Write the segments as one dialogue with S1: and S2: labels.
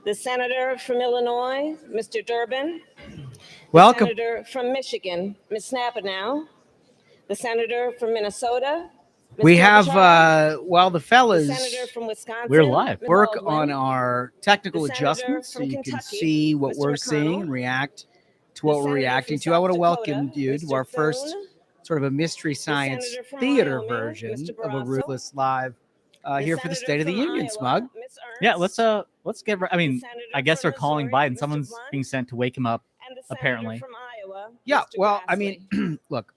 S1: The senator from Illinois, Mr. Durbin.
S2: Welcome.
S1: The senator from Michigan, Ms. Snappanow. The senator from Minnesota, Ms.
S2: We have,
S1: Klobuchar.
S2: while the fellas
S1: The senator from Wisconsin,
S3: We're live.
S1: Ms.
S2: work
S1: Baldwin.
S2: on our technical
S1: The senator
S2: adjustments so
S1: from
S2: you can
S1: Kentucky,
S2: see what
S1: Mr.
S2: we're
S1: McConnell.
S2: seeing and react to
S1: The
S2: what we're
S1: senator
S2: reacting
S1: from
S2: to. I want to
S1: South
S2: welcome
S1: Dakota,
S2: you to
S1: Mr.
S2: our first
S1: Thune.
S2: sort of a Mystery Science
S1: senator from
S2: theater
S1: Wyoming,
S2: version
S1: Mr.
S2: of a
S1: Barrasso.
S2: Ruthless Live here for the
S1: senator
S2: State of the
S1: from
S2: Union,
S1: Iowa,
S2: Smug.
S1: Ms. Ernst.
S3: Yeah, let's get. I mean,
S1: senator
S3: I guess they're
S1: from
S3: calling
S1: Missouri,
S3: Biden.
S1: Mr.
S3: Someone's
S1: Blunt.
S3: being sent to wake him up.
S1: And the senator
S3: Apparently.
S1: from Iowa,
S2: Yeah,
S1: Mr.
S2: well, I
S1: Grassley.
S2: mean, look,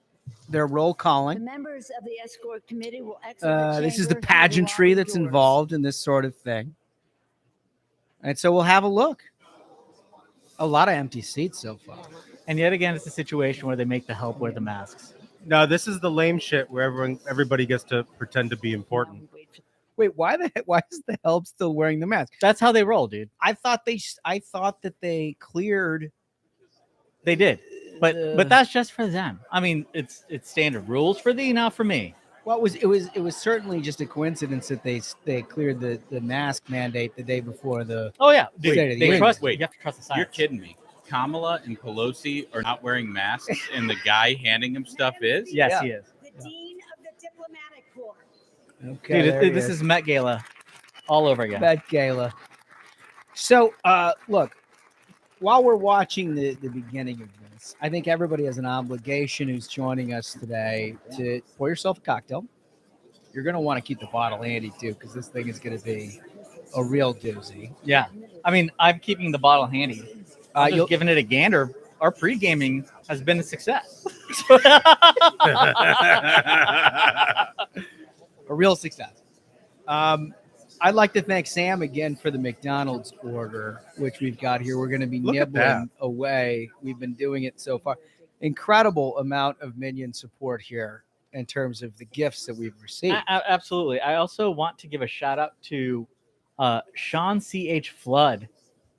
S2: they're roll
S4: The
S2: calling.
S4: members of the escort committee will exit the
S2: This is the
S4: chamber through
S2: pageantry
S4: long
S2: that's
S4: doors.
S2: involved in this sort of thing. And so we'll have a look. A lot of empty seats so far.
S3: And yet again, it's a situation where they make the help wear the masks.
S5: No, this is the lame shit where everybody gets to pretend to be important.
S2: Wait, why is the help still wearing the mask?
S3: That's how they roll, dude.
S2: I thought that they cleared.
S3: They did, but that's just for them. I mean, it's standard rules for thee, not for me.
S2: Well, it was certainly just a coincidence that they cleared the mask mandate the day before the.
S3: Oh yeah, dude,
S2: State of the
S3: they
S2: Union.
S3: trust.
S6: Wait,
S3: you have to trust the science.
S6: You're kidding me. Kamala and Pelosi are not wearing masks, and the guy handing him stuff is?
S3: Yes,
S2: Yeah.
S3: he is.
S4: The dean of the diplomatic corps.
S2: Okay,
S3: Dude,
S2: there he
S3: this is Met Gala all over again.
S2: Met Gala. So, look, while we're watching the beginning of this, I think everybody has an obligation who's joining us today to pour yourself a cocktail. You're going to want to keep the bottle handy, too, because this thing is going to be a real doozy.
S3: Yeah, I mean, I'm keeping the bottle handy. I'm
S2: You'll-
S3: just giving it a gander. Our pre-gaming has been a success.
S2: A real success. I'd like to thank Sam again for the McDonald's order, which we've got here. We're going to be
S5: Look at that.
S2: nibbling away. We've been doing it so far. Incredible amount of Minion support here in terms of the gifts that we've received.
S3: Absolutely. I also want to give a shout out to Sean C.H. Flood,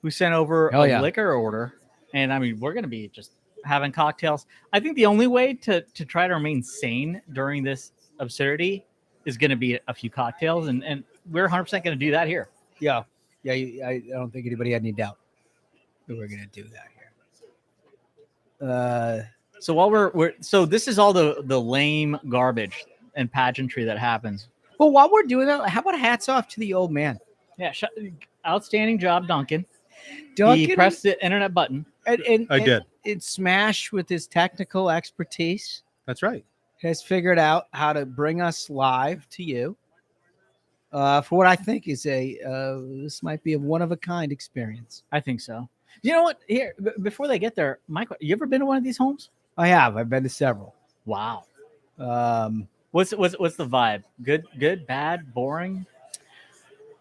S3: who sent over
S2: Oh,
S3: a
S2: yeah.
S3: liquor order. And I mean, we're going to be just having cocktails. I think the only way to try to remain sane during this absurdity is going to be a few cocktails. And we're 100% going to do that here.
S2: Yeah. I don't think anybody had any doubt that we're going to do that here.
S3: So while so this is all the lame garbage and pageantry that happens.
S2: Well, while we're doing that, how about hats off to the old man?
S3: Yeah. Outstanding job, Duncan.
S2: Duncan,
S3: He pressed the internet button.
S2: and
S5: I did.
S2: And Smash, with his technical expertise,
S5: That's right.
S2: has figured out how to bring us live to you for what I think is this might be a one-of-a-kind experience.
S3: I think so. You know what? Here, before they get there, Mike, you ever been to one of these homes?
S2: I have. I've been to several.
S3: Wow.
S2: Um,
S3: What's the vibe? Good, bad, boring?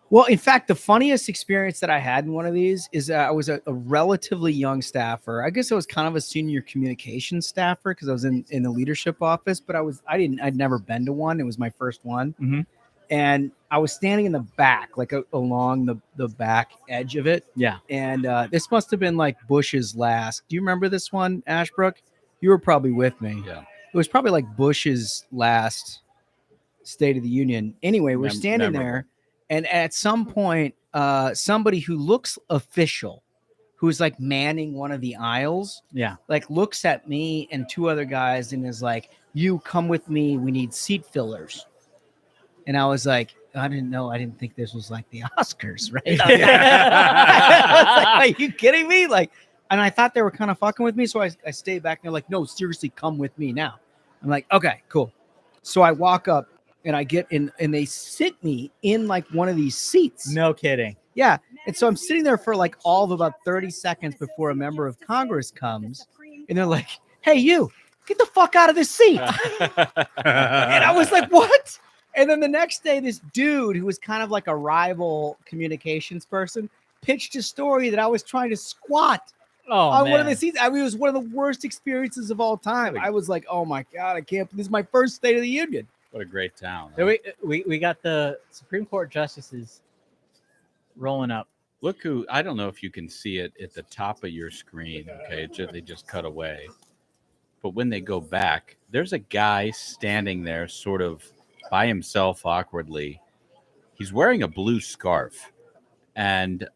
S2: well, in fact, the funniest experience that I had in one of these is I was a relatively young staffer. I guess I was kind of a senior communications staffer because I was in the leadership office, but I'd never been to one. It was my first one.
S3: Mm-hmm.
S2: And I was standing in the back, like along the back edge of it.
S3: Yeah.
S2: And this must have been like Bush's last. Do you remember this one, Ashbrook? You were probably with me.
S6: Yeah.
S2: It was probably like Bush's last State of the Union. Anyway, we're standing
S6: memorable.
S2: there, and at some point, somebody who looks official, who's like manning one of the aisles,
S3: Yeah.
S2: like looks at me and two other guys and is like, "You come with me. We need seat fillers." And I was like, I didn't think this was like the Oscars, right? I was like, are you kidding me? Like, and I thought they were kind of fucking with me. So I stayed back and they're like, no, seriously, come with me now. I'm like, okay, cool. So I walk up and I get in and they sit me in like one of these seats.
S3: No kidding.
S2: Yeah. And so I'm sitting there for like all of about 30 seconds before a member of Congress comes and they're like, hey, you get the fuck out of this seat. And I was like, what? And then the next day, this dude who was kind of like a rival communications person pitched a story that I was trying to squat
S3: Oh,
S2: on
S3: man.
S2: one of the seats. I mean, it was one of the worst experiences of all time. I was like, oh my God, I can't. This is my first State of the Union.
S6: What a great town.
S3: So we got the Supreme Court justices rolling up.
S6: Look who, I don't know if you can see it at the top of your screen. Okay. They just cut away. But when they go back, there's a guy standing there sort of by himself awkwardly. He's wearing a blue scarf. And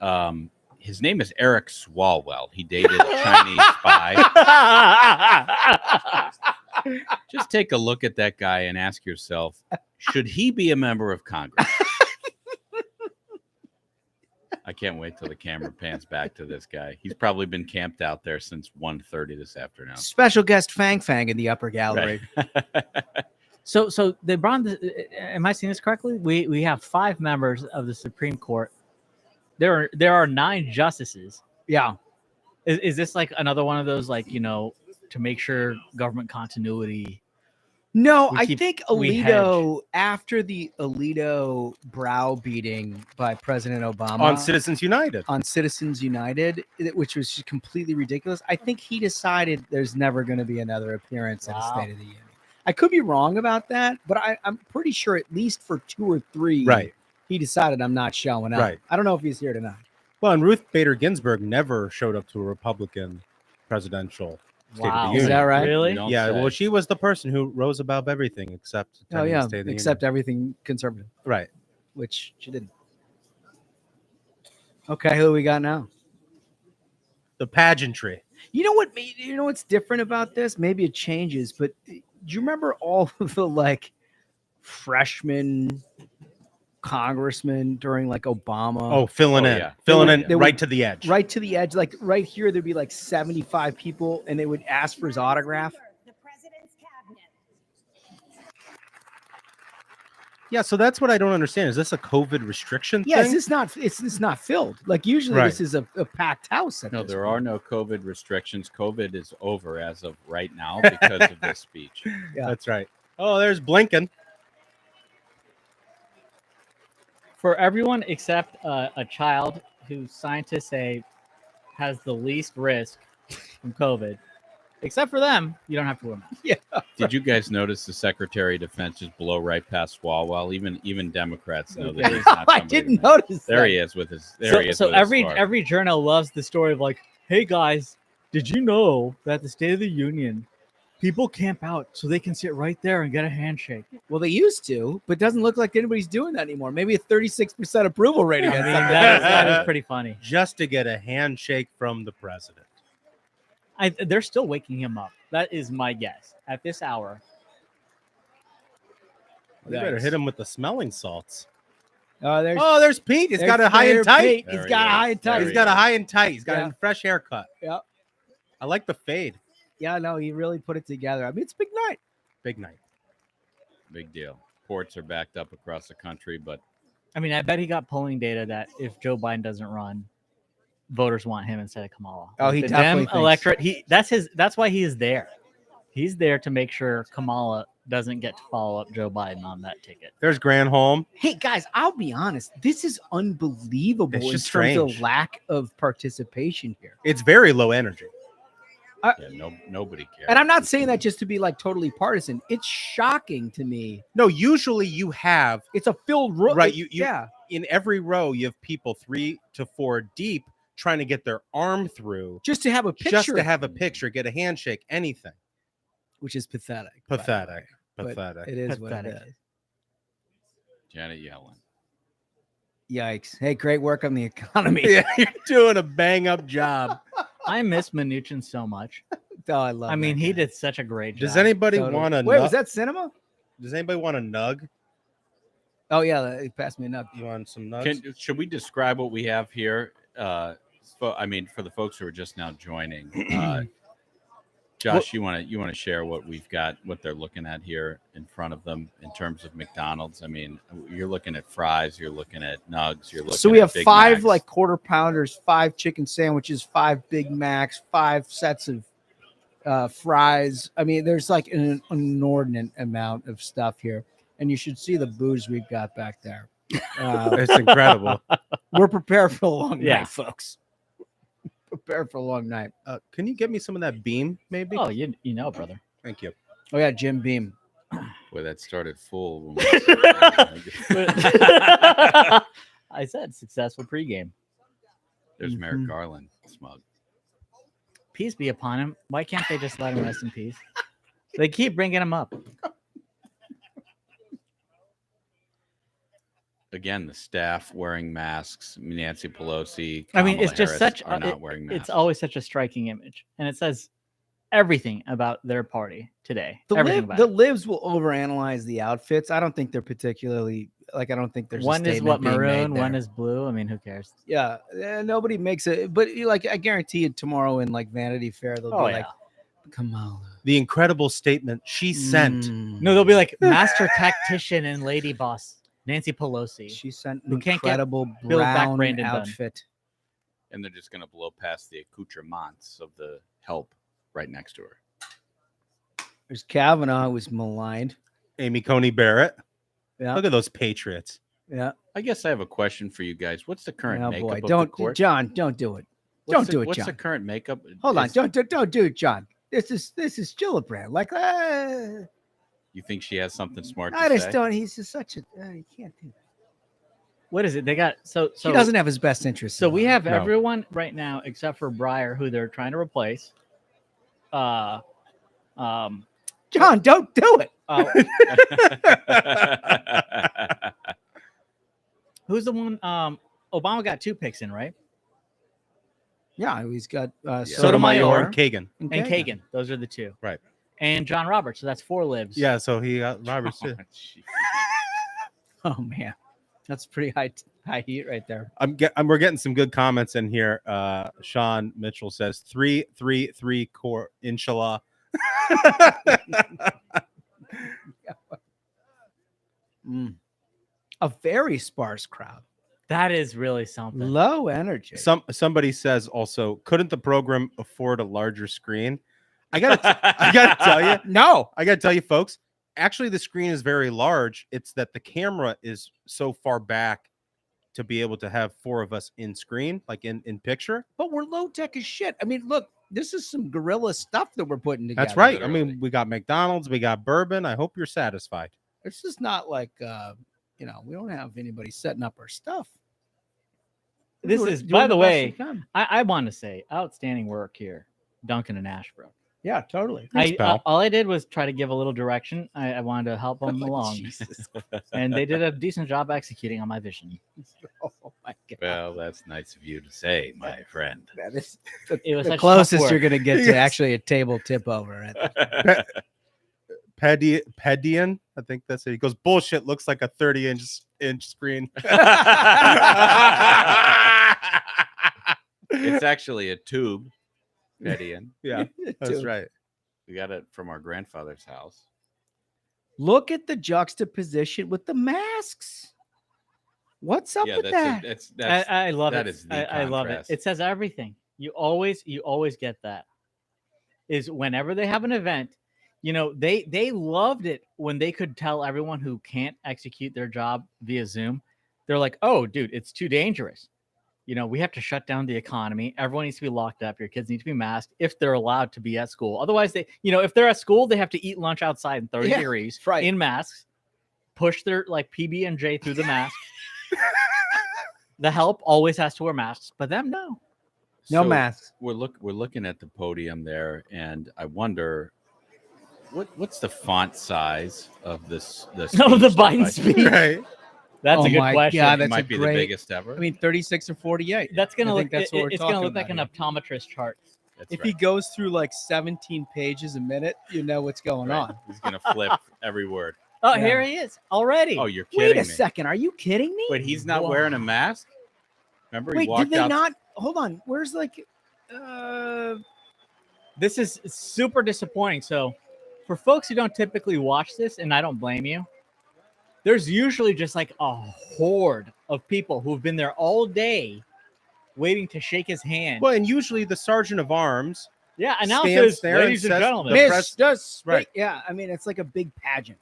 S6: his name is Eric Swalwell. He dated a Chinese spy. Just take a look at that guy and ask yourself, should he be a member of Congress? I can't wait till the camera pans back to this guy. He's probably been camped out there since 1:30 this afternoon.
S2: Special guest Fang Fang in the upper gallery.
S6: Right.
S3: So they brought am I seeing this correctly? We have 5 members of the Supreme Court. There are 9 justices.
S2: Yeah.
S3: Is this like another one of those, like, you know, to make sure government continuity?
S2: No,
S3: We
S2: I
S3: keep-
S2: think
S3: we
S2: Alito, after the Alito browbeating by President Obama
S5: On Citizens United.
S2: on Citizens United, which was just completely ridiculous, I think he decided there's never going to be another appearance at a
S3: Wow.
S2: State of the Union. I could be wrong about that, but I'm pretty sure at least for 2 or 3,
S5: Right.
S2: he decided I'm not showing up.
S5: Right.
S2: I don't know if he's here tonight.
S5: Well, and Ruth Bader Ginsburg never showed up to a Republican presidential State of the
S3: Wow.
S5: Union.
S2: Is that right?
S3: Really?
S6: You don't
S5: Yeah,
S6: say.
S5: well, she was the person who rose above everything except
S2: Oh,
S5: attending
S2: yeah,
S5: the State of the
S2: except
S5: Union.
S2: everything conservative,
S5: Right.
S2: which she didn't. Okay, who we got now?
S5: The pageantry.
S2: You know what? You know what's different about this? Maybe it changes, but do you remember all of the like freshmen congressmen during like Obama?
S5: Oh, filling
S6: Oh,
S5: in.
S6: yeah.
S5: Filling
S2: They
S5: in
S2: would-
S5: right to the edge.
S2: right to the edge. Like right here, there'd be like 75 people, and they would ask for his autograph.
S4: The president's cabinet.
S5: Yeah, so that's what I don't understand. Is this a COVID restriction
S2: Yes,
S5: thing?
S2: it's not filled. Like usually,
S5: Right.
S2: this is a packed house. At
S6: No,
S2: this
S6: there
S2: point.
S6: are no COVID restrictions. COVID is over as of right now because of this speech.
S2: Yeah.
S5: That's right. Oh, there's Blinken.
S3: For everyone except a child who scientists say has the least risk from COVID, except for them, you don't have to wear masks.
S6: Did you guys notice the Secretary of Defense just blow right past Swalwell? Even Democrats know that he's not
S2: I
S6: somebody
S2: didn't
S6: to-
S2: notice.
S6: There
S2: that.
S6: he is with his. There he is.
S3: So
S6: with his
S3: every
S6: scarf.
S3: journal loves the story of like, hey guys, did you know that the State of the Union people camp out so they can sit right there and get a handshake?
S2: Well, they used to, but it doesn't look like anybody's doing that anymore. Maybe a 36% approval rating.
S3: I
S2: on
S3: mean,
S2: something.
S3: that is pretty funny.
S5: Just to get a handshake from the president.
S3: They're still waking him up. That is my guess at this hour.
S5: You better hit him with the smelling salts.
S2: Oh, there's
S5: Oh, there's Pete. He's got a high and tight.
S2: He's
S6: There
S2: got a
S6: he
S2: high
S6: is.
S2: and tight.
S6: There
S5: He's got a high and tight. He's got
S2: Yeah.
S5: a fresh haircut.
S2: Yep.
S5: I like the fade.
S2: Yeah, no, he really put it together. I mean, it's a big night.
S5: Big night.
S6: Big deal. Ports are backed up across the country, but
S3: I mean, I bet he got polling data that if Joe Biden doesn't run, voters want him instead of Kamala.
S2: Oh, he
S3: the
S2: definitely
S3: Dem
S2: thinks-
S3: electorate. That's why he is there. He's there to make sure Kamala doesn't get to follow up Joe Biden on that ticket.
S5: There's Granholm.
S2: Hey guys, I'll be honest. This is unbelievable
S5: It's
S2: in
S5: just
S2: terms of
S5: strange.
S2: lack of participation here.
S5: It's very low energy.
S6: yeah, nobody cares.
S2: And I'm not saying that just to be like totally partisan. It's shocking to me.
S5: No, usually you have
S2: It's a filled room.
S5: Right, you-
S2: yeah.
S5: in every row you have people 3 to 4 deep trying to get their arm through
S2: Just to have a picture.
S5: just to have a picture, get a handshake, anything.
S2: which is pathetic. by the
S5: Pathetic.
S2: way. But
S5: Pathetic.
S2: It is what it
S3: Pathetic.
S2: is.
S6: Janet Yellen.
S2: Yikes. Hey, great work on the economy.
S5: Yeah, you're doing a bang up job.
S3: I miss Mnuchin so much.
S2: Oh, I love
S3: I mean,
S2: that
S3: he
S2: guy.
S3: did such a great job.
S5: Does anybody
S2: Totally.
S5: want to
S2: Wait, was that cinema?
S5: Does anybody want a nug?
S2: Oh, yeah. He passed me a nug.
S5: You want some nugs?
S6: Should we describe what we have here? I mean, for the folks who are just now joining, Josh, you want to share what we've got, what they're looking at here in front of them in terms of McDonald's? I mean, you're looking at fries, you're looking at nugs, you're looking.
S2: So we
S6: at
S2: have
S6: Big
S2: 5
S6: Macs.
S2: like quarter pounders, 5 chicken sandwiches, 5 Big Macs, 5 sets of fries. I mean, there's like an inordinate amount of stuff here, and you should see the booze we've got back there.
S5: It's incredible.
S2: We're prepared for a long
S3: Yeah.
S2: night, folks. Prepared for a long night.
S5: Can you get me some of that beam, maybe?
S3: Oh, you know, brother.
S5: Thank you.
S2: Oh yeah, Jim Beam.
S6: Boy, that started full. when
S3: I said successful pregame.
S6: There's
S2: Mm-hmm.
S6: Merrick Garland, smug.
S3: Peace be upon him. Why can't they just let him rest in peace? They keep bringing him up.
S6: again, the staff wearing masks. Nancy Pelosi.
S3: I mean, it's
S6: Kamala
S3: just
S6: Harris
S3: such
S6: are not wearing masks.
S3: it's always such a striking image, and it says everything about their party today.
S2: The
S3: Everything about
S2: the
S3: it.
S2: libs will overanalyze the outfits. I don't think they're particularly like. I don't think there's
S3: One
S2: a
S3: is what
S2: statement being made
S3: maroon, one
S2: there.
S3: is blue. I mean, who cares?
S2: Yeah, nobody makes it. But like, I guarantee you, tomorrow in like Vanity Fair, they'll
S3: Oh
S2: be
S3: yeah.
S2: like, Kamala.
S5: The incredible statement she sent.
S3: No, they'll be like master tactician and lady boss Nancy Pelosi.
S2: She sent an
S3: Who can't get
S2: incredible
S3: Build Back
S2: brown
S3: Brandon done.
S2: outfit.
S6: And they're just going to blow past the accoutrements of the help right next to her.
S2: There's Kavanaugh, who was maligned.
S5: Amy Coney Barrett.
S2: Yeah,
S5: Look at those patriots.
S2: yeah.
S6: I guess I have a question for you guys. What's the current
S2: Oh
S6: makeup
S2: boy,
S6: of the
S2: don't,
S6: court?
S2: John, don't do it.
S6: What's
S2: Don't
S6: the-
S2: do it,
S6: What's
S2: John.
S6: the current makeup?
S2: Hold on,
S6: Is-
S2: don't do it, John. This is Gillibrand. Like,
S6: You think she has something smart to
S2: I just
S6: say?
S2: don't. He's just such a. You can't do that.
S3: What is it? They got so
S2: He doesn't have his best interest.
S3: So
S2: in
S3: we
S2: mind.
S3: have
S5: No.
S3: everyone right now except for Breyer, who they're trying to replace.
S2: John, don't do it.
S3: Who's the one? Obama got 2 picks in, right?
S2: Yeah, he's got
S3: Sotomayor
S5: and Kagan.
S3: And Kagan. Those are the 2.
S5: Right.
S3: And John Roberts. So that's 4 libs.
S5: Yeah, so he got Roberts too.
S6: Jeez.
S2: Oh man, that's pretty high heat right there.
S5: We're getting some good comments in here. Sean Mitchell says 333 core, inshallah.
S2: A very sparse crowd,
S3: That is really something.
S2: low energy.
S5: Somebody says also, couldn't the program afford a larger screen? I gotta tell you,
S2: No,
S5: I gotta tell you, folks. Actually, the screen is very large. It's that the camera is so far back to be able to have 4 of us in screen, like in picture.
S2: but we're low tech as shit. I mean, look, this is some guerrilla stuff that we're putting together.
S5: That's right. I
S6: literally.
S5: mean, we got McDonald's, we got bourbon. I hope you're satisfied.
S2: It's just not like we don't have anybody setting up our stuff.
S3: This
S2: We're
S3: is,
S2: doing
S3: by the
S2: best
S3: way,
S2: we can.
S3: I want to say outstanding work here, Duncan and Ashbrook.
S2: Yeah, totally.
S5: Thanks, pal.
S3: All I did was try to give a little direction. I wanted to help them along,
S2: Jesus.
S3: and they did a decent job executing on my vision.
S2: Oh my god.
S6: Well, that's nice of you to say, my friend.
S2: That is
S3: It was
S2: the
S3: such tough
S2: closest
S3: work.
S2: you're going to get to
S5: Yes.
S2: actually a table tip over.
S5: Pedian, I think that's it. He goes, bullshit, looks like a 30-inch screen.
S6: It's actually a tube, Median.
S5: Yeah, that's
S2: Dude,
S5: right.
S6: We got it from our grandfather's house.
S2: Look at the juxtaposition with the masks. What's up
S6: Yeah,
S2: with that?
S6: that's
S3: I love
S6: that
S3: it.
S6: is the
S3: I love it.
S6: contrast.
S3: It says everything. You always get that. Is whenever they have an event, they loved it when they could tell everyone who can't execute their job via Zoom. They're like, "Oh, dude, it's too dangerous. We have to shut down the economy. Everyone needs to be locked up. Your kids need to be masked if they're allowed to be at school. Otherwise, if they're at school, they have to eat lunch outside in 30
S2: Yeah,
S3: degrees
S2: right.
S3: in masks, push their PB&J through the mask. The help always has to wear masks, but them no.
S2: No
S6: So
S2: masks.
S6: We're looking at the podium there, and I wonder what's the font size of this.
S3: No, the
S6: speech that
S3: Biden
S6: I-
S3: speech.
S5: Right.
S3: That's
S2: Oh
S3: a good
S2: my
S3: question.
S2: God,
S6: It
S2: that's
S6: might
S2: a
S6: be
S2: great-
S6: the biggest ever.
S2: I mean, 36 or 48.
S3: That's gonna
S2: I
S3: look.
S2: think that's what we're
S3: It's gonna
S2: talking
S3: look like an
S2: about
S3: optometrist chart.
S6: That's
S2: If
S6: right.
S2: he goes through like 17 pages a minute, you know what's going
S6: Right.
S2: on.
S6: He's gonna flip every word.
S3: Oh,
S2: Yeah.
S3: here he is already.
S6: Oh, you're
S2: Wait
S6: kidding
S2: a
S6: me.
S2: second. Are you kidding me?
S6: Wait, he's not
S3: Wow.
S6: wearing a mask? Remember, he
S2: Wait,
S6: walked
S2: did they
S6: out.
S2: not? Hold on. Where's like
S3: This is super disappointing. So, for folks who don't typically watch this, and I don't blame you, there's usually just like a horde of people who've been there all day waiting to shake his hand.
S5: Well, and usually the sergeant of arms.
S3: Yeah,
S5: stands
S3: announces,
S5: there and
S3: ladies and
S5: says
S3: gentlemen.
S5: the
S2: Miss
S5: press-
S2: does
S5: right.
S2: Yeah, I mean it's like a big pageant.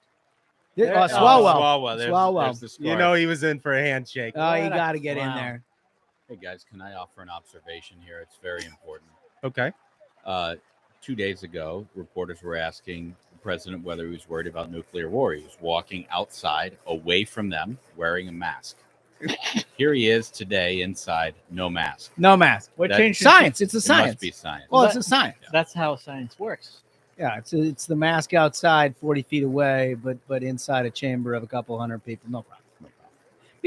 S3: There-
S2: Oh,
S3: oh,
S2: Swalwell.
S6: Swalwell. There's,
S2: Swalwell.
S6: there's the scarf.
S5: You know he was in for a handshake.
S2: Oh, you
S3: What a
S2: got to get in
S3: clown.
S2: there.
S6: Hey guys, can I offer an observation here? It's very important.
S5: Okay.
S6: 2 days ago, reporters were asking the president whether he was worried about nuclear war. He was walking outside, away from them, wearing a mask. Here he is today, inside, no mask.
S2: No mask.
S3: What
S6: That-
S3: changed?
S2: Science. It's a
S6: It
S2: science.
S6: must be science.
S2: Well, it's a science.
S3: That's how science works.
S2: Yeah, it's the mask outside, 40 feet away, but inside a chamber of a couple hundred people. No problem.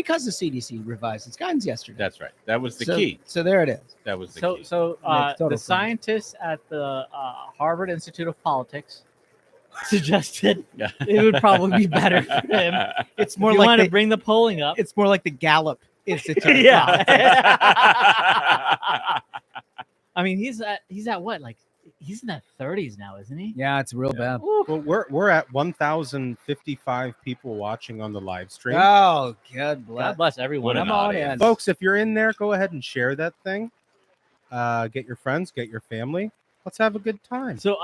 S2: because the CDC revised its guidance yesterday.
S6: That's right. That was the
S2: So-
S6: key.
S2: So there it is.
S6: That was the
S3: So,
S6: key.
S3: so
S2: Makes total
S3: the
S2: sense.
S3: scientists at the Harvard Institute of Politics suggested
S6: Yeah.
S3: it would probably be better for him.
S2: It's
S3: If
S2: more
S3: you
S2: like
S3: want to
S2: the,
S3: bring the polling up.
S2: it's more like the Gallup Institute. of
S3: Yeah.
S2: Politics.
S3: I mean, he's at what? Like, he's in the 30s now, isn't he?
S2: Yeah, it's real bad.
S5: Well, we're at 1,055 people watching on the live stream.
S2: Oh, God bless.
S3: God bless everyone.
S6: What an
S2: Come on
S6: audience.
S2: in.
S5: Folks, if you're in there, go ahead and share that thing. Get your friends, get your family. Let's have a good time.
S3: So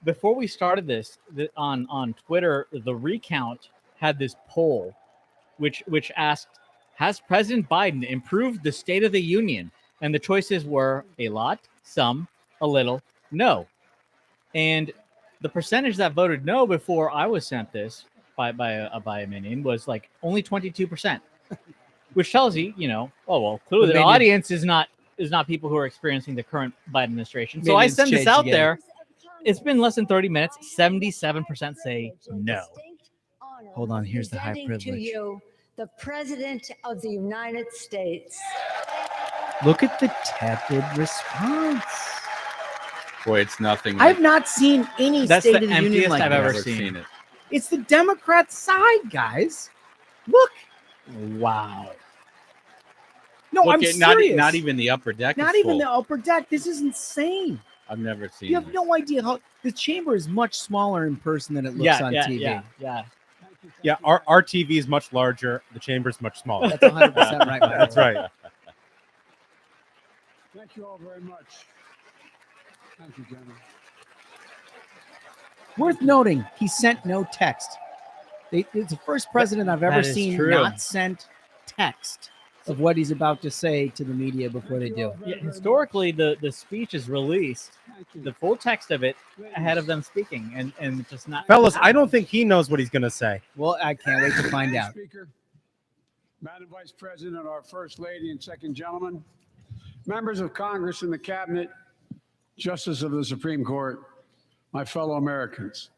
S3: before we started this on Twitter, the Recount had this poll, which asked, "Has President Biden improved the State of the Union?" And the choices were a lot, some, a little, no. And the percentage that voted no before I was sent this by a minion was like only 22%, which tells you, oh well, clearly the
S2: Minion-
S3: audience is not people who are experiencing the current Biden administration. So I
S2: Minions
S3: send this
S2: changed
S3: out
S2: again.
S3: there. It's been less than 30 minutes. 77% say no.
S2: Hold on, here's the high
S4: Presenting
S2: privilege.
S4: To you, the President of the United States.
S2: Look at the tepid response.
S6: Boy, it's nothing.
S2: I've not seen any
S3: That's
S2: State
S3: the
S2: of the Union
S3: emptiest
S2: like
S3: I've
S2: this.
S3: ever
S6: never
S3: seen.
S6: it.
S2: It's the Democrat side, guys. Look.
S3: Wow.
S2: No,
S6: Look
S2: I'm
S6: at-
S2: serious.
S6: not even the upper deck.
S2: Not
S6: is
S2: even
S6: full.
S2: the upper deck. This is insane.
S6: I've never seen.
S2: You have
S6: this.
S2: no idea how the chamber is much smaller in person than it looks on TV.
S3: Yeah.
S5: Yeah, our TV is much larger. The chamber's much smaller.
S2: That's 100% right. Mike.
S5: That's right.
S7: Thank you all very much. Thank you, General.
S2: Worth noting, he sent no text. It's the first president I've ever
S3: That is
S2: seen
S3: true.
S2: not sent text of what he's about to say to the media before they do.
S3: Yeah, historically, the speech is released,
S7: Thank you.
S3: the full text of it, ahead of them speaking, and just not.
S5: Fellas, I don't think he knows what he's going to say.
S2: Well, I can't wait to find
S7: Madam
S2: out.
S7: Speaker, Madam Vice President, our First Lady and Second Gentleman, members of Congress and the Cabinet, Justice of the Supreme Court, my fellow Americans.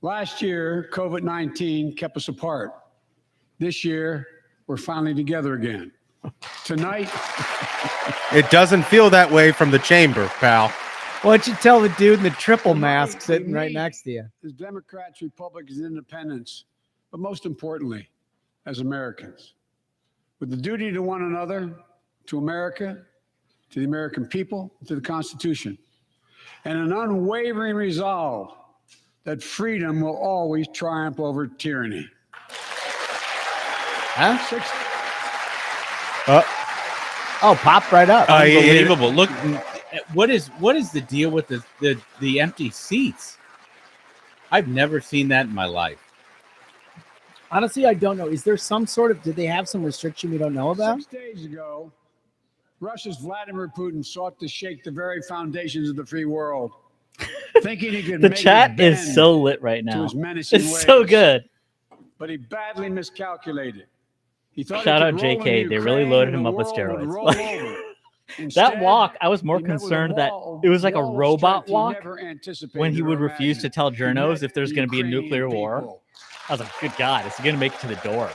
S7: Last year, COVID-19 kept us apart. This year, we're finally together again. Tonight,
S5: It doesn't feel that way from the chamber, pal.
S2: Why don't you tell the dude in the triple mask sitting right next to you?
S7: as Democrats, Republicans, and Independents, but most importantly, as Americans, with the duty to one another, to America, to the American people, to the Constitution, and an unwavering resolve that freedom will always triumph over tyranny.
S2: Huh?
S7: Six-
S2: Oh, pop right up.
S6: Unbelievable! Look, what is the deal with the empty seats? I've never seen that in my life.
S2: Honestly, I don't know. Is there some sort of, did they have some restriction we don't know about?
S7: 6 days ago, Russia's Vladimir Putin sought to shake the very foundations of the free world, thinking he could
S3: The
S7: make
S3: chat
S7: it
S3: is
S7: bend
S3: so lit right
S7: to
S3: now.
S7: his menacing
S3: It's so
S7: ways.
S3: good.
S7: But he badly miscalculated. He thought
S3: Shout
S7: he
S3: out
S7: could roll
S3: JK.
S7: into
S3: They really
S7: Ukraine
S3: loaded
S7: and
S3: him
S7: the
S3: up with
S7: world would
S3: steroids.
S7: roll
S3: Like,
S7: over.
S3: That
S7: Instead,
S3: walk, I was more
S7: he met with a
S3: concerned that
S7: wall-
S3: it was like a
S7: wall of
S3: robot
S7: strength he
S3: walk
S7: never anticipated
S3: when he
S7: or
S3: would refuse to
S7: imagined.
S3: tell
S7: He
S3: journos
S7: met
S3: if there's
S7: the
S3: going to be a
S7: Ukrainian
S3: nuclear war.
S7: people.
S3: I was like, good God, is he going to make it to the door?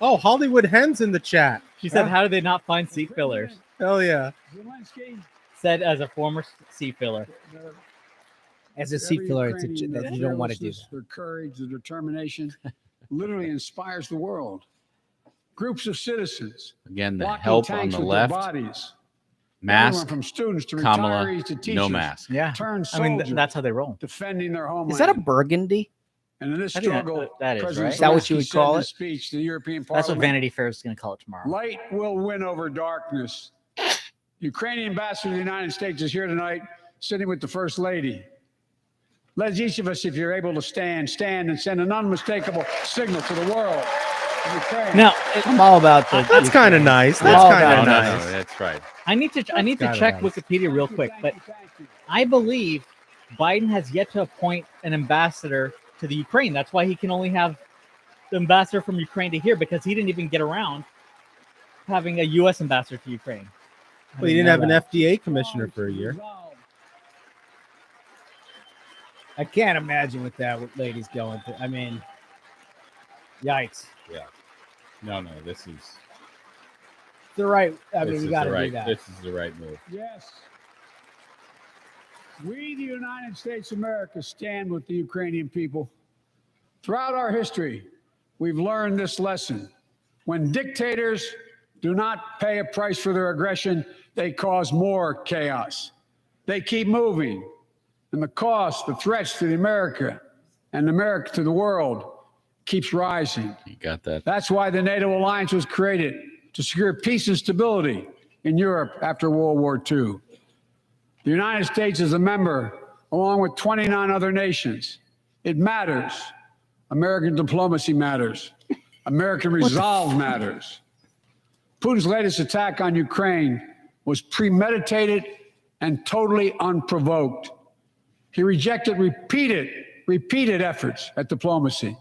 S5: Oh, Hollywood Hen's in the chat.
S3: She said,
S5: Yeah.
S3: how do they not find seat fillers?
S5: Hell yeah.
S7: Zelensky,
S3: Said as a former seat filler.
S2: As a
S7: every
S2: seat filler, it's
S7: Ukrainian,
S2: that
S7: their
S2: you don't want to do
S7: fearlessness,
S2: that.
S7: Their courage, their determination literally inspires the world. Groups of citizens
S6: Again, the
S7: blocking
S6: help on
S7: tanks
S6: the
S7: with their
S6: left,
S7: bodies. Everyone
S6: mask,
S7: from students to
S6: Kamala,
S7: retirees to teachers,
S6: no mask.
S3: Yeah.
S7: turned
S3: I mean,
S7: soldiers
S3: that's how they roll.
S7: defending their homeland.
S2: Is that a burgundy?
S7: And in this
S3: I think that-
S7: struggle,
S3: that is,
S7: President
S3: right?
S2: Is that what you
S7: Zelensky
S2: would
S7: said in
S2: call
S7: his
S2: it?
S7: speech to the European
S3: That's what
S7: Parliament,
S3: Vanity Fair is going to call it tomorrow.
S7: light will win over darkness. Ukrainian ambassador to the United States is here tonight, sitting with the First Lady. Let each of us, if you're able to stand and send an unmistakable signal to the world. of Ukraine.
S3: Now,
S2: I'm all about the.
S5: That's kind of nice.
S2: I'm
S5: That's
S2: all
S5: kind
S2: about
S5: of
S6: No,
S2: it.
S6: no,
S5: nice.
S6: no, that's right.
S3: I need to
S2: kinda
S3: check
S2: nice.
S3: Wikipedia real quick, but
S7: Thank you.
S3: I believe Biden has yet to appoint an ambassador to the Ukraine. That's why he can only have the ambassador from Ukraine to here, because he didn't even get around having a U.S. ambassador to Ukraine.
S5: Well, you didn't have an FDA commissioner for a year.
S2: I can't imagine what lady's going through. I mean, yikes.
S6: Yeah. No, this is
S2: The right. I
S6: this
S2: mean,
S6: is
S2: you got
S6: the
S2: to do
S6: right.
S2: that.
S6: This is the right move.
S7: Yes. We, the United States of America, stand with the Ukrainian people. Throughout our history, we've learned this lesson. When dictators do not pay a price for their aggression, they cause more chaos. They keep moving, and the cost, the threats to America and America to the world keeps rising.
S6: You got that.
S7: That's why the NATO alliance was created, to secure peace and stability in Europe after World War II. The United States is a member, along with 29 other nations. It matters. American diplomacy matters. American resolve matters. Putin's latest attack on Ukraine was premeditated and totally unprovoked. He rejected repeated efforts at diplomacy.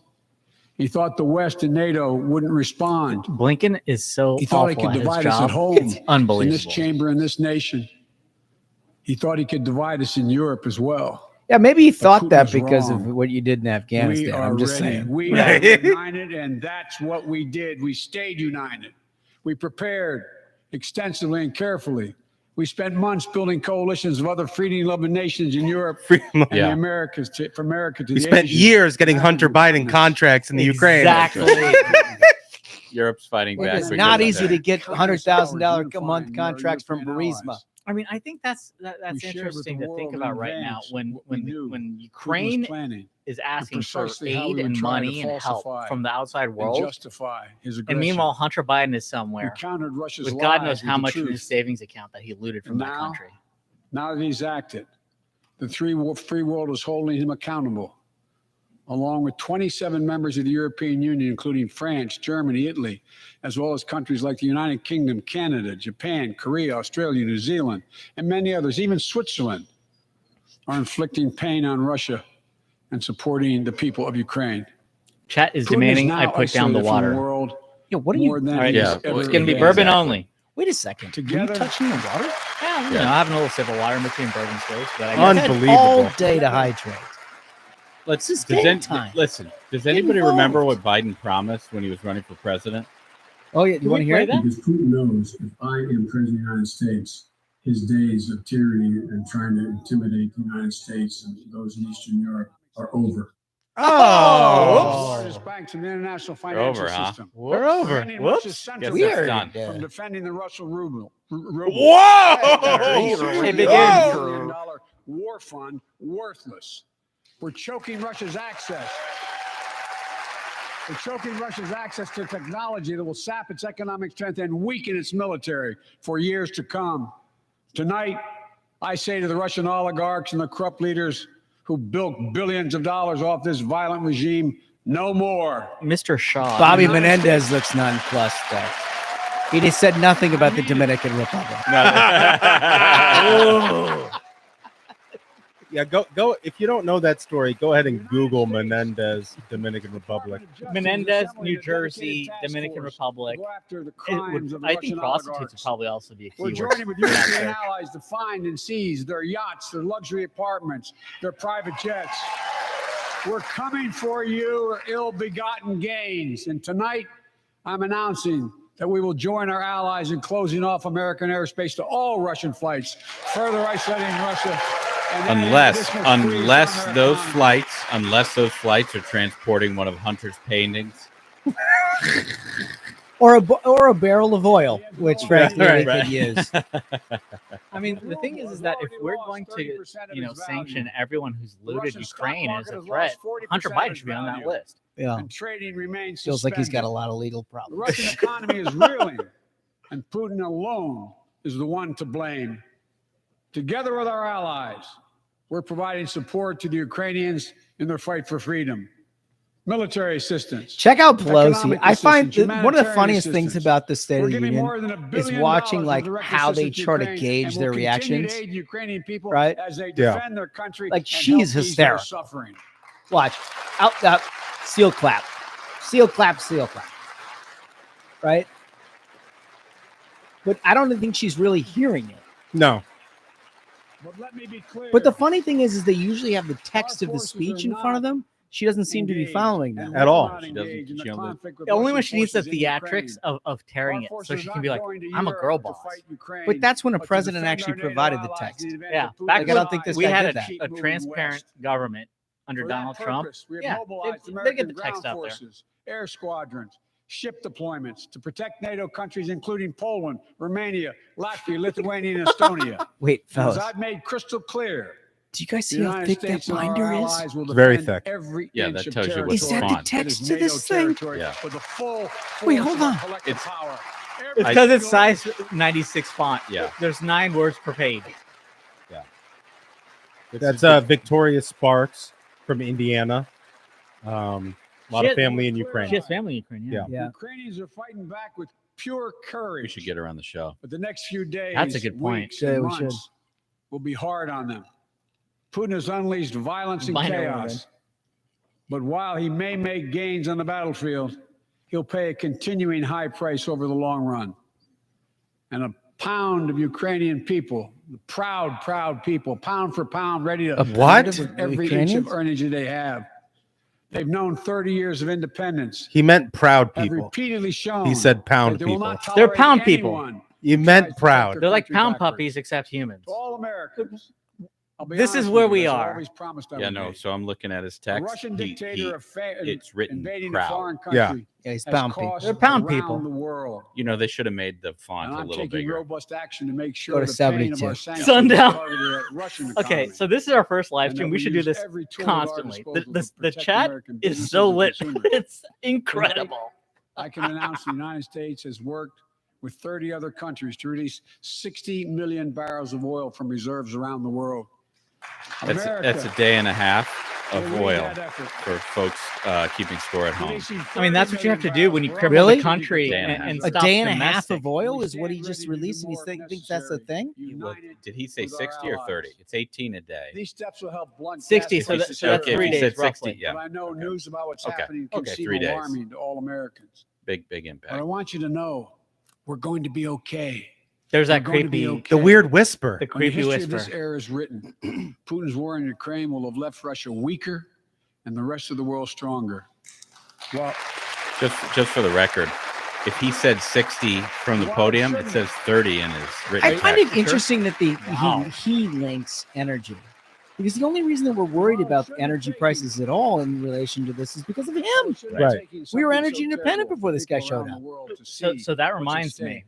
S7: He thought the West and NATO wouldn't respond.
S3: Blinken is so
S7: He thought he
S3: awful
S7: could
S3: at his
S7: divide us
S3: job.
S7: at home,
S3: It's unbelievable.
S7: in this chamber, in this nation. He thought he could divide us in Europe as well.
S2: Yeah, maybe he thought that
S7: Putin's
S2: because of
S7: wrong.
S2: what you did in Afghanistan.
S7: We are
S2: I'm just
S7: ready.
S2: saying.
S7: We are united, and that's what we did. We stayed united. We prepared extensively and carefully. We spent months building coalitions of other freedom-loving nations in Europe and
S6: Yeah.
S7: the Americas, from America to
S5: We
S7: the
S5: spent
S7: Asian,
S5: years getting Hunter
S7: African
S5: Biden contracts in the Ukraine.
S3: Exactly.
S6: Europe's fighting back.
S2: It's
S6: because
S2: not
S6: of
S2: easy
S6: that.
S2: to get
S7: Countless
S2: $100,000 a
S7: unifying
S2: month
S7: our
S2: contracts from
S7: European
S2: Burisma.
S7: allies.
S3: I mean, I think that's
S7: We
S3: that's
S7: shared with
S3: interesting
S7: the
S3: to think
S7: world
S3: about
S7: in
S3: right now.
S7: advance
S3: When
S7: what we knew
S3: when
S7: Putin was
S3: Ukraine
S7: planning
S3: is asking for
S7: precisely how we
S3: aid
S7: would
S3: and
S7: try to
S3: money and help
S7: falsify
S3: from the outside
S7: and
S3: world,
S7: justify his aggression.
S3: and meanwhile Hunter Biden is
S7: we
S3: somewhere
S7: countered Russia's
S3: with God knows
S7: lies
S3: how
S7: with the
S3: much in
S7: truth.
S3: his savings account that he looted from that
S7: Now-
S3: country.
S7: Now that he's acted, the free world is holding him accountable, along with 27 members of the European Union, including France, Germany, Italy, as well as countries like the United Kingdom, Canada, Japan, Korea, Australia, New Zealand, and many others. Even Switzerland are inflicting pain on Russia and supporting the people of Ukraine.
S3: Chat is
S7: Putin
S3: demanding
S7: now
S3: I put down the
S7: isolated from
S3: water.
S7: world
S2: Yeah, what are
S7: more
S2: you?
S7: than
S3: All right,
S7: he
S6: yeah,
S7: has
S6: well,
S7: ever
S3: It's gonna be
S6: Yeah,
S3: bourbon
S6: exactly.
S3: only.
S2: Wait a second. Are you
S7: Together-
S2: touching the water?
S3: Yeah, you know, having a little sip of water in between bourbon scrapes, but I
S2: I've
S3: guess
S2: had
S5: Unbelievable.
S2: all day to hydrate.
S6: Let's
S2: This is
S6: does
S2: game time.
S6: listen. Does
S2: Get
S6: anybody
S2: involved.
S6: remember what Biden promised when he was running for president?
S2: Oh yeah, you
S3: Can
S2: want to
S3: we
S2: hear
S3: play
S2: it?
S3: that?
S8: Because Putin knows if I am president of the United States, his days of tyranny and trying to intimidate the United States and those in Eastern Europe are over.
S7: Oh, largest banks in the international financial
S6: over, huh?
S7: system.
S5: We're over.
S7: Preventing Russia's
S6: Guess
S7: central
S6: that's
S2: Weird.
S6: done.
S7: from defending the Russian ruble.
S5: Whoa!
S3: It begins.
S5: Whoa!
S7: $1 billion war fund worthless. We're choking Russia's access. We're choking Russia's access to technology that will sap its economic strength and weaken its military for years to come. Tonight, I say to the Russian oligarchs and the corrupt leaders who built billions of dollars off this violent regime, no more.
S3: Mr. Shaw.
S2: Bobby Menendez looks nonplussed though. He just said nothing about the Dominican Republic.
S5: Yeah, go. If you don't know that story, go ahead and Google Menendez, Dominican Republic.
S3: Menendez, New Jersey, Dominican Republic.
S7: Go after the
S3: It
S7: crimes
S3: would,
S7: of the
S3: I
S7: Russian
S3: think prostitutes would
S7: oligarchs.
S3: probably also be a
S7: We're
S3: keyword.
S7: joining with European allies to find and seize their yachts, their luxury apartments, their private jets. We're coming for your ill-begotten gains. And tonight, I'm announcing that we will join our allies in closing off American airspace to all Russian flights, further isolating Russia. and adding
S6: unless
S7: additional squeeze
S6: unless
S7: on their
S6: those
S7: economy.
S6: flights are transporting one of Hunter's paintings.
S2: Or a barrel of oil, which frankly
S6: Right,
S2: we
S6: right.
S2: could use.
S3: I mean, the thing is that if we're going to, sanction everyone who's looted
S7: Russian stock
S3: Ukraine as
S7: market
S3: a
S7: has
S3: threat,
S7: lost 40%
S3: Hunter
S7: of
S3: Biden
S7: its
S3: should be on that
S7: value.
S3: list.
S2: Yeah,
S7: And trading remains
S2: feels like he's got a
S7: suspended.
S2: lot of legal
S7: The
S2: problems.
S7: Russian economy is reeling, and Putin alone is the one to blame. Together with our allies, we're providing support to the Ukrainians in their fight for freedom. Military assistance.
S2: Check out Pelosi.
S7: Economic
S2: I find
S7: assistance,
S2: that one of the
S7: humanitarian
S2: funniest things
S7: assistance.
S2: about the State
S7: We're
S2: of the
S7: giving
S2: Union
S7: more than $1 billion
S2: watching,
S7: in
S2: like,
S7: direct
S2: how they
S7: assistance to
S2: try to
S7: Ukraine,
S2: gauge
S7: and
S2: their
S7: we'll continue
S2: reactions,
S7: to aid the Ukrainian people
S2: right?
S7: as they
S5: Yeah.
S7: defend their country.
S2: Like,
S7: and
S2: she's
S7: help ease their
S2: hysterical.
S7: Suffering.
S2: Watch. Out, seal clap. Seal clap, seal clap. Right? But I don't think she's really hearing it.
S5: No,
S7: But let me be clear.
S2: But the funny thing is they usually have the text of the speech in front of them. She doesn't seem to be following them
S5: At all.
S6: She doesn't- she only-
S3: Only when she needs the theatrics of tearing it, so she can be like, "I'm a girl boss."
S2: But that's when a president actually provided the text.
S3: Yeah,
S2: Like,
S3: back
S2: I
S3: when
S2: don't think this
S3: we
S2: guy
S3: had
S2: did that.
S3: a transparent government under Donald Trump. Yeah, they get the text out there.
S7: Air squadrons, ship deployments to protect NATO countries, including Poland, Romania, Latvia, Lithuania, and Estonia.
S2: Wait,
S7: As
S2: fellas,
S7: I've made crystal clear,
S2: do you guys
S7: the
S2: see how
S7: United
S2: thick that
S7: States and our
S2: binder is?
S7: allies will
S5: Very
S7: defend
S5: thick.
S7: every
S6: Yeah,
S7: inch
S6: that
S7: of
S6: tells you
S7: territory
S6: what's
S2: Is that the
S6: font.
S2: text
S7: that
S2: to
S7: is NATO
S2: this thing?
S7: territory
S6: Yeah.
S7: with the full
S2: Wait,
S7: force
S2: hold
S7: of our
S2: on.
S7: collective
S6: It's-
S7: power.
S3: It's because it's size 96 font.
S6: Yeah.
S3: There's 9 words per page.
S5: That's Victoria Sparks from Indiana. A lot
S3: She
S5: of
S3: has-
S5: family in Ukraine.
S3: She has family in Ukraine. Yeah.
S2: Yeah.
S7: Ukrainians are fighting back with pure courage.
S6: We should get her on the show.
S7: But the next few days,
S3: That's a good point.
S7: weeks,
S2: Yeah,
S7: and
S2: we should.
S7: months will be hard on them. Putin has unleashed violence and
S3: Minor
S7: chaos. But while he may make gains on the battlefield, he'll pay a continuing high price over the long run. And a pound of Ukrainian people, the proud people, pound for pound, ready to
S5: Of what?
S7: with every inch
S2: Ukrainians?
S7: of energy they have. They've known 30 years of independence.
S5: He meant proud
S7: Have
S5: people.
S7: repeatedly shown
S5: He said pound
S7: that they will
S5: people.
S7: not
S3: They're
S7: tolerate
S3: pound people.
S7: anyone
S5: You
S7: who
S5: meant
S7: tries to
S5: proud.
S7: take
S3: They're
S7: their
S3: like
S7: country
S3: pound
S7: backwards.
S3: puppies, except humans.
S7: To all Americans, I'll be
S3: This
S7: honest
S3: is where
S7: with you,
S3: we
S7: as I
S3: are.
S7: always promised I
S6: Yeah,
S7: would
S6: no.
S7: be.
S6: So I'm looking at his
S7: A
S6: text.
S7: Russian
S6: He-
S7: dictator
S6: it's written
S7: invading
S6: proud.
S7: a foreign
S5: Yeah.
S7: country
S2: Yeah, he's
S7: has
S2: pound people.
S7: cost
S3: They're pound
S7: around
S3: people.
S7: the world.
S6: You know, they should have made the font
S7: And
S6: a
S7: I'm
S6: little
S7: taking
S6: bigger.
S7: robust action to make
S2: Go
S7: sure
S2: to
S7: the pain of
S2: 72.
S7: our sanctions
S3: Sundown.
S7: is targeted at Russian
S3: Okay,
S7: economy.
S3: so this is our first live
S7: And
S3: stream.
S7: that
S3: We
S7: we
S3: should do
S7: use
S3: this
S7: every tool at our
S3: constantly.
S7: disposal
S3: The
S7: to protect
S3: chat
S7: American
S3: is
S7: businesses
S3: so
S7: and
S3: lit.
S7: consumers.
S3: It's incredible.
S7: I can announce the United States has worked with 30 other countries to release 60 million barrels of oil from reserves around the world.
S6: That's a day and a half of
S7: will lead
S6: oil
S7: that effort.
S6: for folks keeping score at home.
S7: Releasing
S3: I mean, that's what you have to do when you
S7: 30
S3: cripple
S2: Really?
S3: the country
S6: Day and a
S3: and,
S6: half.
S3: and
S2: A
S3: stop
S2: day and a half
S3: domestic.
S2: of oil
S7: We
S2: is what he
S7: stand
S2: just
S7: ready to do
S2: released, and he
S7: more if
S2: thinks that's the
S7: necessary.
S2: thing.
S6: Well,
S7: United
S6: did he say
S7: with our
S6: 60 or 30?
S7: allies.
S6: It's 18 a day.
S7: These steps will help blunt
S3: 60,
S7: gas
S3: so,
S7: prices.
S3: so that's
S6: Okay, if
S3: 3
S6: he
S3: days
S6: said 60,
S3: roughly.
S6: yeah.
S7: But I know news about what's
S6: Okay.
S7: happening can
S6: Okay,
S7: seem
S6: 3 days.
S7: alarming to all Americans.
S6: Big
S7: But I
S6: impact.
S7: want you to know we're going to be okay.
S3: There's that
S7: We're going to be
S3: creepy,
S7: okay.
S5: The weird whisper.
S3: the
S7: When the
S3: creepy
S7: history of
S3: whisper.
S7: this era is written, Putin's war in Ukraine will have left Russia weaker and the rest of the world stronger. Well,
S6: Just for the record, if he said 60 from the
S7: Well,
S6: podium, it
S7: shouldn't
S6: says 30 in his written
S2: I find
S6: text.
S2: it interesting that
S3: Wow.
S2: he links energy. Because the only reason that we're worried about energy prices at all in relation to this is because of him.
S5: Right.
S2: We were energy independent before this guy showed up.
S3: So that reminds me.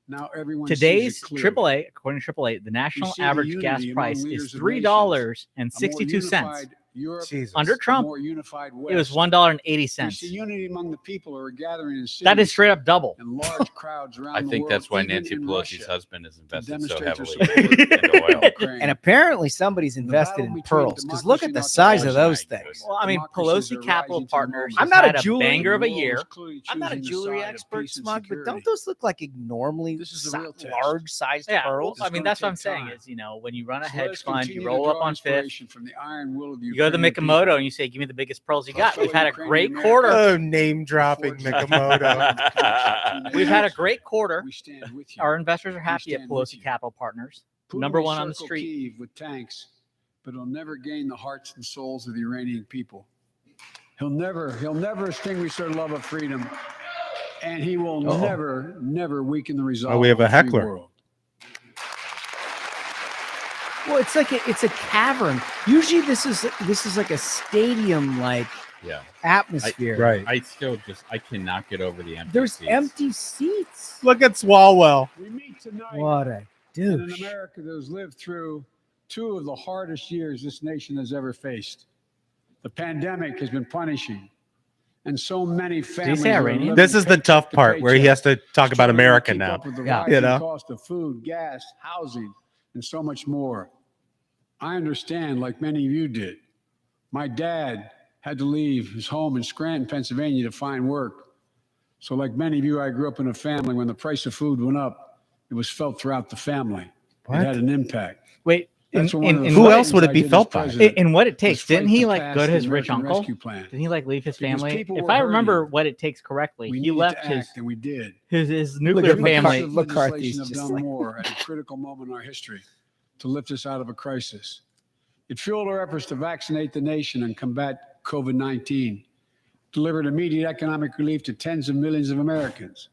S7: Now everyone
S3: Today's
S7: sees it clear.
S3: AAA, according to AAA, the national
S7: see the
S3: average gas
S7: unity among
S3: price
S7: leaders
S3: is
S7: of
S3: $3.62.
S7: Europe,
S5: Jesus.
S3: Under
S7: a
S3: Trump,
S7: more unified West.
S3: it was
S7: We
S3: $1.80.
S7: see unity among the people who are gathering in cities
S3: That is straight up double.
S7: and large crowds around
S6: I
S7: the
S6: think
S7: world,
S6: that's why
S7: even
S6: Nancy
S7: in
S6: Pelosi's
S7: Russia,
S6: husband is
S7: to
S6: invested so
S7: demonstrate their
S6: heavily
S7: support
S6: into oil.
S7: for Ukraine.
S2: And apparently somebody's invested
S7: battle
S2: in
S7: between
S2: pearls. Because look at the
S7: democracy
S2: size
S7: and
S2: of those
S6: authoritarian.
S2: things.
S3: Well, I mean,
S7: Democracies are
S3: Pelosi Capital
S7: rising to the
S3: Partners
S7: moment.
S2: I'm not
S3: had
S2: a jewelry-
S3: banger of a
S7: The world
S3: year.
S7: is clearly
S2: I'm not a
S7: choosing the
S2: jewelry
S7: side of
S2: expert,
S7: peace and
S2: Smug, but
S7: security.
S2: don't those look like normally
S7: This is the real test.
S2: large-sized
S3: Yeah, well,
S2: pearls?
S3: I
S7: It's
S3: mean,
S7: gonna
S3: that's what I'm
S7: take
S3: saying
S7: time.
S3: is, when you run a
S7: So let
S3: hedge
S7: us
S3: fund,
S7: continue
S3: you
S7: to
S3: roll up
S7: draw
S3: on Fifth,
S7: inspiration from the iron will of the
S3: you go to the
S7: Ukrainian people.
S3: Mikamoto and you say, give me the biggest pearls you got.
S7: Fellow
S3: We've had a
S7: Ukrainian
S3: great
S7: Americans.
S3: quarter.
S5: Oh, name dropping
S7: Unfortunately,
S5: Mikamoto.
S3: We've had a great quarter.
S7: We stand with you.
S3: Our investors are happy at
S7: stand with
S3: Pelosi
S7: you.
S3: Capital Partners.
S7: Putin
S3: Number
S7: may
S3: one on the
S7: circle
S3: street.
S7: Kyiv with tanks, but he'll never gain the hearts and souls of the Iranian people. He'll never extinguish their love of freedom, and he will never weaken the resolve.
S5: we have
S7: of
S5: a
S7: free
S5: heckler.
S7: world.
S2: Well, it's a cavern. Usually this is like a stadium like
S6: Yeah.
S2: atmosphere.
S5: Right.
S6: I cannot get over the empty
S2: There's
S6: seats.
S2: empty seats.
S5: Look at Swalwell.
S7: We meet tonight
S2: What a
S7: in an
S2: douche.
S7: America that has lived through two of the hardest years this nation has ever faced. The pandemic has been punishing, and so many families.
S3: say
S7: are
S3: Iranian?
S7: living
S5: This is the
S7: paycheck
S5: tough
S7: to
S5: part where he
S7: paycheck,
S5: has to talk about
S7: struggling to
S5: America
S7: keep
S5: now.
S7: up with the
S2: Yeah.
S7: rising
S5: You know?
S7: cost of food, gas, housing, and so much more. I understand, like many of you did. My dad had to leave his home in Scranton, Pennsylvania, to find work. So, like many of you, I grew up in a family when the price of food went up, it was felt throughout the family.
S5: What?
S7: It had an impact.
S3: Wait,
S7: That's one of the
S5: Who
S7: first
S5: else would
S7: things
S5: it
S7: I
S5: be
S7: did as
S5: felt by?
S7: president.
S3: in what it takes,
S7: was fight
S3: didn't he
S7: to
S3: like
S7: pass
S3: go to
S7: the
S3: his rich
S7: American
S3: uncle?
S7: Rescue Plan.
S3: Didn't he like leave his
S7: Because
S3: family?
S7: people
S3: If
S7: were
S3: I remember
S7: hurting.
S3: what it takes correctly,
S7: We
S3: he
S7: needed
S3: left
S7: to
S3: his
S7: act, and we did.
S3: nuclear
S2: at
S3: family.
S2: McCarthy's
S7: Legislation
S2: just
S7: have done
S2: like-
S7: more at a critical moment in our history to lift us out of a crisis. It fueled our efforts to vaccinate the nation and combat COVID-19, delivered immediate economic relief to tens of millions of Americans.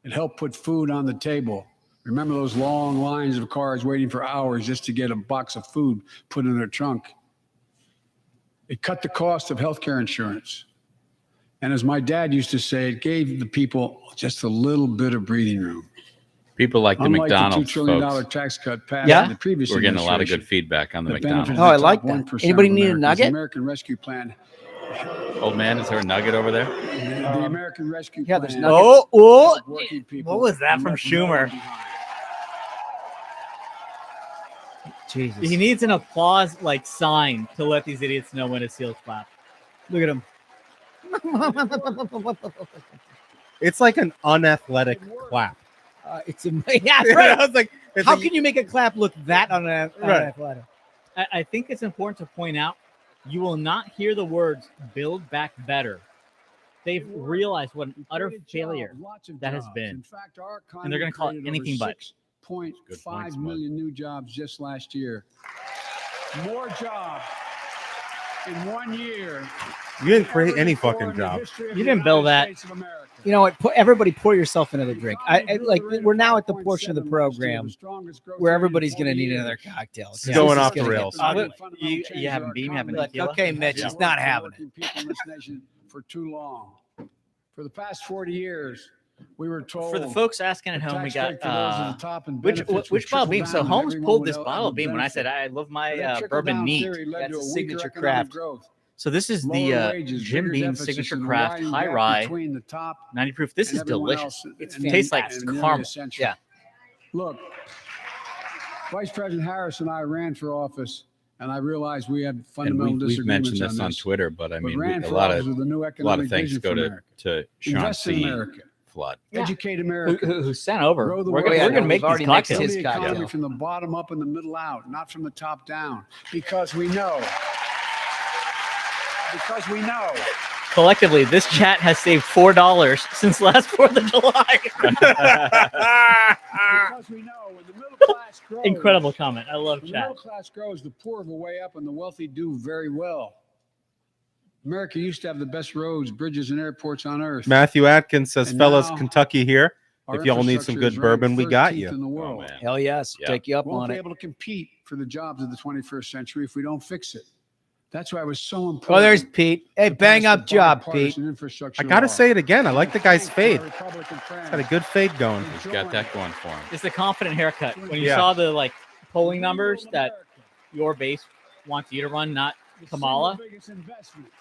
S7: It helped put food on the table. Remember those long lines of cars waiting for hours just to get a box of food put in their trunk? It cut the cost of healthcare insurance. And as my dad used to say, it gave the people just a little bit of breathing room.
S6: People like the
S7: Unlike
S6: McDonald's
S7: the $2 trillion
S6: folks.
S7: tax cut passed
S2: Yeah?
S7: in the previous
S6: We're getting a lot of good
S7: administration
S6: feedback on the
S7: that
S6: McDonald's.
S7: benefited
S2: Oh, I
S7: the
S2: like
S7: top
S2: that.
S7: 1%
S2: Anybody
S7: of
S2: need a
S7: Americans.
S2: nugget?
S7: The American Rescue Plan.
S6: Old man, is there a nugget over there?
S7: The American Rescue
S2: Yeah,
S7: Plan.
S2: there's nuggets.
S3: Oh,
S7: Working people
S3: what was that from
S7: left no one
S3: Schumer?
S7: behind.
S2: Jesus.
S3: He needs an applause like sign to let these idiots know when it's seal clap.
S2: Look at him.
S5: It's like an unathletic clap.
S2: It's yeah, right.
S5: I was like, it's
S2: How
S5: like-
S2: can you make a clap look that on an
S5: Right.
S2: athletic?
S3: I think it's important to point out you will not hear the words build back better. They've realized what an utter
S7: Created
S3: failure
S7: jobs, lots of
S3: that has
S7: jobs.
S3: been.
S7: In fact, our
S3: And they're
S7: economy
S3: gonna call it
S7: created
S3: anything
S7: over
S3: but.
S6: Good points,
S7: 6.5
S6: Bud.
S7: million new jobs just last year. More jobs in 1 year.
S5: You didn't create
S7: ever
S5: any
S7: before
S5: fucking
S7: in the
S5: job.
S7: history of
S3: You
S7: the
S3: didn't build
S7: United
S3: that.
S7: States of America.
S2: You know what? Everybody pour yourself another drink. I like. We're now at the portion of the program where everybody's going to need another cocktail.
S5: It's going off the rails.
S3: You having beam, you having
S2: Look,
S3: tequila?
S2: okay, Mitch, he's not having it.
S7: People in this nation for too long. For the past 40 years, we were told.
S3: For the folks asking at home, we
S7: tax
S3: got
S7: break for those at the top and
S3: which
S7: benefits would
S3: which bottle of beam?
S7: trickle
S3: So
S7: down
S3: Holmes
S7: everyone
S3: pulled this
S7: without
S3: bottle of beam when I
S7: benefit.
S3: said I love my
S7: That
S3: bourbon
S7: trickle-down
S3: neat.
S7: theory led
S2: That's
S7: to
S2: a
S7: a
S2: signature
S7: weaker economic
S2: craft.
S7: growth,
S3: So this is
S7: lower
S3: the
S7: wages,
S3: Jim
S7: bigger
S3: Beam
S7: deficits,
S3: signature
S7: and a
S3: craft
S7: widening
S3: high
S7: gap
S3: rye,
S7: between the top
S3: 90 proof. This
S7: and
S3: is
S7: everyone
S3: delicious.
S7: else
S3: It
S7: in-
S3: tastes like
S7: in nearly a
S3: caramel.
S7: century.
S2: Yeah.
S7: Look, Vice President Harris and I ran for office, and I realized we had
S6: And
S7: fundamental
S6: we've
S7: disagreements
S6: mentioned this on
S7: this.
S6: Twitter, but I
S7: But
S6: mean,
S7: ran
S6: a
S7: for
S6: lot
S7: office
S6: of
S7: with a new
S6: a lot
S7: economic
S6: of thanks
S7: vision
S6: go
S7: for
S6: to
S7: America.
S6: Sean
S7: Invest in
S6: C.
S7: America.
S6: Flood.
S7: Educate America.
S3: Who sent over?
S7: Grow the
S3: We're
S7: world.
S3: gonna,
S2: yeah,
S3: we're
S2: no,
S3: gonna make
S2: we've
S3: these
S2: already mixed
S3: cocktails.
S7: Build
S2: his
S7: the
S2: cocktail.
S7: economy from the bottom up and the middle out, not from the top down. Because we know. Because we know.
S3: Collectively, this chat has saved $4 since last 4th of July.
S7: Because we know when the middle class grows.
S3: Incredible comment. I love
S7: When the
S3: chat.
S7: middle class grows, the poor have a way up and the wealthy do very well. America used to have the best roads, bridges, and airports on earth.
S5: Matthew Atkins says,
S7: And
S5: fellas,
S7: now
S5: Kentucky here.
S7: Our
S5: If y'all need some
S7: infrastructure
S5: good
S7: is ranked
S5: bourbon, we got
S7: 13th
S5: you.
S7: in the
S6: Oh,
S7: world.
S6: man.
S2: Hell yes.
S6: Yeah.
S2: Take you up
S7: Won't
S2: on
S7: be
S2: it.
S7: able to compete for the jobs of the 21st century if we don't fix it. That's why it was so
S2: Oh,
S7: important.
S2: there's Pete. Hey,
S7: to
S2: bang
S7: pass
S2: up
S7: the
S2: job, Pete.
S7: bipartisan infrastructure
S5: I got to
S7: law.
S5: say it again. I like the guy's
S7: Thank
S5: fade.
S7: our Republican friends.
S5: Got a good fade going.
S6: He's got that going for him.
S3: It's a confident haircut. When you
S5: Yeah.
S3: saw the like polling numbers
S7: Rural
S3: that
S7: America.
S3: your base wants you to run, not
S7: The
S3: Kamala.
S7: single biggest investment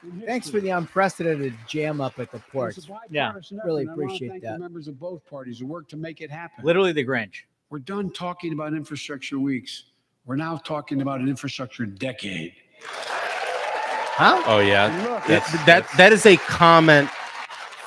S7: in
S2: Thanks for
S7: history.
S2: the unprecedented jam up at the porch.
S7: It's a
S3: Yeah.
S7: bipartisan effort,
S2: Really
S7: and I wanna
S2: appreciate
S7: thank
S2: that.
S7: The members of both parties who worked to make it happen.
S3: Literally the Grinch.
S7: We're done talking about infrastructure weeks. We're now talking about an infrastructure decade.
S2: Huh?
S6: Oh yeah,
S7: And look,
S5: That is a comment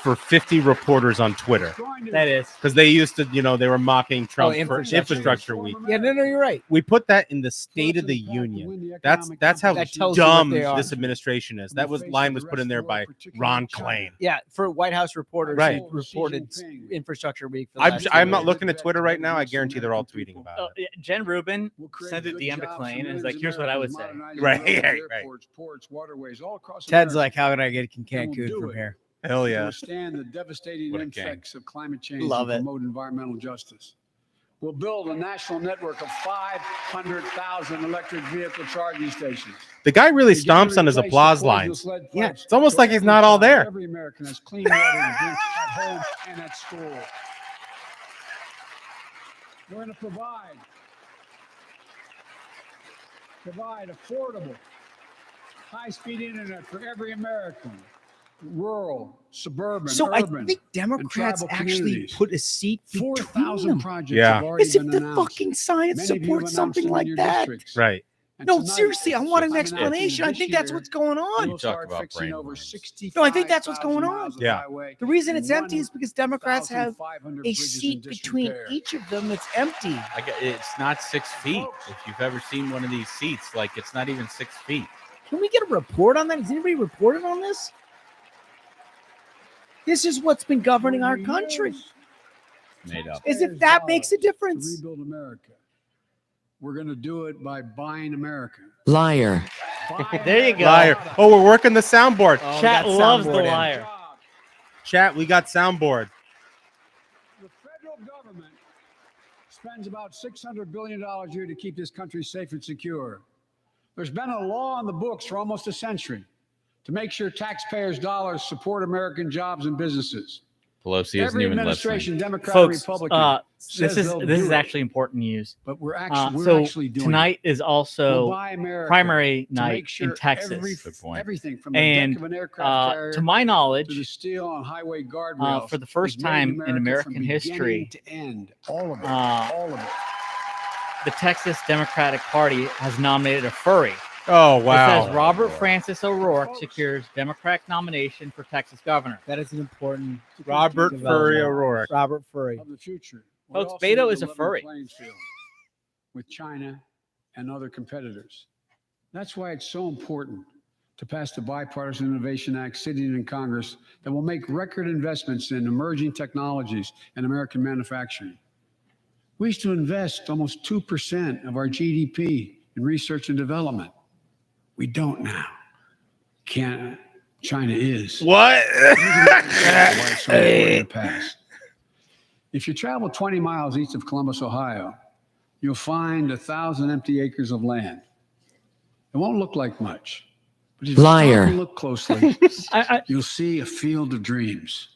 S5: for 50 reporters on Twitter.
S7: going to-
S3: That is.
S5: Because they used to, they were mocking Trump for
S2: infrastructure.
S5: infrastructure week.
S2: Yeah, no, you're right.
S5: We put that in the
S7: Force
S5: State of
S7: of
S5: the
S7: path to
S5: Union.
S7: win the
S5: That's
S7: economic
S5: how
S2: That tells you what
S5: dumb
S2: they are.
S5: this administration is.
S7: In
S5: That
S7: the
S5: was
S7: face
S5: line
S7: of
S5: was
S7: the
S5: put in
S7: rest
S5: there
S7: of the
S5: by
S7: world, particularly
S5: Ron
S7: China.
S5: Klain.
S2: Yeah, for White House reporters
S5: Right.
S2: who reported
S7: Xi Jinping.
S2: infrastructure week. For the
S5: I'm,
S2: last
S5: I'm
S2: few
S5: not
S2: days.
S5: looking at Twitter right now. I guarantee they're all tweeting
S3: Oh,
S5: about it.
S3: yeah, Jen Rubin
S7: We'll create
S3: sent a
S7: good
S3: DM to
S7: jobs for
S3: Klain and is
S7: millions
S3: like,
S7: of
S3: here's what I would
S7: Americans,
S3: say.
S7: modernizing
S5: Right,
S7: roads,
S5: right, right.
S7: airports, ports, waterways, all across
S2: Ted's
S7: America
S2: like, how can I get
S7: And
S2: Cancun
S7: we'll do
S2: from
S7: it.
S2: here?
S5: Hell
S7: to
S5: yeah.
S7: withstand the devastating
S6: What a king.
S7: effects of climate change
S2: Love
S7: and
S2: it.
S7: promote environmental justice. We'll build a national network of 500,000 electric vehicle charging stations.
S5: The guy really
S7: Begin to
S5: stomps on his
S7: replace the
S5: applause
S7: poisonous
S5: lines.
S7: lead
S2: Yeah,
S7: pipes
S5: it's almost
S7: so
S5: like he's
S7: every
S5: not all
S7: child,
S5: there.
S7: Every American has clean water to drink at home and at school. We're going to provide affordable, high-speed internet for every American, rural, suburban,
S2: So I
S7: urban.
S2: think Democrats
S7: tribal
S2: actually
S7: communities.
S2: put a seat between
S7: 4,000
S2: them.
S7: projects
S5: Yeah.
S7: have already
S2: As if
S7: been
S2: the
S7: announced.
S2: fucking science
S7: Many of you have
S2: supports
S7: announced
S2: something
S7: them in
S2: like
S7: your
S2: that.
S7: districts.
S5: Right.
S7: And
S2: No,
S7: tonight,
S2: seriously, I want an
S7: I'm announcing
S2: explanation. I
S7: this
S2: think that's
S7: year,
S2: what's going on.
S7: we'll
S6: Talk
S7: start
S6: about
S7: fixing over
S6: brainworms.
S7: 65,000
S2: No, I think that's what's going on.
S7: miles of
S5: Yeah.
S7: highway
S2: The reason
S7: and
S2: it's empty is because Democrats have
S7: 1,500
S2: a
S7: bridges in
S2: seat between
S7: disrepair.
S2: each of them that's empty.
S6: It's not 6 feet. If you've ever seen one of these seats, like it's not even 6 feet.
S2: Can we get a report on that? Has anybody reported on this? This is what's been governing our country.
S6: Made up.
S2: As if that makes a difference.
S7: To rebuild America. we're going to do it by buying America.
S9: Liar.
S7: Buy
S3: There you
S7: America.
S3: go.
S5: Liar. Oh, we're working the soundboard.
S2: Oh, we
S3: Chat
S2: got
S3: loves the
S2: soundboard in.
S3: liar.
S5: Chat, we got soundboard.
S7: The federal government spends about $600 billion a year to keep this country safe and secure. There's been a law on the books for almost a century to make sure taxpayers' dollars support American jobs and businesses.
S6: Pelosi isn't
S7: Every
S6: even
S7: administration,
S6: listening.
S7: Democrat or
S3: Folks,
S7: Republican,
S3: this
S7: says
S3: is
S7: they'll
S3: this
S7: do
S3: is
S7: it,
S3: actually important news.
S7: but we're
S3: So
S7: actually doing
S3: tonight
S7: it.
S3: is
S7: We'll
S3: also
S7: buy America
S3: primary
S7: to
S3: night
S7: make sure
S3: in Texas.
S6: Good point.
S7: everything from the
S3: And
S7: deck of an aircraft carrier
S3: to my
S7: to the
S3: knowledge,
S7: steel on highway guardrails,
S3: for the first
S7: is made
S3: time in American
S7: from
S3: history,
S7: beginning to end, all of it,
S3: uh,
S7: all of it.
S3: the Texas Democratic Party has nominated a furry.
S5: Oh,
S3: It
S5: wow.
S3: says Robert Francis O'Rourke secures Democratic nomination for Texas governor.
S2: That is an important
S5: Robert
S2: development.
S5: Furry O'Rourke.
S2: Robert Furry.
S7: Of the future. We
S3: Folks,
S7: also
S3: Beto
S7: need
S3: is a
S7: level
S3: furry.
S7: playing field with China and other competitors. That's why it's so important to pass the Bipartisan Innovation Act sitting in Congress that will make record investments in emerging technologies and American manufacturing. We used to invest almost 2% of our GDP in research and development. We don't now. China is.
S5: What?
S7: Why it's so important to pass. If you travel 20 miles east of Columbus, Ohio, you'll find 1,000 empty acres of land. It won't look like much, but if you
S9: Liar.
S7: stop and look closely,
S3: I,
S7: you'll see a field of dreams.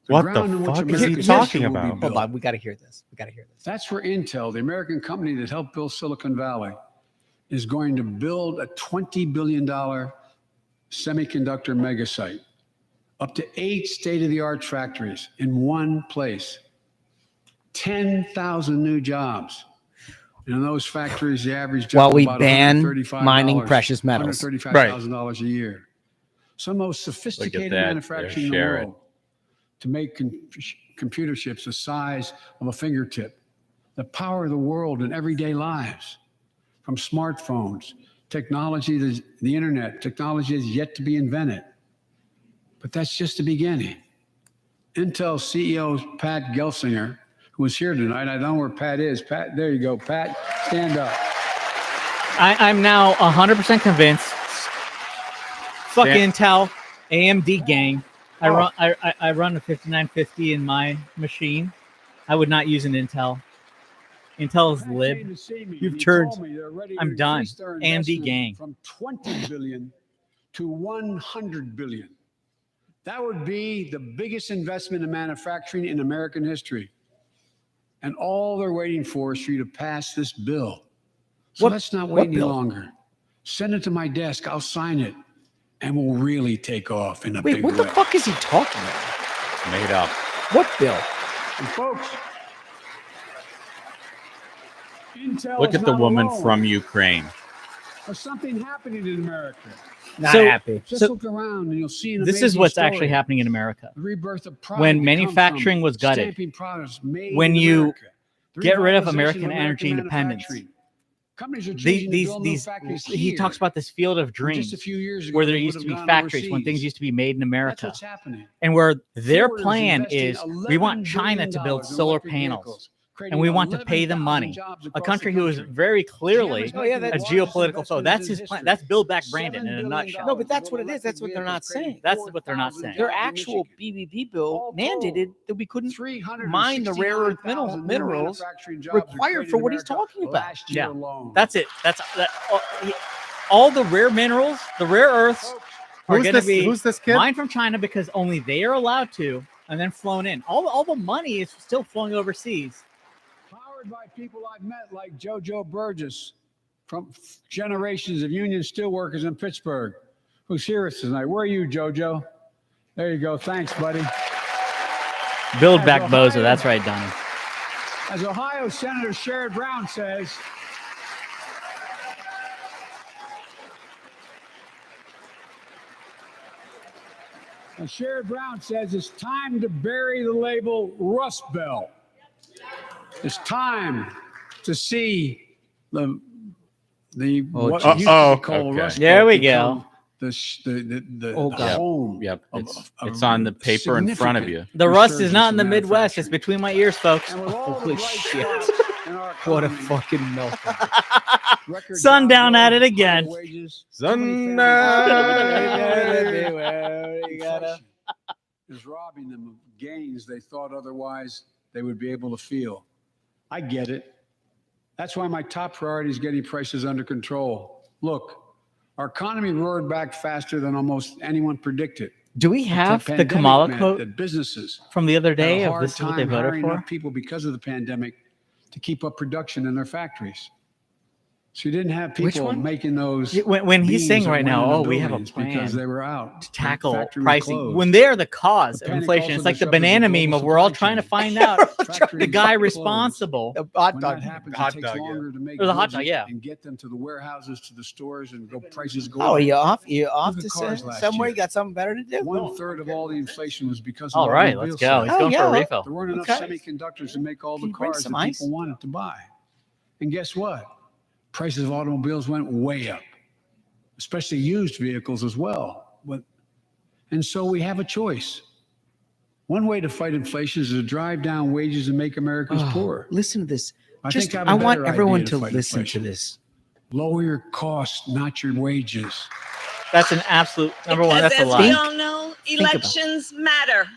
S5: What the
S7: ground in which
S5: fuck is he
S7: America's
S5: talking
S7: future will be
S5: about?
S7: built.
S2: Hold on, we got to hear this. We got to hear this.
S7: That's where Intel, the American company that helped build Silicon Valley, is going to build a $20 billion semiconductor mega site, up to 8 state-of-the-art factories in one place, 10,000 new jobs. And in those factories, the average job
S2: While we
S7: about
S2: ban
S7: $135,
S2: mining precious metals.
S7: $135,000 a year. Some of the most sophisticated
S6: that.
S7: manufacturing in the
S6: Share it.
S7: world to make computer chips the size of a fingertip that power the world in everyday lives. From smartphones, technology, the internet, technology is yet to be invented. But that's just the beginning. Intel CEO Pat Gelsinger, who was here tonight, I don't know where Pat is. Pat, there you go. Pat, stand up.
S3: I'm now 100% convinced. Fuck
S6: Stand-
S3: Intel, AMD gang. I run a 5950 in my machine. I would not use an Intel. Intel is
S7: Pat
S3: lib.
S7: came to see me,
S3: You've
S7: and he
S3: turned.
S7: told me they're ready to
S3: I'm done.
S7: increase their
S3: AMD
S7: investment
S3: gang.
S7: From 20 billion to 100 billion. That would be the biggest investment in manufacturing in American history. And all they're waiting for is for you to pass this bill. So
S2: What-
S7: let's not
S2: what
S7: wait any
S2: bill?
S7: longer. Send it to my desk. I'll sign it. And we'll really take off in a
S2: Wait,
S7: big
S2: what the
S7: way.
S2: fuck is he talking about?
S6: Made up.
S2: What bill?
S7: And folks, Intel
S6: Look
S7: is
S6: at the
S7: not
S6: woman
S7: alone.
S6: from Ukraine.
S7: There's something happening in America.
S2: Not
S3: So-
S2: happy.
S7: Just
S3: So-
S7: look around and you'll see an
S3: This is
S7: amazing
S3: what's
S7: story.
S3: actually happening in America.
S7: The rebirth of pride
S3: When
S7: to come
S3: manufacturing
S7: from
S3: was gutted,
S7: stamping products made
S3: when
S7: in
S3: you
S7: America. The
S3: get rid of
S7: revitalization
S3: American energy independence,
S7: manufacturing. Companies are choosing to build new factories
S3: he
S7: here.
S3: talks about this field of
S7: Just
S3: dreams
S7: a few years ago,
S3: where there
S7: they
S3: used
S7: would
S3: to be
S7: have gone
S3: factories when
S7: overseas.
S3: things used to be made in
S7: That's
S3: America,
S7: what's happening.
S3: and where their
S7: Ford is
S3: plan
S7: investing
S3: is we want
S7: $11
S3: China to
S7: billion
S3: build
S7: in
S3: solar
S7: electric
S3: panels,
S7: vehicles,
S3: and
S7: creating
S3: we want to pay them
S7: 11,000
S3: money.
S7: jobs
S3: A
S7: across
S3: country
S7: the
S3: who is
S7: country.
S3: very clearly
S7: GM is
S2: Oh, yeah,
S3: a
S2: that's-
S7: making the largest
S3: geopolitical foe.
S7: investment
S3: That's
S7: in
S3: his plan.
S7: history.
S3: That's Build Back Brandon in
S7: $7
S3: a
S7: billion
S3: nutshell.
S2: No, but that's
S7: to
S2: what it
S7: build
S2: is. That's what they're not
S7: electric vehicles,
S2: saying.
S3: That's what they're not
S7: 4,000
S3: saying.
S2: Their
S7: jobs in
S2: actual
S7: Michigan.
S2: BBB bill
S7: All
S2: mandated
S7: told,
S2: that we couldn't
S7: 369,000
S2: mine the rare earth
S7: new
S2: minerals
S7: manufacturing jobs were
S2: required
S7: created
S2: for
S7: in
S2: what he's
S7: America
S2: talking about.
S7: last year
S3: Yeah.
S7: alone.
S3: That's it. All the rare minerals, the rare earths, are
S5: Who's
S3: going to
S5: this?
S3: be
S5: Who's this kid?
S3: mined from China because only they are allowed to, and then flown in. All the money is still flowing overseas.
S7: Powered by people I've met like JoJo Burgess from generations of union steelworkers in Pittsburgh, who's here with us tonight. Where are you, JoJo? There you go. Thanks, buddy.
S3: Build
S7: As
S3: back
S7: Ohio-
S3: Bozo. That's right, Donnie.
S7: As Ohio Senator Sherrod Brown says, it's time to bury the label Rust Belt. It's time to see what used to be called
S6: Okay.
S7: Rust Belt
S3: There we
S7: become
S3: go.
S7: the
S2: Oh, God.
S7: home.
S6: Yep.
S7: of-
S6: It's
S7: of
S6: on the paper in front of you.
S7: significant
S3: The rust is
S7: resurgence
S3: not in the
S7: of
S3: Midwest. It's
S7: manufacturing.
S3: between my ears, folks.
S7: And with all the
S2: Holy
S7: bright
S2: shit.
S7: spots in our
S2: What a
S7: economy.
S2: fucking milk.
S7: Record
S3: Sundown
S7: job
S3: at it
S7: growth,
S3: again.
S7: higher wages,
S5: Sundown.
S7: Inflation is robbing them of gains they thought otherwise they would be able to feel. I get it. That's why my top priority is getting prices under control. Look, our economy roared back faster than almost anyone predicted.
S3: Do we have the
S7: pandemic
S3: Kamala
S7: meant
S3: quote
S7: that businesses
S3: from the other
S7: had
S3: day
S7: a
S3: of
S7: hard
S3: this is what they
S7: time
S3: voted
S7: hiring
S3: for?
S7: enough people because of the pandemic to keep up production in their factories. So you didn't have
S2: Which
S7: people
S2: one?
S7: making those.
S3: When he's
S7: beams
S3: saying
S7: that
S3: right
S7: went
S3: now,
S7: in the
S3: oh, we have a
S7: buildings
S3: plan
S7: because they were out.
S3: to
S7: The
S3: tackle
S7: factory was
S3: pricing
S7: closed.
S3: when they're the cause
S7: The
S3: of
S7: panic
S3: inflation.
S7: also
S3: It's like the
S7: disrupted the
S3: banana
S7: global
S3: meme of we're all
S7: supply
S3: trying to
S7: chain.
S3: find out
S7: Factories
S3: the guy
S7: closed.
S3: responsible.
S2: The hot
S7: When
S2: dog.
S7: that happens,
S5: Hot
S7: it takes
S5: dog, yeah.
S7: longer to make
S3: Or the hot
S7: goods
S3: dog, yeah.
S7: and get them to the warehouses, to the stores, and go prices go
S2: Oh,
S7: up.
S2: you off? You off
S7: Look
S2: to
S7: at cars last
S2: somewhere?
S7: year.
S2: You got something better to do?
S7: 1/3 of all the inflation was because of
S3: All right,
S7: automobile
S3: let's go. He's
S7: sales.
S2: Oh,
S3: going for
S2: yeah,
S3: a
S2: well,
S3: refill.
S7: There weren't enough
S2: Okay.
S7: semiconductors to make all
S2: Can
S7: the
S2: you bring
S7: cars
S2: some
S7: that
S2: ice?
S7: people wanted to buy. And guess what? Prices of automobiles went way up, especially used vehicles as well. And so we have a choice. One way to fight inflation is to drive down wages and make Americans
S2: Oh,
S7: poor.
S2: listen to this.
S7: I
S2: Just,
S7: think I have a
S2: I want
S7: better
S2: everyone
S7: idea
S2: to
S7: fight
S2: listen
S7: inflation.
S2: to this.
S7: Lower your costs, not your wages.
S3: That's an absolute number one.
S1: Because
S3: That's a
S1: as we
S3: lie.
S1: all know,
S2: about it.
S1: elections matter.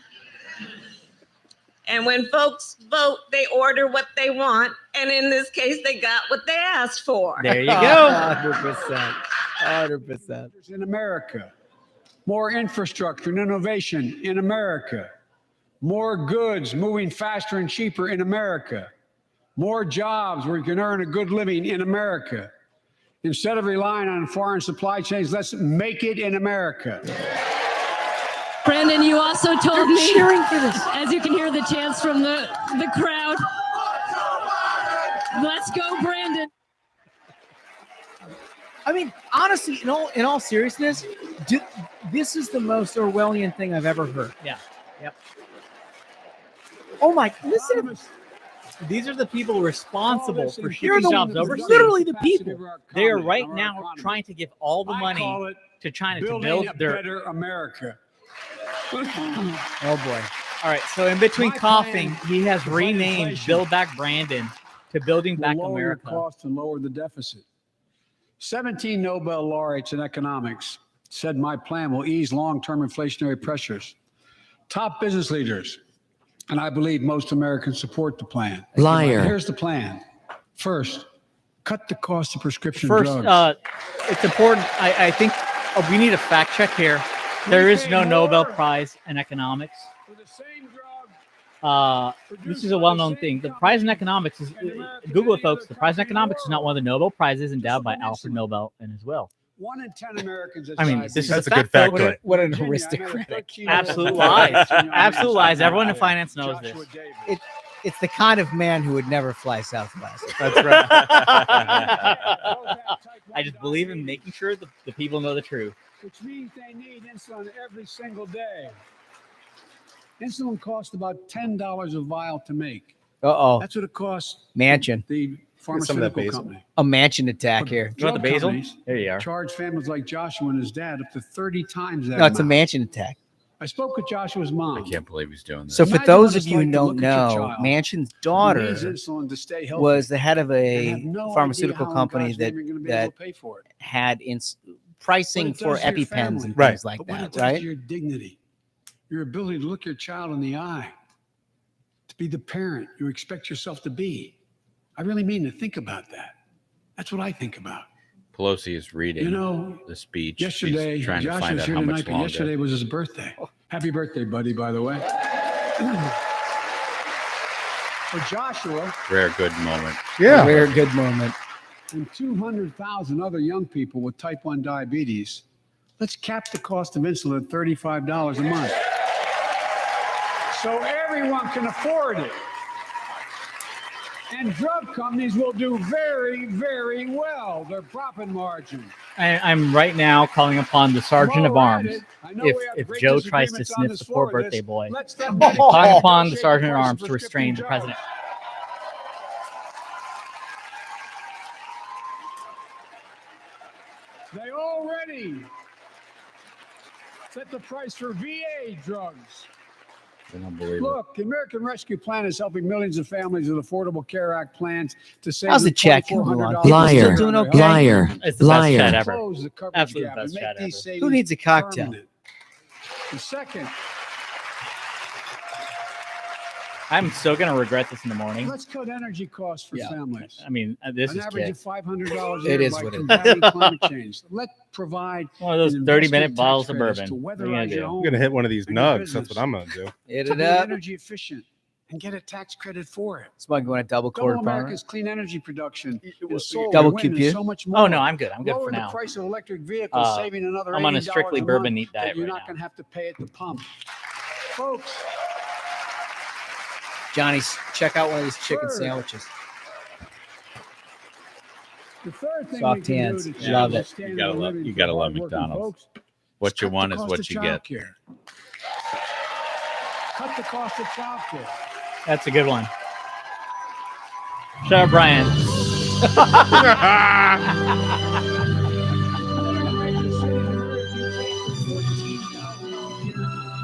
S1: And when folks vote, they order what they want. And in this case, they got what they asked for.
S3: There you go.
S2: 100%. 100%.
S7: In America, more infrastructure and innovation in America, more goods moving faster and cheaper in America, more jobs where you can earn a good living in America. Instead of relying on foreign supply chains, let's make it in America.
S9: Brandon, you also told me,
S2: cheering for this.
S9: as you can hear the chants from the crowd, let's go, Brandon.
S2: I mean, honestly, in all seriousness, this is the most Orwellian thing I've ever heard.
S3: Yeah. Yep.
S2: Oh my! Listen, to
S3: These are the people responsible for
S2: You're
S3: shipping
S2: the-
S3: jobs overseas.
S2: literally the people.
S3: They are right now trying to give all the money to China to
S7: building
S3: build
S7: a
S3: their.
S7: better America.
S2: oh boy!
S3: All right. So in between
S7: My
S3: coughing,
S7: plan
S3: he has
S7: to fight
S3: renamed
S7: inflation
S3: Build Back Brandon to Building
S7: will
S3: Back
S7: lower your
S3: America.
S7: costs and lower the deficit. 17 Nobel laureates in economics said my plan will ease long-term inflationary pressures. Top business leaders, and I believe most Americans support the plan.
S10: Liar.
S7: Here's the plan. First, cut the cost of prescription
S3: First,
S7: drugs.
S3: it's important. I think we need a fact check here. There is no Nobel Prize in economics.
S7: For the same drug,
S3: This is a well-known thing. The prize in economics is Google it, folks. The prize in economics is not one of the Nobel prizes endowed by Alfred Nobel and his will.
S7: 1 in 10 Americans. has
S3: I mean,
S7: diabetes.
S3: this is
S5: That's
S3: a
S5: a good
S3: fact.
S5: fact.
S3: folks.
S2: What an
S7: Virginia, I
S2: aristocratic.
S7: met a 13-year-old
S3: Absolute
S7: boy.
S3: lies. Absolute lies. Everyone in finance knows
S7: Joshua
S3: this.
S7: Davis.
S2: It's the kind of man who would never fly Southwest.
S5: That's right.
S3: I just believe in making sure the people know the truth.
S7: Which means they need insulin every single day. Insulin costs about $10 a vial to make.
S2: Uh-oh.
S7: That's what it costs
S2: Mansion.
S7: the
S5: Some of that
S7: pharmaceutical
S5: basil.
S7: company.
S2: A mansion attack here.
S3: You want the
S7: Drug
S3: basil?
S7: companies
S3: There you are.
S7: charge families like Joshua and his dad up to 30 times that
S2: No, it's a
S7: amount.
S2: mansion attack.
S7: I spoke with Joshua's mom.
S6: I can't believe he's doing this.
S2: So for
S7: Imagine
S2: those
S7: what
S2: of
S7: it's
S2: you who
S7: like to
S2: don't
S7: look at your
S2: know,
S7: child
S2: Mansion's
S7: who
S2: daughter
S7: needs insulin to stay healthy
S2: was the head of
S7: and
S2: a
S7: have no
S2: pharmaceutical
S7: idea how in
S2: company
S7: God's
S2: that
S7: name you're gonna be able
S2: that
S7: to pay for it.
S2: had pricing
S7: What it
S2: for
S7: does to your
S2: EpiPens
S7: family.
S2: and
S5: Right.
S2: things like
S7: But what it
S2: that,
S7: does
S2: right?
S7: to your dignity, your ability to look your child in the eye, to be the parent you expect yourself to be. I really mean to think about that. That's what I think about.
S6: Pelosi is reading
S7: You know,
S6: the speech.
S7: yesterday,
S6: She's trying to
S7: Josh
S6: find
S7: was
S6: out
S7: here
S6: how
S7: tonight,
S6: much
S7: but
S6: longer.
S7: yesterday was his birthday. Happy birthday, buddy, by the way. For Joshua
S6: Rare good moment.
S5: Yeah.
S2: Rare good moment.
S7: and 200,000 other young people with type 1 diabetes, let's cap the cost of insulin at $35 a month. So everyone can afford it. And drug companies will do very, very well. Their profit margin.
S3: I'm right now calling upon the Sergeant of
S7: While we're at
S3: Arms.
S7: it, I know we have
S3: If
S7: great
S3: Joe tries to
S7: disagreements on
S3: sniff
S7: this
S3: the poor
S7: floor of
S3: birthday
S7: this.
S3: boy,
S7: Let's let
S3: I'm
S7: them
S3: calling upon the
S7: negotiate
S3: Sergeant at
S7: price of
S3: Arms to restrain the
S7: prescription
S3: president.
S7: drugs. They already set the price for VA drugs.
S6: I don't believe it.
S7: Look, the American Rescue Plan is helping millions of families with Affordable Care Act plans to save
S2: How's the
S7: them
S2: check,
S7: $2,400
S2: Elon? People still
S10: Liar.
S2: doing okay?
S10: Liar.
S3: It's the best
S10: Liar.
S3: chat ever.
S7: Close the coverage
S3: Absolute
S7: gap
S3: best
S7: and make
S3: chat
S7: these
S3: ever.
S7: savings
S2: Who needs a cocktail?
S7: permanent. The second,
S3: I'm so gonna regret this in the morning.
S7: let's cut energy costs for
S2: Yeah.
S7: families.
S3: I mean, this
S7: An
S3: is
S7: average
S3: kid.
S7: of $500 a
S2: It
S7: year
S2: is
S7: by
S2: what it is.
S7: combating climate change. Let's provide
S3: One of those
S7: an
S3: 30-minute
S7: investment
S3: bottles
S7: tax
S3: of
S7: credits
S3: bourbon.
S7: to
S3: What are you gonna
S7: weatherize your
S3: do?
S5: I'm
S7: home
S5: gonna hit one of these
S7: and your
S5: nugs.
S7: business.
S5: That's what I'm gonna do.
S2: Hit
S7: to
S2: it
S7: be
S2: up.
S7: energy efficient and get a tax credit for it.
S2: It's like going a double quarter
S7: Double
S2: pounder.
S7: America's clean energy production. in solar,
S2: Double
S7: wind, and
S2: QQ.
S7: so much more.
S3: Oh no, I'm good. I'm good
S7: Lower
S3: for
S7: the
S3: now.
S7: price of electric vehicles, saving another
S3: I'm on a
S7: $80
S3: strictly
S7: month
S3: bourbon neat
S7: that
S3: diet
S7: you're
S3: right
S7: not
S3: now.
S7: going to have to pay at the pump. Folks,
S2: Johnny, check out one of these chicken
S7: Third.
S2: sandwiches.
S7: the third thing
S2: Soft
S7: we can
S2: hands.
S7: do to
S2: Love
S7: change
S2: it.
S7: the standard
S6: You gotta
S7: of
S6: love-
S7: living
S6: you
S7: for
S6: gotta love
S7: hardworking
S6: McDonald's.
S7: folks,
S6: What you
S7: cut
S6: want
S7: the
S6: is
S7: cost
S6: what
S7: of
S6: you get.
S7: childcare. Cut the cost of childcare.
S3: That's a good one. Shut up, Brian.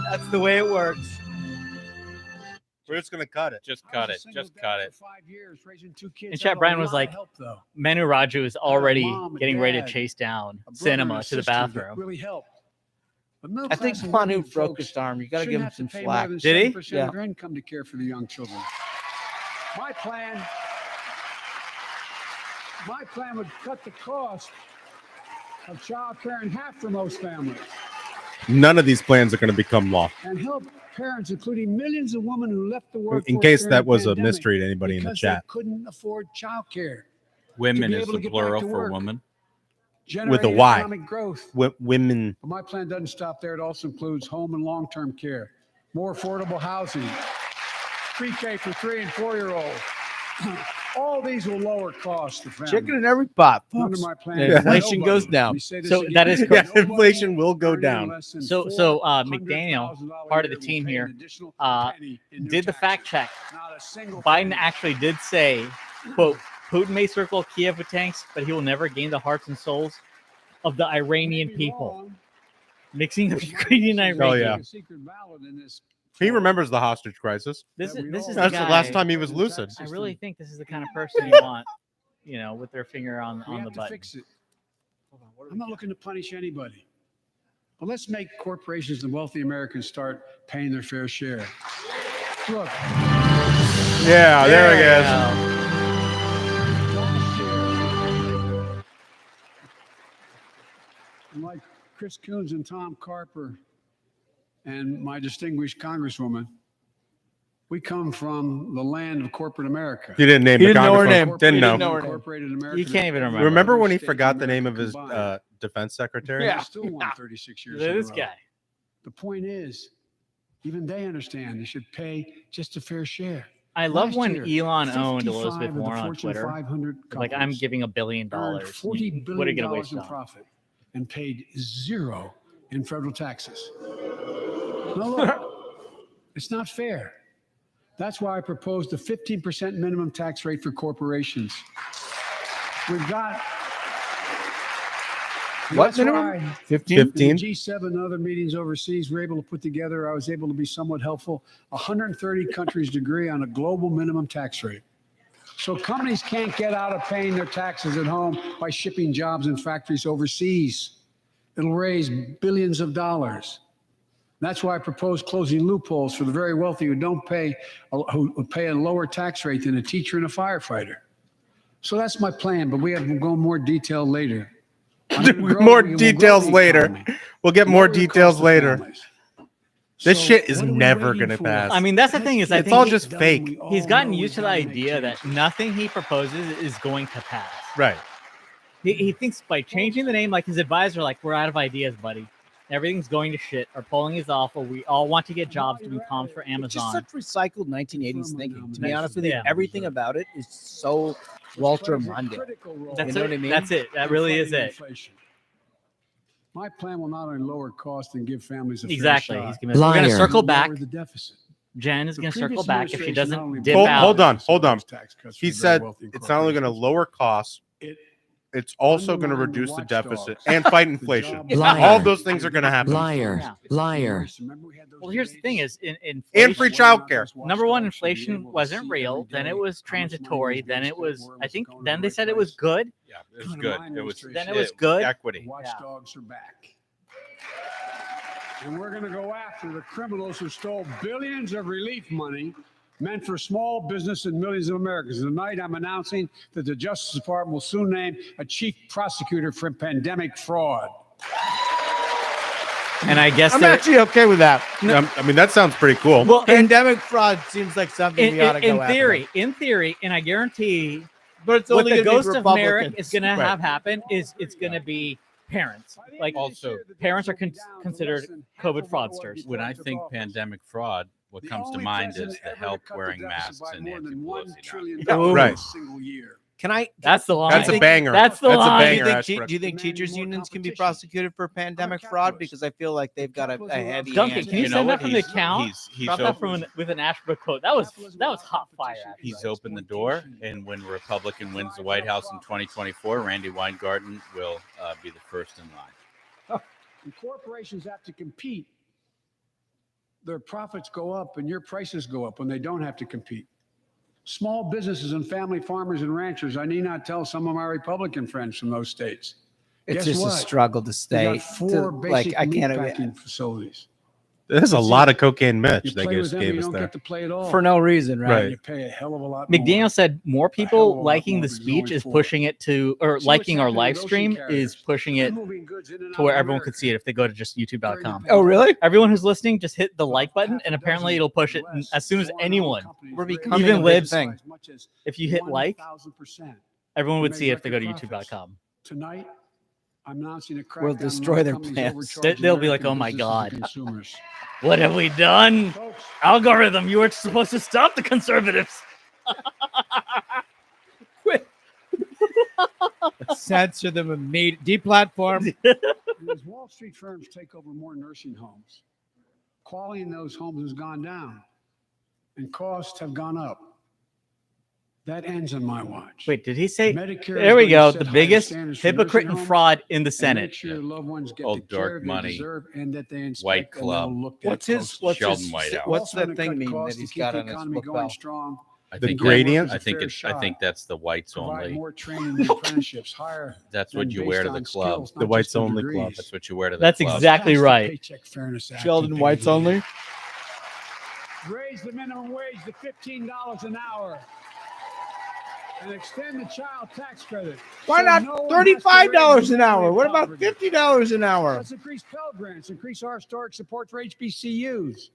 S2: That's the way it works.
S5: We're just gonna cut it.
S6: Just cut it. Just cut it.
S3: In chat, Brian was like, Manu Raju is already getting ready to chase down Cinema to the bathroom.
S7: Really help.
S2: I think Manu broke his arm. You got to give him some slack.
S3: Did he?
S2: Yeah.
S7: Of their income to care for the young children. My plan would cut the cost of child care in half for most families
S5: None of these plans are going to become law.
S7: and help parents, including millions of women who left the workforce
S5: In case
S7: during
S5: that
S7: the
S5: was a
S7: pandemic
S5: mystery to anybody in the
S7: because
S5: chat.
S7: they couldn't afford child care.
S6: Women
S7: be
S6: is
S7: able
S6: the
S7: to get back
S6: plural
S7: to
S6: for
S7: work.
S6: woman.
S5: With a Y.
S7: Economic growth.
S5: Women.
S7: But my plan doesn't stop there. It also includes home and long-term care, more affordable housing, pre-K for 3 and 4-year-olds. All these will lower costs to families.
S2: Chicken in every pot,
S7: Under
S2: folks.
S7: my plan,
S2: The inflation
S7: nobody-
S2: goes down.
S7: let me say this
S3: So
S7: again.
S3: that is
S5: Yeah,
S3: correct.
S5: inflation will go
S7: Earning
S5: down.
S7: less than
S3: So McDaniel,
S7: $400,000
S3: part of the
S7: a year
S3: team
S7: will pay
S3: here,
S7: an additional
S3: uh,
S7: penny in their
S3: did the fact
S7: taxes.
S3: check.
S7: Not a single
S3: Biden
S7: penny.
S3: actually did say, quote, Putin may circle Kiev with tanks, but he will never gain the hearts and souls of the Iranian
S7: Maybe
S3: people.
S7: wrong,
S3: Mixing up
S7: but my
S3: Ukrainian and
S7: message is
S5: Oh,
S3: Iranian.
S5: yeah.
S7: a secret ballot in this
S5: He
S7: form.
S5: remembers the hostage crisis.
S3: This is
S7: That's
S3: the
S5: That's the last
S3: guy-
S5: time he was lucid.
S3: I really think this is the kind of person you want, with their finger on
S7: We
S3: the
S7: have to
S3: button.
S7: fix it. I'm not looking to punish anybody. But let's make corporations and wealthy Americans start paying their fair share. Look,
S5: Yeah, there he is.
S7: last year, and like Chris Coons and Tom Carper and my distinguished Congresswoman, we come from the land of corporate America.
S5: You didn't name
S2: He
S5: the
S2: didn't know her
S5: congressman.
S2: name.
S5: Didn't
S2: He
S5: know.
S2: didn't know her name.
S7: Incorporated America.
S3: You can't even remember.
S5: Remember when he
S7: States
S5: forgot the
S7: America
S5: name of his
S7: combined.
S5: defense secretary?
S2: Yeah.
S7: Still won 36 years.
S3: Look
S7: in
S3: at
S7: a
S3: this
S7: row.
S3: guy.
S7: The point is, even they understand they should pay just a fair share.
S3: I love
S7: Last
S3: when
S7: year,
S3: Elon owned
S7: 55
S3: Elizabeth
S7: of the
S3: Warren on
S7: Fortune
S3: Twitter.
S7: 500
S3: Like, I'm
S7: companies
S3: giving $1 billion.
S7: earned $40
S3: What are you
S7: billion
S3: going to waste
S7: in
S3: on?
S7: profit and paid zero in federal taxes. Now look, it's not fair. That's why I proposed a 15% minimum tax rate for corporations. We've got.
S2: What
S7: That's
S2: minimum?
S7: why
S2: 15?
S7: in
S5: 15?
S7: the G7 and other meetings overseas we're able to put together, I was able to be somewhat helpful. 130 countries agree on a global minimum tax rate. So companies can't get out of paying their taxes at home by shipping jobs and factories overseas. It'll raise billions of dollars. That's why I propose closing loopholes for the very wealthy who pay a lower tax rate than a teacher and a firefighter. So that's my plan, but we have to go more detail later. I'm gonna grow-
S5: More
S7: we will grow
S5: details
S7: the
S5: later.
S7: economy.
S5: We'll get more
S7: Lower the
S5: details
S7: cost of
S5: later.
S7: families.
S5: This
S7: So
S5: shit is
S7: what are we
S5: never
S7: waiting
S5: gonna
S7: for?
S5: pass.
S3: I mean, that's the thing is, I
S5: It's
S3: think
S5: all
S3: he-
S5: just fake.
S7: We all
S3: he's gotten
S7: know
S3: used to
S7: we
S3: the
S7: gotta make
S3: idea that
S7: changes.
S3: nothing he proposes is going to pass.
S5: Right.
S3: He thinks by changing the name, like his advisor, like, we're out of ideas, buddy. Everything's going to shit. Our polling is awful. We all want to get jobs doing comms for
S2: It's just
S3: Amazon.
S2: such recycled 1980s thinking. To be
S3: That's-
S2: honest with you,
S3: yeah.
S2: everything about it is so Walter
S7: Plays a
S2: Mondale.
S7: critical role
S3: That's
S2: You know
S3: it.
S2: what I mean?
S3: That's it. That
S7: in
S3: really is
S7: fighting
S3: it.
S7: inflation. My plan will not only lower costs and give families a fair
S3: Exactly.
S7: shot,
S3: He's gonna, we're going to
S10: Liar.
S3: circle
S7: it'll
S3: back.
S7: lower the deficit.
S3: Jen is
S7: The
S3: going to circle
S7: previous
S3: back if she
S7: administration
S3: doesn't
S7: not only
S3: dip
S5: Hold-
S3: out.
S5: hold on, hold on.
S7: Tax cuts for
S5: He
S7: the very
S5: said
S7: wealthy and
S5: it's not only going to
S7: corporations,
S5: lower costs,
S7: it
S5: it's also going to
S7: Undermine the
S5: reduce the deficit
S7: watchdogs.
S5: and fight
S7: The
S5: inflation.
S7: job-
S9: Liar.
S5: All those things are going to happen.
S9: Liar.
S3: Yeah.
S9: Liar.
S7: Remember we had those
S3: Well, here's the thing:
S7: debates?
S3: is in
S5: And free childcare.
S3: number one,
S7: Watchdogs should be
S3: inflation
S7: able to
S3: wasn't
S7: see
S3: real.
S7: every
S3: Then
S7: day
S3: it was
S7: how much money
S3: transitory.
S7: was
S3: Then
S7: being
S3: it
S7: spent,
S3: was,
S7: where it
S3: I
S7: was
S3: think,
S7: going,
S3: then
S7: the
S3: they
S7: right
S3: said it was
S7: place.
S3: good.
S6: Yeah, it was
S7: Under
S6: good.
S7: my
S6: It was
S7: administration.
S3: Then it was good.
S6: equity.
S7: Watchdogs are back. And we're going to go after the criminals who stole billions of relief money meant for small business and millions of Americans. Tonight, I'm announcing that the Justice Department will soon name a chief prosecutor for pandemic fraud.
S3: And I guess
S2: I'm
S3: they're-
S2: actually okay with that.
S5: I mean, that sounds pretty cool.
S3: well,
S2: Pandemic fraud seems like something we ought to go after.
S3: in theory, and I guarantee
S2: But it's
S3: what
S2: only
S3: the
S2: gonna be
S3: ghost of Merrick
S2: Republicans.
S3: is going to
S5: Right.
S3: have happen is it's going to be parents. Like
S6: Also,
S3: parents are considered COVID fraudsters.
S6: When I think pandemic fraud, what comes to mind is the help wearing masks and Nancy Pelosi not.
S5: Right.
S7: Single year.
S2: Can I?
S3: That's the line.
S5: That's a banger.
S3: That's the
S5: That's a
S3: line.
S5: banger.
S2: Do you think teachers unions can be prosecuted for pandemic fraud? Because I feel like they've got a heavy
S3: Duncan,
S2: hand.
S3: can you
S6: You know
S3: send
S6: what?
S3: that from the
S6: He's-
S3: account?
S6: he's
S3: Drop that
S6: open.
S3: from with an Ashbrook quote. That was hot fire. actually.
S6: He's opened the door, and when a Republican wins the White House in 2024, Randy Weingarten will be the first in line.
S7: And corporations have to compete. Their profits go up and your prices go up when they don't have to compete. Small businesses and family farmers and ranchers, I need not tell some of my Republican friends from those states.
S2: It's
S7: Guess
S2: just
S7: what?
S2: a struggle to
S7: They
S2: stay.
S7: got four basic
S2: I
S7: meat
S2: can't
S7: packing facilities.
S5: There's a lot of cocaine Mitch
S7: You
S5: they
S7: play with
S5: just
S7: them,
S5: gave
S7: you
S5: us
S7: don't
S5: there.
S7: get to play at all.
S2: for no reason, right?
S5: Right.
S7: You pay a hell of a lot more.
S3: McDaniel said more
S7: hell of a
S3: people
S7: lot
S3: liking
S7: more
S3: the
S7: because there's
S3: speech
S7: only
S3: is
S7: four.
S3: pushing it to, or
S7: See what's
S3: liking our
S7: happening
S3: live
S7: with ocean
S3: stream
S7: carriers.
S3: is pushing
S7: They're
S3: it
S7: moving goods in and
S3: to
S7: out
S3: where
S7: of
S3: everyone
S7: America.
S3: could see it if they go to just youtube.com.
S2: Oh, really?
S3: Everyone who's listening, just hit the like button,
S7: Half a
S3: and apparently
S7: dozen
S3: it'll push it
S7: less
S3: as soon as
S7: foreign-owned
S3: anyone.
S7: companies
S2: We're
S7: raise
S2: becoming
S3: Even
S2: a big
S3: libs,
S2: thing.
S7: as much as
S3: If you hit like,
S7: 1,000%.
S3: everyone would
S7: Make
S3: see it if they go to
S7: record profits.
S3: youtube.com.
S7: Tonight, I'm announcing a crackdown
S2: We'll
S7: on
S2: destroy
S7: those
S2: their
S7: companies
S2: plans.
S7: overcharging
S3: They'll be like,
S7: American
S3: "Oh my
S7: businesses and
S3: God.
S7: consumers."
S3: What have we done?
S7: Folks,
S3: Algorithm, you were supposed to stop the conservatives.
S2: Censor them and deplatform.
S7: as Wall Street firms take over more nursing homes, quality in those homes has gone down and costs have gone up. That ends on my watch.
S3: Wait, did he say?
S7: Medicare
S3: There we
S7: is going
S3: go.
S7: to
S3: The
S7: set higher
S3: biggest
S7: standards for
S3: hypocrite
S7: nursing
S3: and
S7: homes
S3: fraud in the
S7: and
S3: Senate.
S7: make sure your loved ones get
S6: Old
S7: the
S6: dark
S7: care they
S6: money.
S7: deserve and that they inspect
S6: White
S7: and
S6: Club.
S7: they'll look at
S2: What's his?
S7: closely.
S2: What's
S6: Sheldon
S2: his?
S6: Whitehouse.
S2: What's
S7: Also
S2: that
S7: gonna
S2: thing
S7: cut
S2: mean
S7: costs
S2: that
S7: to
S2: he's
S7: keep
S2: got
S7: the
S2: on his
S7: economy
S2: book
S7: going
S2: belt?
S7: strong.
S6: I
S5: The
S6: think
S5: gradient?
S6: That, I think that's the whites
S7: Provide
S6: only.
S7: more training and apprenticeships, higher.
S6: That's what
S7: and
S6: you wear to
S7: based
S6: the
S7: on
S6: club.
S7: skills,
S5: The
S7: not
S5: whites
S7: just the
S5: only club.
S7: degrees.
S6: That's what you wear to the
S3: That's
S6: club.
S3: exactly
S7: Pass the
S3: right.
S7: Paycheck Fairness Act
S2: Sheldon
S7: in
S2: White's
S7: Pennsylvania.
S2: only.
S7: Raise the minimum wage to $15 an hour. And extend the child tax credit.
S2: Why
S7: so
S2: not
S7: no one has to raise
S2: $35
S7: the
S2: an hour?
S7: family
S2: What about
S7: poverty.
S2: $50 an hour?
S7: Let's increase Pell Grants, increase our historic support for HBCUs.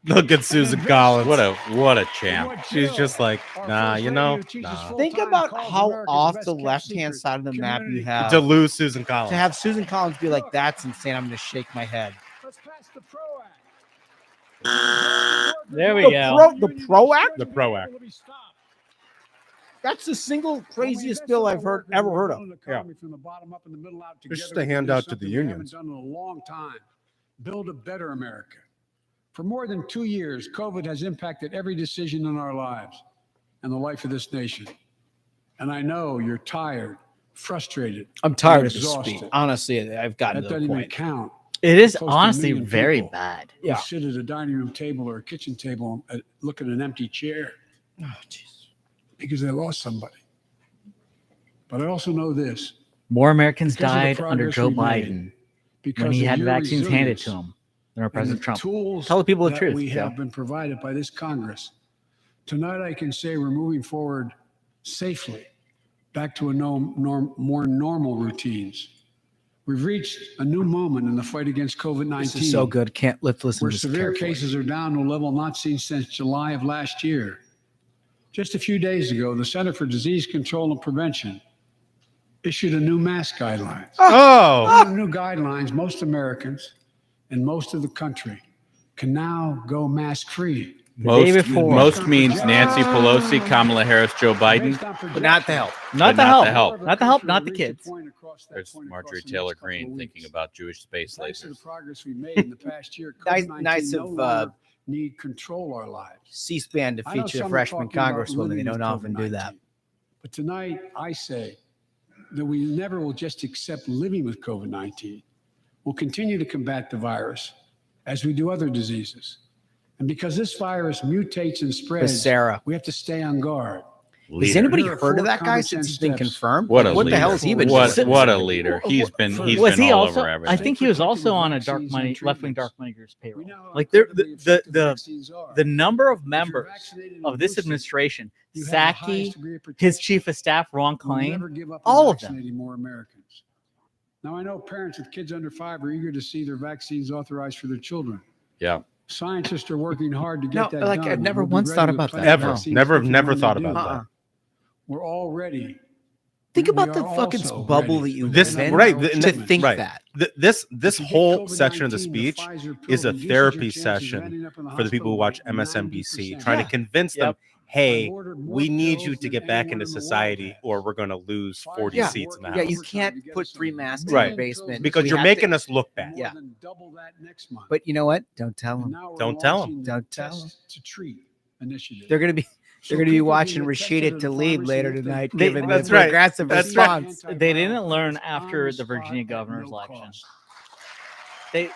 S5: Look at Susan Collins.
S6: What a
S7: And
S6: champ.
S7: what
S5: She's
S7: Jill,
S5: just like,
S7: our
S5: nah,
S7: first
S5: you
S7: lady
S5: know,
S7: who teaches
S5: nah.
S7: full-time,
S2: Think about
S7: calls
S2: how
S7: America's
S2: off
S7: best
S2: the
S7: kept
S2: left-hand
S7: secret,
S2: side of the map you
S7: community.
S2: have.
S5: To lose Susan Collins.
S2: To have Susan Collins be like, that's insane. I'm going to shake my head.
S7: Let's pass the PRO Act.
S3: There we
S2: The
S3: go.
S2: PRO Act?
S5: The PRO Act.
S2: That's the single craziest bill I've ever heard of.
S5: Yeah.
S7: From the bottom up and the middle out
S5: It's just
S7: together,
S5: a
S7: we can do
S5: handout to the
S7: something we haven't
S5: unions.
S7: done in a long time. Build a better America. For more than 2 years, COVID has impacted every decision in our lives and the life of this nation. And I know you're tired, frustrated.
S2: I'm tired
S7: and
S2: of this speech.
S7: exhausted.
S2: Honestly, I've gotten
S7: That
S2: to
S7: doesn't
S2: the
S7: even
S2: point.
S7: count.
S3: It is
S7: Close to a
S3: honestly
S7: million
S3: very
S7: people
S3: bad.
S7: who
S2: Yeah.
S7: sit at a dining room table or a kitchen table and look at an empty chair
S2: Oh, jeez.
S7: because they lost somebody. But I also know this.
S3: More Americans
S7: Because of the
S3: died under
S7: progress
S3: Joe
S7: we've made,
S3: Biden
S7: because
S3: when he
S7: of
S3: had
S7: your
S3: vaccines handed to
S7: resilience
S3: him than our
S7: and
S3: President
S7: the
S3: Trump.
S7: tools
S3: Tell the people the
S7: that
S3: truth,
S7: we
S3: Joe.
S7: have been provided by this Congress. Tonight, I can say we're moving forward safely back to a more normal routines. We've reached a new moment in the fight against COVID-19.
S2: This is so good. Let's listen
S7: Where
S2: to this
S7: severe
S2: carefully.
S7: cases are down to a level not seen since July of last year. Just a few days ago, the Center for Disease Control and Prevention issued a new mask guidelines.
S5: Oh,
S7: Under the new guidelines, most Americans and most of the country can now go mask-free.
S3: day before.
S6: Most means Nancy Pelosi, Kamala Harris, Joe Biden.
S2: But not the help.
S3: Not
S6: But
S3: the
S6: not
S3: help.
S6: the help.
S3: Not the help. Not the kids.
S6: There's Marjorie Taylor Greene thinking about Jewish space
S7: Thanks to the
S6: lasers.
S7: progress we made in the past year,
S2: Nice-
S7: COVID-19
S2: nice
S7: no
S2: of,
S7: longer need control our lives.
S2: C-SPAN to
S7: I know
S2: feature a
S7: some are
S2: freshman
S7: talking about
S2: congresswoman. They
S7: living
S2: don't
S7: with
S2: often do that.
S7: COVID-19. But tonight, I say that we never will just accept living with COVID-19. We'll continue to combat the virus as we do other diseases. And because this virus mutates and spreads,
S2: Sarah.
S7: we have to stay on guard.
S2: Has
S6: Leader.
S2: anybody
S7: Here are
S2: heard of
S7: 4
S2: that guy
S7: common
S2: since
S7: sense
S2: it's been
S7: steps.
S2: confirmed?
S6: What a
S2: Like, what
S6: leader.
S2: the hell has he been
S6: What
S2: doing?
S6: a leader. He's been
S3: Was he
S6: all
S3: also?
S6: over
S3: I
S6: everything.
S3: think he was also on a left-wing Dark Money Group's payroll. Like the number of members of this administration, Psaki, his chief of staff, Ron Klain, all of them.
S7: More Americans. Now, I know parents with kids under 5 are eager to see their vaccines authorized for their children.
S6: Yeah.
S7: Scientists are working hard to
S2: No,
S7: get that
S2: like,
S7: done.
S2: I've never
S7: We'll be
S2: once
S7: ready
S2: thought
S7: with
S2: about
S7: plenty
S2: that.
S7: of
S5: Ever.
S7: vaccines
S5: Never
S7: if and
S5: never
S7: when
S5: thought
S7: they
S5: about
S7: do.
S5: that.
S7: We're all ready.
S2: Think
S7: We
S2: about
S7: are
S2: the fucking
S7: also
S2: bubble
S7: ready
S2: that you
S7: for
S5: This
S2: live in
S5: right
S2: to
S5: th-
S2: think
S5: right.
S2: that.
S5: This
S7: If you get
S5: whole section of the
S7: COVID-19,
S5: speech
S7: Pfizer pill
S5: is a
S7: reduces
S5: therapy
S7: your chances of
S5: session
S7: ending up in the
S5: for the people who watch
S7: hospital by
S5: MSNBC,
S7: 90%.
S5: trying
S3: Yeah.
S5: to convince them,
S3: Yep.
S5: hey,
S7: I've ordered more
S5: we need
S7: pills
S5: you to
S7: than
S5: get back
S7: anyone
S5: into
S7: in the world
S5: society,
S7: has.
S5: or we're going to lose 40
S7: Pfizer's
S5: seats in the
S7: working
S5: house.
S2: Yeah, you
S7: overtime
S2: can't
S7: to get
S2: put
S7: us
S2: 3
S7: some
S2: masks
S5: Right.
S2: in the basement
S5: Because
S2: We
S5: you're
S2: have
S5: making
S2: to-
S5: us look bad.
S7: More
S2: Yeah.
S7: than double that next month.
S2: But you know what? Don't tell
S7: And
S2: them.
S7: now we're
S5: Don't tell 'em.
S7: launching the
S2: Don't tell 'em.
S7: Test to treat initiative.
S2: They're gonna be
S7: So
S2: be
S7: people
S2: watching
S7: can get tested
S2: Rashida
S7: at a
S2: Tlaib
S7: pharmacy
S2: later
S7: if they-
S2: tonight,
S3: They-
S2: giving
S5: That's
S2: the
S5: right.
S2: progressive
S5: That's
S2: response.
S3: They didn't learn after
S7: On
S3: the
S7: spot
S3: Virginia
S7: at
S3: governor's
S7: no
S3: election.
S7: cost.
S3: They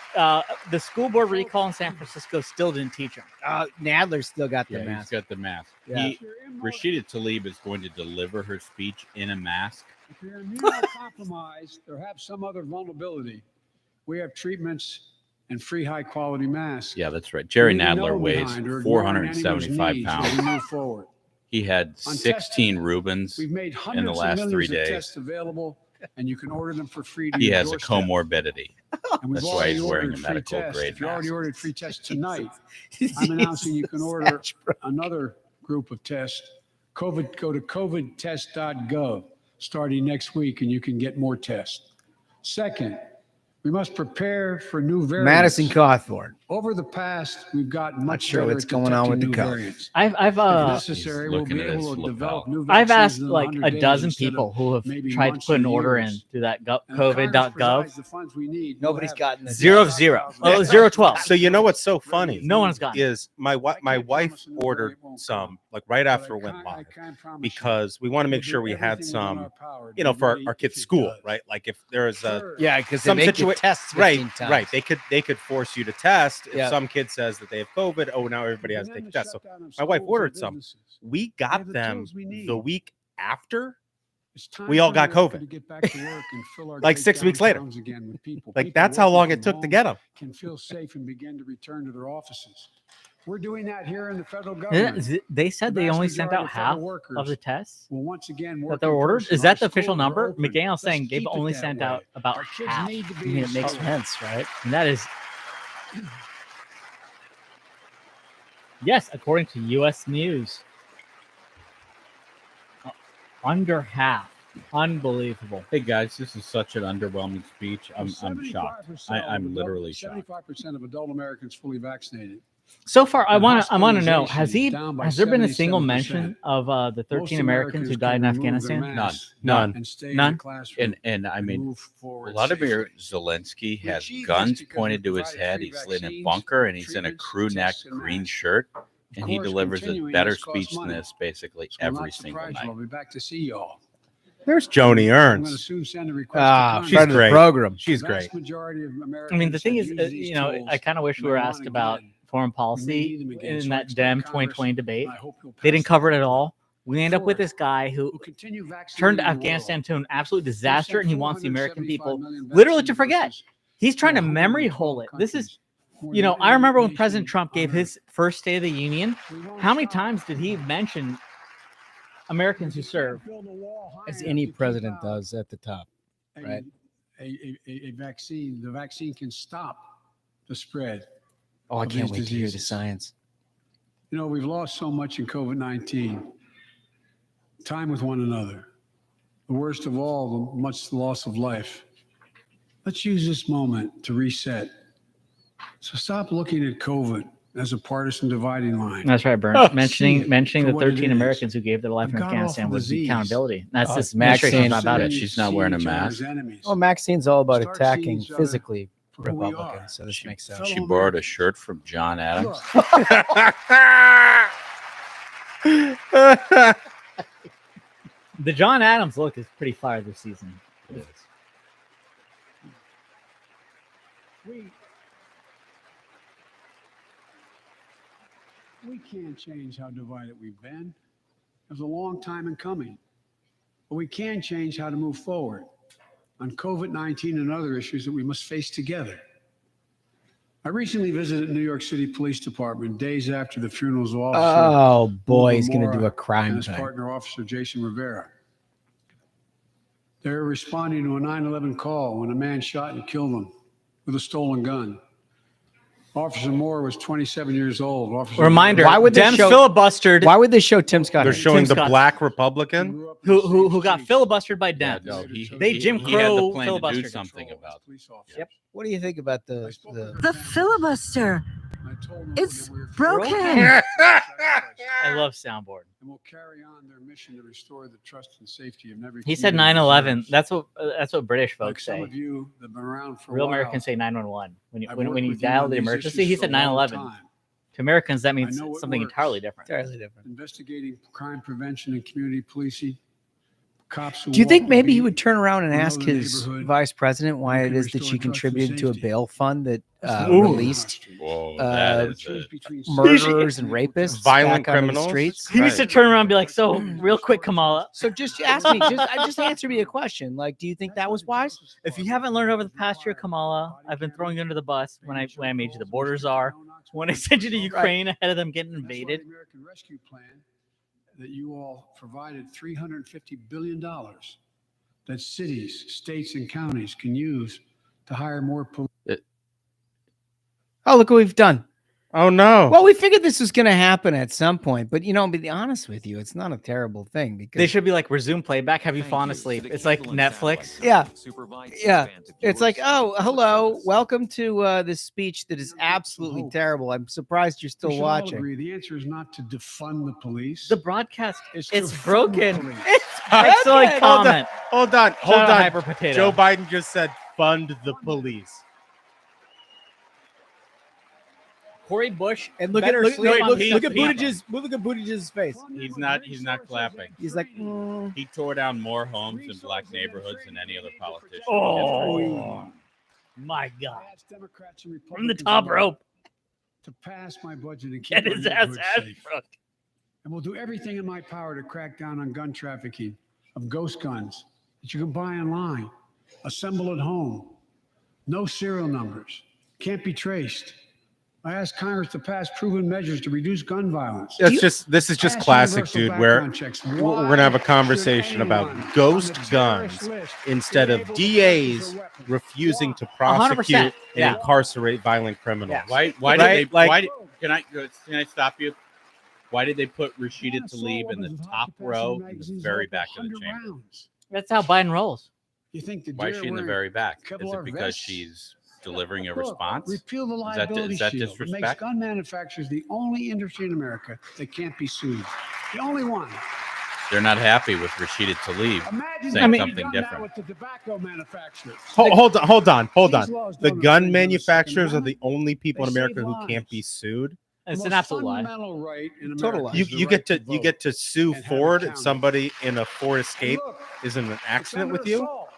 S3: the school board recall in San Francisco still didn't teach them.
S2: Nadler's still got the
S6: Yeah, he's
S2: mask.
S6: got the mask.
S2: Yeah.
S6: Rashida Tlaib is going to deliver her speech in a mask.
S7: If you're immunocompromised or have some other vulnerability, we have treatments and free high-quality masks.
S6: Yeah, that's right. Jerry
S7: Leaving no
S6: Nadler
S7: one
S6: weighs
S7: behind or ignoring
S6: 475
S7: anyone's needs as
S6: pounds.
S7: we move forward.
S6: He had
S7: On
S6: 16 Rubens.
S7: We've made
S6: in the
S7: hundreds
S6: last
S7: of
S6: 3
S7: millions of
S6: days.
S7: tests available, and you can order them for free to
S6: He
S7: your
S6: has a
S7: doorstep.
S6: comorbidity.
S7: And we've
S6: That's why
S7: already
S6: he's wearing
S7: ordered
S6: a
S7: free
S6: medical
S7: tests.
S6: grade
S7: If you already
S6: mask.
S7: ordered free tests tonight, I'm announcing you can order another group of tests. Go to covidtest.gov starting next week, and you can get more tests. Second, we must prepare for new variants.
S2: Madison Cawthorn.
S7: Over the past, we've gotten much
S2: sure
S7: better
S2: what's
S7: at
S2: going on with
S7: detecting
S2: the
S7: new
S2: COVID.
S7: variants.
S3: I've
S7: If necessary,
S6: He's
S7: we'll
S6: looking
S7: be
S6: at
S7: able
S6: his
S7: to develop
S6: lapel.
S7: new
S3: I've
S7: vaccines
S3: asked
S7: in
S3: like
S7: 100
S3: a
S7: days
S3: dozen
S7: instead of
S3: people who have
S7: maybe
S3: tried to
S7: months
S3: put an
S7: and
S3: order in
S7: years.
S3: through that
S7: And if Congress
S3: COVID.gov.
S7: provides the funds we need, we'll
S2: Nobody's
S7: have
S2: gotten the
S3: 0-0. Oh, 0-12.
S5: So you know what's so funny
S3: No one's gotten it.
S5: is my wife ordered some like right after it went live because we want to make sure we had some, you know, for our kids' school, right? Like if there is a
S2: Yeah, because
S5: Some
S2: they make you
S5: situa-
S2: test 15
S5: right,
S2: times.
S5: right, they could force you to test if
S2: Yeah.
S5: some kid says that they have COVID. Oh, now everybody has to take a test. So my wife ordered some. We got them the week after. We all got COVID. Like 6 weeks later. Like that's how long it took to get them.
S7: Can feel safe and begin to return to their offices. We're doing that here in the federal
S3: Yeah,
S7: government.
S3: they said
S7: The
S3: they
S7: vast
S3: only sent
S7: majority
S3: out
S7: of federal
S3: half
S7: workers
S3: of the tests
S7: will once again
S3: that
S7: work
S3: they're
S7: in
S3: ordered.
S7: person.
S3: Is that
S7: Our
S3: the official
S7: schools are
S3: number?
S7: open.
S3: McDaniel's
S7: Let's
S3: saying they've
S7: keep it
S3: only
S7: that
S3: sent
S7: way.
S3: out about
S7: Our kids
S3: half.
S7: need to
S2: I
S7: be
S2: mean,
S7: in
S2: it makes
S7: school.
S2: sense, right?
S3: And that is, yes, according to U.S. News, under half. Unbelievable.
S6: Hey guys, this is such an underwhelming speech. I'm shocked.
S7: 75%
S6: I'm
S7: of
S6: literally shocked.
S7: 75% of adult Americans fully vaccinated.
S3: So far, I
S7: And
S3: want to know:
S7: hospitalizations
S3: has there been a
S7: down by
S3: single
S7: 77%.
S3: mention of the 13
S7: Most
S3: Americans who
S7: can
S3: died in
S7: remove their
S3: Afghanistan?
S7: masks
S5: None.
S7: and stay in
S3: None?
S7: the classroom
S6: And I
S7: and
S6: mean,
S7: move forward
S6: Vladimir
S7: safely.
S6: Zelensky
S7: We
S6: has
S7: achieved
S6: guns
S7: this because
S6: pointed
S7: we
S6: to his
S7: provided
S6: head.
S7: free
S6: He's in a
S7: vaccines,
S6: bunker and he's in a
S7: treatments,
S6: crew neck
S7: tests, and
S6: green
S7: masks.
S6: shirt,
S7: Of
S6: and he
S7: course,
S6: delivers a
S7: continuing
S6: better
S7: this costs
S6: speech than
S7: money.
S6: this basically
S7: So I'm
S6: every
S7: not
S6: single
S7: surprised
S6: night.
S7: I'll be back to see y'all.
S5: There's Joni
S7: I'm going to
S5: Ernst.
S7: soon send a request to Congress.
S5: she's
S2: Friend of the
S5: great.
S2: program.
S5: She's
S7: The
S5: great.
S7: vast majority of
S3: I
S7: Americans
S3: mean, the thing
S7: have
S3: is,
S7: used these
S3: you know,
S7: tools
S3: I kind of wish we
S7: and
S3: were
S7: they
S3: asked
S7: want
S3: about
S7: again.
S3: foreign
S7: We may
S3: policy
S7: need them again.
S3: in
S7: So I
S3: that
S7: expect
S3: DEM
S7: Congress,
S3: 2020 debate.
S7: and I hope you'll
S3: They didn't
S7: pass
S3: cover it
S7: them.
S3: at all. We end up with this guy who
S7: We'll continue
S3: turned
S7: vaccinating the
S3: Afghanistan
S7: world.
S3: to an absolute
S7: We've
S3: disaster,
S7: sent
S3: and he wants the American
S7: 475
S3: people
S7: million
S3: literally to
S7: vaccine
S3: forget.
S7: doses
S3: He's trying to
S7: 112
S3: memory hole it. This is,
S7: countries.
S3: you know,
S7: More than
S3: I remember
S7: any
S3: when President
S7: nation
S3: Trump gave
S7: on
S3: his first State of the Union.
S7: Earth. We won't
S3: How many
S7: stop.
S3: times did he mention Americans who serve?
S7: Build a wall high
S2: As
S7: enough
S2: any
S7: to keep
S2: president
S7: out
S2: does at the top.
S7: a-
S2: right?
S7: A vaccine. The vaccine can stop the spread.
S2: Oh, I
S7: of
S2: can't
S7: these
S2: wait to hear the
S7: diseases.
S2: science.
S7: You know, we've lost so much in COVID-19. Time with one another. The worst of all, the loss of life. Let's use this moment to reset. So stop looking at COVID as a partisan dividing line.
S3: That's right, Burns.
S7: See
S3: mentioning
S7: it
S3: mentioning
S7: for
S3: the
S7: what it
S3: 13
S7: is.
S3: Americans who gave their life
S7: A
S3: in Afghanistan
S7: god-awful
S3: was the
S7: disease.
S3: accountability. That's this
S2: Maxine
S3: administration's not about
S6: said
S3: it.
S6: she's not wearing a
S7: See each other
S6: mask.
S7: as enemies.
S2: Well, Maxine's all about
S7: Start seeing
S2: attacking
S7: each other
S2: physically
S7: for who we are.
S2: Republicans, so this makes sense.
S7: Fellow
S6: She borrowed a shirt from John Adams.
S7: Look,
S3: The John Adams look is pretty fire this season.
S6: It is.
S7: We can't change how divided we've been. It was a long time in coming. But we can change how to move forward on COVID-19 and other issues that we must face together. I recently visited New York City Police Department days after the funerals of Officer
S2: Oh boy, he's going to
S7: Mora
S2: do a
S7: and
S2: crime
S7: his
S2: time.
S7: partner, Officer Jason Rivera. They were responding to a 9/11 call when a man shot and killed them with a stolen gun. Officer Moore was 27 years old. Officer
S3: Reminder:
S2: Why would they
S3: Dems
S2: show-
S3: filibustered.
S2: Why would they show Tim Scott?
S5: They're
S2: Hayes?
S5: showing the
S3: Scott.
S5: black Republican.
S3: who got filibustered by
S6: Yeah,
S3: Dems.
S6: no,
S3: They Jim
S6: he had the
S3: Crow
S6: plan to do
S3: filibustered.
S6: something about it.
S3: Yep.
S2: What do you think about the
S4: The filibuster. It's broken.
S3: I love soundboard.
S7: And will carry on their mission to restore the trust and safety of every
S3: He said
S7: community
S3: 9/11.
S7: deserves.
S3: That's what British
S7: Like
S3: folks
S7: some
S3: say.
S7: of you that have been around for a
S3: Real
S7: while,
S3: Americans say 911. When
S7: I've
S3: when
S7: worked
S3: you
S7: with you
S3: dial
S7: on
S3: the
S7: these
S3: emergency,
S7: issues
S3: he
S7: for
S3: said
S7: a long
S3: 9/11.
S7: time.
S3: To Americans, that means
S7: know what
S3: something
S7: works.
S3: entirely different.
S2: entirely different?
S7: Investigating crime prevention and community policing. Cops who
S2: Do you think
S7: walk the
S2: maybe he
S7: beat,
S2: would turn around and
S7: who know
S2: ask
S7: the
S2: his
S7: neighborhood,
S2: vice president why
S7: who
S2: it
S7: can
S2: is that
S7: restore
S2: she
S7: trust and
S2: contributed to a
S7: safety?
S2: bail fund that
S3: Ooh.
S2: released
S6: Whoa,
S2: Uh,
S6: that is
S7: Change
S6: a,
S7: between
S2: murderers and rapists,
S5: Violent
S2: back onto the
S5: criminals?
S2: streets?
S3: He needs to turn around and be like, "So, real quick, Kamala,
S2: So just ask me, just answer me a question. Like, do you think that was wise?
S3: if you haven't learned over the past year, Kamala, I've been throwing you under the bus when I made you the borders are, when I sent you to Ukraine ahead of them getting
S7: That's why
S3: invaded."
S7: the American Rescue Plan that you all provided $350 billion that cities, states, and counties can use to hire more police.
S2: Oh, look what we've done.
S5: Oh no.
S2: Well, we figured this was going to happen at some point, but to be honest with you, it's not a terrible thing because
S3: They should be like resume playback. Have you fallen asleep? It's like Netflix.
S2: Yeah. It's like, oh, hello, welcome to this speech that is absolutely terrible. I'm surprised you're
S7: We
S2: still
S7: should all
S2: watching.
S7: agree the answer is not to defund the police.
S3: The broadcast,
S7: It's to
S3: it's
S7: fund the
S3: broken.
S7: police.
S3: Excellent comment.
S5: Hold on.
S3: Shout out
S5: Hold
S3: Hyper
S5: on.
S3: Potato.
S5: Joe Biden just said fund the police.
S3: Corey Bush
S2: And look
S3: better
S2: at
S3: sleep on
S6: he-
S2: look at
S6: he-
S2: Buttigieg's face.
S6: he's not clapping.
S2: He's like,
S6: He tore down more homes in black neighborhoods than any other politician.
S3: Oh my God!
S7: Ask Democrats and
S3: From the
S7: Republicans
S3: top
S7: alike
S3: rope,
S7: to pass my budget and keep
S3: get
S7: our
S3: his ass
S7: neighborhoods
S3: ass
S7: safe.
S3: crooked.
S7: And we'll do everything in my power to crack down on gun trafficking of ghost guns that you can buy online, assemble at home, no serial numbers, can't be traced. I asked Congress to pass proven measures to reduce gun violence.
S5: This is just
S7: Pass
S5: classic,
S7: universal
S5: dude, where
S7: background checks.
S5: we're
S7: Why
S5: going to have a
S7: should
S5: conversation
S7: anyone
S5: about
S7: on
S5: ghost
S7: the terrorist
S5: guns
S7: list
S5: instead
S7: be
S5: of
S7: able to
S5: DAs
S7: purchase a weapon?
S5: refusing to
S3: 100%,
S5: prosecute and
S3: yeah.
S5: incarcerate violent criminals.
S3: Yeah.
S6: Why
S5: Right?
S6: did they?
S5: Like-
S6: Why did, can I stop you? Why did they put Rashida Tlaib in the top row in the very back of the chamber?
S3: That's how Biden rolls.
S7: You think the
S6: Why is
S7: deer
S6: she in the
S7: wearing
S6: very back? Is
S7: Kevlar
S6: it because
S7: vests?
S6: she's delivering a
S7: Look,
S6: response?
S7: Repeal the
S6: Is that
S7: liability
S6: is that
S7: shield. It makes
S6: disrespect?
S7: gun manufacturers the only industry in America that can't be sued. The only one.
S6: They're not happy with Rashida Tlaib
S7: Imagine
S6: saying
S7: what
S6: something
S7: they've done now
S6: different.
S7: with the tobacco manufacturers.
S5: Hold on.
S7: These laws
S5: The
S7: don't
S5: gun
S7: infringe on the Second
S5: manufacturers are
S7: Amendment.
S5: the only people in
S7: They
S5: America
S7: save
S5: who can't
S7: lives.
S5: be sued.
S3: It's
S7: The
S3: an
S7: most
S3: absolute lie.
S7: fundamental right in
S2: Total
S7: America
S2: lie.
S7: is the
S5: You
S7: right
S5: get
S7: vote.
S5: to sue
S7: and have it
S5: Ford if
S7: counted.
S5: somebody in a Ford
S7: And
S5: Escape
S7: look,
S5: is in an
S7: it's
S5: accident
S7: under
S5: with you.
S7: assault.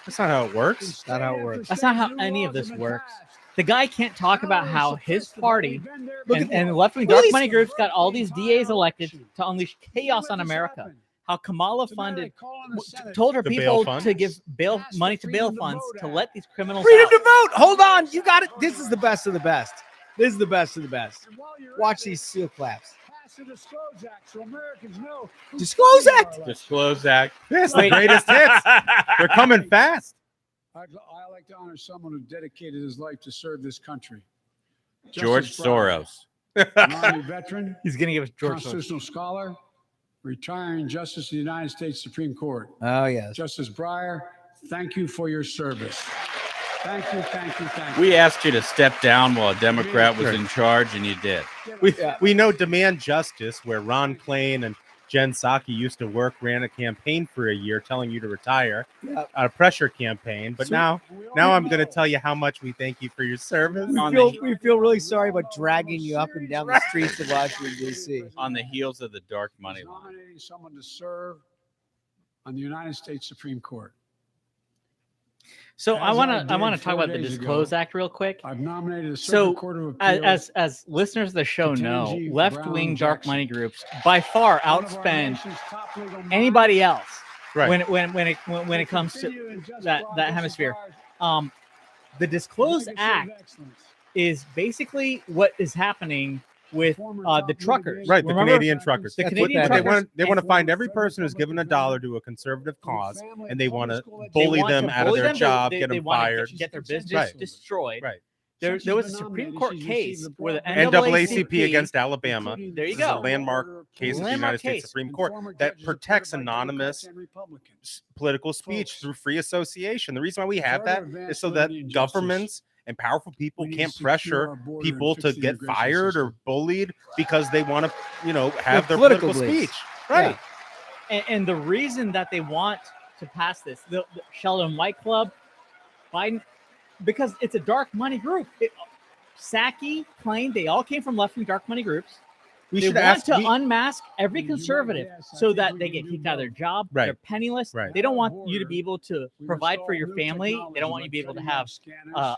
S5: That's not how it works.
S7: And
S2: Not how it
S7: state
S2: works.
S7: after
S3: That's
S7: state,
S3: not how
S7: new
S3: any of
S7: laws
S3: this
S7: have been
S3: works.
S7: passed.
S3: The guy can't talk about
S7: Power
S3: how
S7: is
S3: his
S7: sophisticated.
S3: party
S7: We've been there
S3: and
S7: before.
S3: left-wing
S2: Look
S3: dark
S2: at
S3: money
S2: these-
S3: groups got all these
S7: Virtually
S3: DAs elected
S7: violation.
S3: to unleash
S7: See
S3: chaos
S7: what
S3: on
S7: just
S3: America.
S7: happened.
S3: How Kamala
S7: Tonight, I
S3: funded,
S7: call on the Senate
S3: told her
S5: The bail
S3: people
S5: fund?
S3: to give bail
S7: Pass the
S3: money to bail
S7: Freedom to
S3: funds
S7: Vote
S3: to
S7: Act.
S3: let these criminals
S2: freedom
S3: out.
S2: to vote. Hold on, you got it. This is the best of the best. This is the best of the best.
S7: And while you're at
S2: Watch
S7: it,
S2: these seal claps.
S7: pass the Disclose Act so Americans know who's
S2: Disclose
S7: funding our
S2: Act!
S7: election.
S6: Disclose Act.
S5: Yes, the greatest hits. They're coming fast.
S7: I like to honor someone who dedicated his life to serve this country.
S6: George
S7: Justice Breyer,
S6: Soros.
S7: an Army veteran,
S3: He's gonna give us George Soros.
S7: constitutional scholar, retiring Justice of the United States Supreme Court.
S2: Oh yes.
S7: Justice Breyer, thank you for your service. Thank you, thank you, thank you.
S6: We asked you to step down while a Democrat was in charge, and you did.
S5: We know Demand Justice, where Ron Klain and Jen Psaki used to work, ran a campaign for a year telling you to retire,
S2: Yep.
S5: a pressure campaign. But now I'm going to tell you how much we thank you for your service.
S2: We feel really sorry about dragging you up and down the streets of Washington D.C.
S6: On the heels of the dark money line.
S7: Nominating someone to serve on the United States Supreme Court.
S3: So I
S7: As
S3: want
S7: I
S3: to
S7: did
S3: talk
S7: 4
S3: about the
S7: days
S3: Disclose
S7: ago,
S3: Act real quick.
S7: I've nominated a
S3: So,
S7: Circuit Court of Appeals.
S3: As listeners of the show know,
S7: Ketanji
S3: left-wing
S7: Brown
S3: dark
S7: Jackson,
S3: money groups by far
S7: one of our
S3: outspend
S7: nation's top legal minds,
S3: anybody else
S5: Right.
S3: when it comes to that hemisphere. The Disclose Act is basically what is happening with the truckers.
S5: Right, the
S3: Remember?
S5: Canadian truckers.
S3: The
S2: That's
S3: Canadian
S2: what that
S3: truckers.
S5: They want to find every person who's given $1 to a conservative cause, and they want to
S3: They
S5: bully
S3: want
S5: them
S3: to
S5: out of
S3: bully
S5: their
S3: them.
S5: job,
S3: They
S5: get them
S3: want to
S5: fired.
S3: get their business
S5: Right.
S3: destroyed.
S5: Right.
S3: There was a Supreme Court case where the
S5: NAACP against Alabama.
S3: There you
S5: This is a
S3: go.
S5: landmark case of the
S3: Landmark
S5: United States
S3: case.
S5: Supreme Court that protects anonymous political speech through free association. The reason why we have that is so that governments and powerful people can't pressure people to get fired or bullied because they want to, have their political speech. Right.
S3: And the reason that they want to pass this, the Sheldon White Club, Biden, because it's a dark money group. Psaki, Plain, they all came from left-wing dark money groups.
S5: We
S3: They
S5: should
S3: want
S5: ask.
S3: to unmask every conservative so that they get kicked out of their job.
S5: Right.
S3: They're penniless.
S5: Right.
S3: They don't want you to be able to provide for your family. They don't want you to be able to have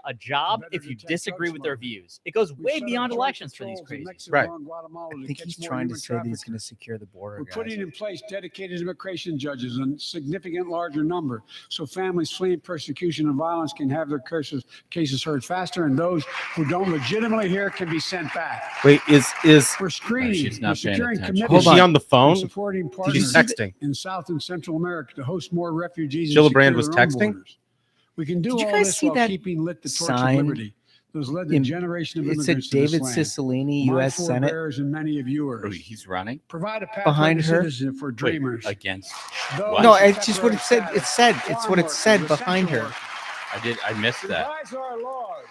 S3: a job if you disagree with their views. It goes way beyond elections for these crazies.
S5: Right.
S2: I think he's trying to say that he's going to secure the border.
S7: We're
S2: guys.
S7: putting in place dedicated immigration judges in significant larger number, so families fleeing persecution and violence can have their cases heard faster, and those who don't legitimately hear can be sent back.
S5: Wait, is
S7: We're screening,
S6: she's not
S7: we're
S6: paying
S7: securing
S6: attention.
S7: commitments,
S5: she on the phone?
S7: and supporting
S5: She's
S7: partners
S5: texting.
S7: in South and Central America to host more refugees. and
S5: Gillibrand
S7: secure
S5: was
S7: their own
S5: texting?
S7: borders. We can do
S2: Did you
S7: all
S2: guys
S7: this
S2: see
S7: while
S2: that
S7: keeping lit the torch of
S2: sign
S7: liberty. Those led the
S2: in-
S7: generation of
S2: It
S7: immigrants
S2: said
S7: to this
S2: David
S7: land.
S2: Cicilline,
S7: My
S2: U.S. Senate.
S7: forebears and many of
S6: Oh,
S7: yours.
S6: he's running
S7: Provide a pathway
S2: behind
S7: to
S2: her?
S7: citizenship for dreamers.
S6: against.
S7: Those
S6: What?
S2: No,
S7: who
S2: it's just what it said.
S7: separate
S2: It said.
S7: status,
S2: It's
S7: farm
S2: what it
S7: workers,
S2: said
S7: essential
S2: behind her.
S7: workers.
S6: I missed that.
S7: Revise our laws.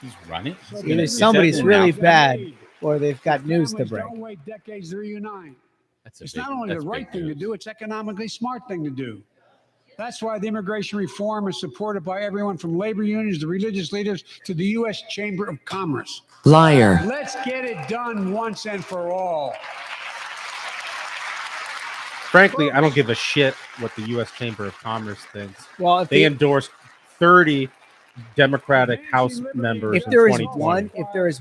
S6: He's running.
S7: So
S2: Either
S7: that
S2: somebody's
S7: families
S2: really
S7: don't
S2: bad
S7: wait.
S2: or they've got news to
S7: Families
S2: break.
S7: Don't wait decades to reunite.
S6: That's a
S7: It's
S6: big,
S7: not only the
S6: that's
S7: right
S6: big
S7: thing to
S6: news.
S7: do, it's economically smart thing to do. That's why the immigration reform is supported by everyone from labor unions to religious leaders to the U.S. Chamber of Commerce.
S10: Liar.
S7: Let's get it done once and for all.
S5: Frankly, I don't give a shit what the U.S. Chamber of Commerce thinks.
S2: Well, if
S5: They endorsed 30 Democratic House members.
S2: if
S5: in
S2: there is
S5: 2020.
S2: one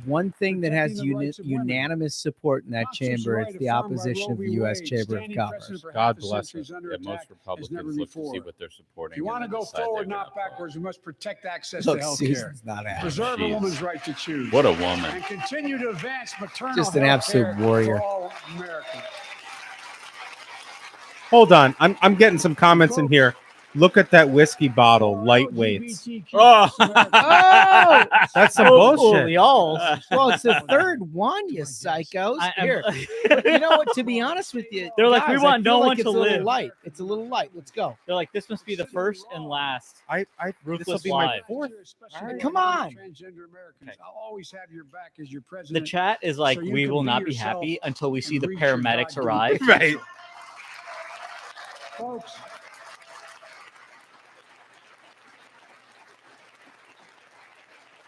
S2: one thing that has unanimous support in that chamber, it's the opposition of the U.S. Chamber of Commerce.
S6: God bless us. Yeah, most Republicans look to see what they're supporting.
S7: If you want to
S6: and
S7: go
S6: decide they're
S7: forward,
S6: gonna
S7: not
S6: vote.
S7: backwards, we must protect access
S2: Look,
S7: to health care.
S2: Susan's not happy.
S7: Preserve a
S6: Jeez.
S7: woman's right to choose.
S6: What a woman.
S7: And continue to advance maternal
S2: Just an
S7: health
S2: absolute
S7: care
S2: warrior.
S7: for all Americans.
S5: Hold on, I'm getting some comments in here. Look at that whiskey bottle, lightweights.
S6: Oh,
S2: Oh,
S5: That's some
S3: Oh,
S5: bullshit.
S3: y'all.
S2: well, it's the third one, you psychos. Here, you know what? To be honest with you,
S3: They're like, we
S2: guys,
S3: want
S2: I feel
S3: no
S2: like
S3: one
S2: it's
S3: to
S2: a little
S3: live.
S2: light. It's a little light. Let's go.
S3: They're like, this must be the first and last.
S5: This will
S3: Ruthless
S5: be my
S3: Live.
S5: fourth.
S2: Come on.
S7: Transgender Americans. I'll always have your back as your
S3: The
S7: president.
S3: chat is like,
S7: So you
S3: we
S7: can
S3: will
S7: be
S3: not be
S7: yourself
S3: happy until we see
S7: and
S3: the
S7: reach your
S3: paramedics
S7: God-given
S3: arrive.
S5: Right.
S7: Folks,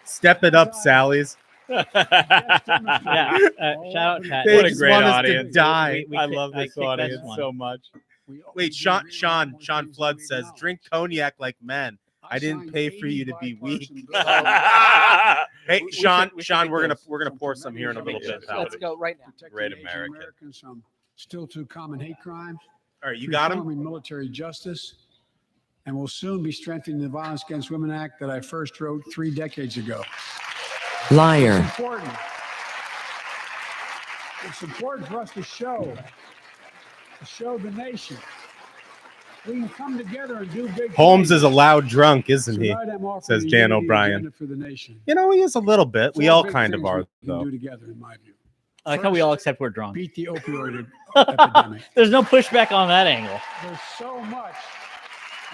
S5: Step it up, Sally's.
S3: Yeah, shout out chat.
S5: They
S6: What a
S5: just
S6: great
S5: want us to
S6: audience.
S5: die.
S3: We
S6: I
S3: kick-
S6: love
S3: I
S6: this
S3: kick that
S6: audience
S3: one.
S6: so much.
S5: Wait, Sean Flood says, drink cognac like men. I didn't pay for you to be weak. Hey,
S6: We
S5: Sean,
S6: should
S5: Sean,
S6: make
S5: we're
S6: those.
S5: gonna pour some here in a little bit.
S6: Yeah.
S2: Let's go right now.
S6: Great American.
S7: Americans from still too common hate crimes.
S5: All right, you got him.
S7: Reforming military justice, and will soon be strengthening the Violence Against Women Act that I first wrote 3 decades ago.
S10: Liar.
S7: Important. It's important for us to show the nation. We can come together and do big
S5: Holmes
S7: things.
S5: is a loud drunk, isn't he?
S7: Tonight I'm offering
S5: Says
S7: the
S5: Jan
S7: unity
S5: O'Brien.
S7: agenda for the nation.
S5: You know, he is a little bit. We
S7: 4
S5: all
S7: big
S5: kind of
S7: things
S5: are,
S7: we can
S5: though.
S7: do together, in my view.
S3: I like how we
S7: First,
S3: all accept we're drunk.
S7: Beat the opioid epidemic.
S3: There's no pushback on that angle.
S7: There's so much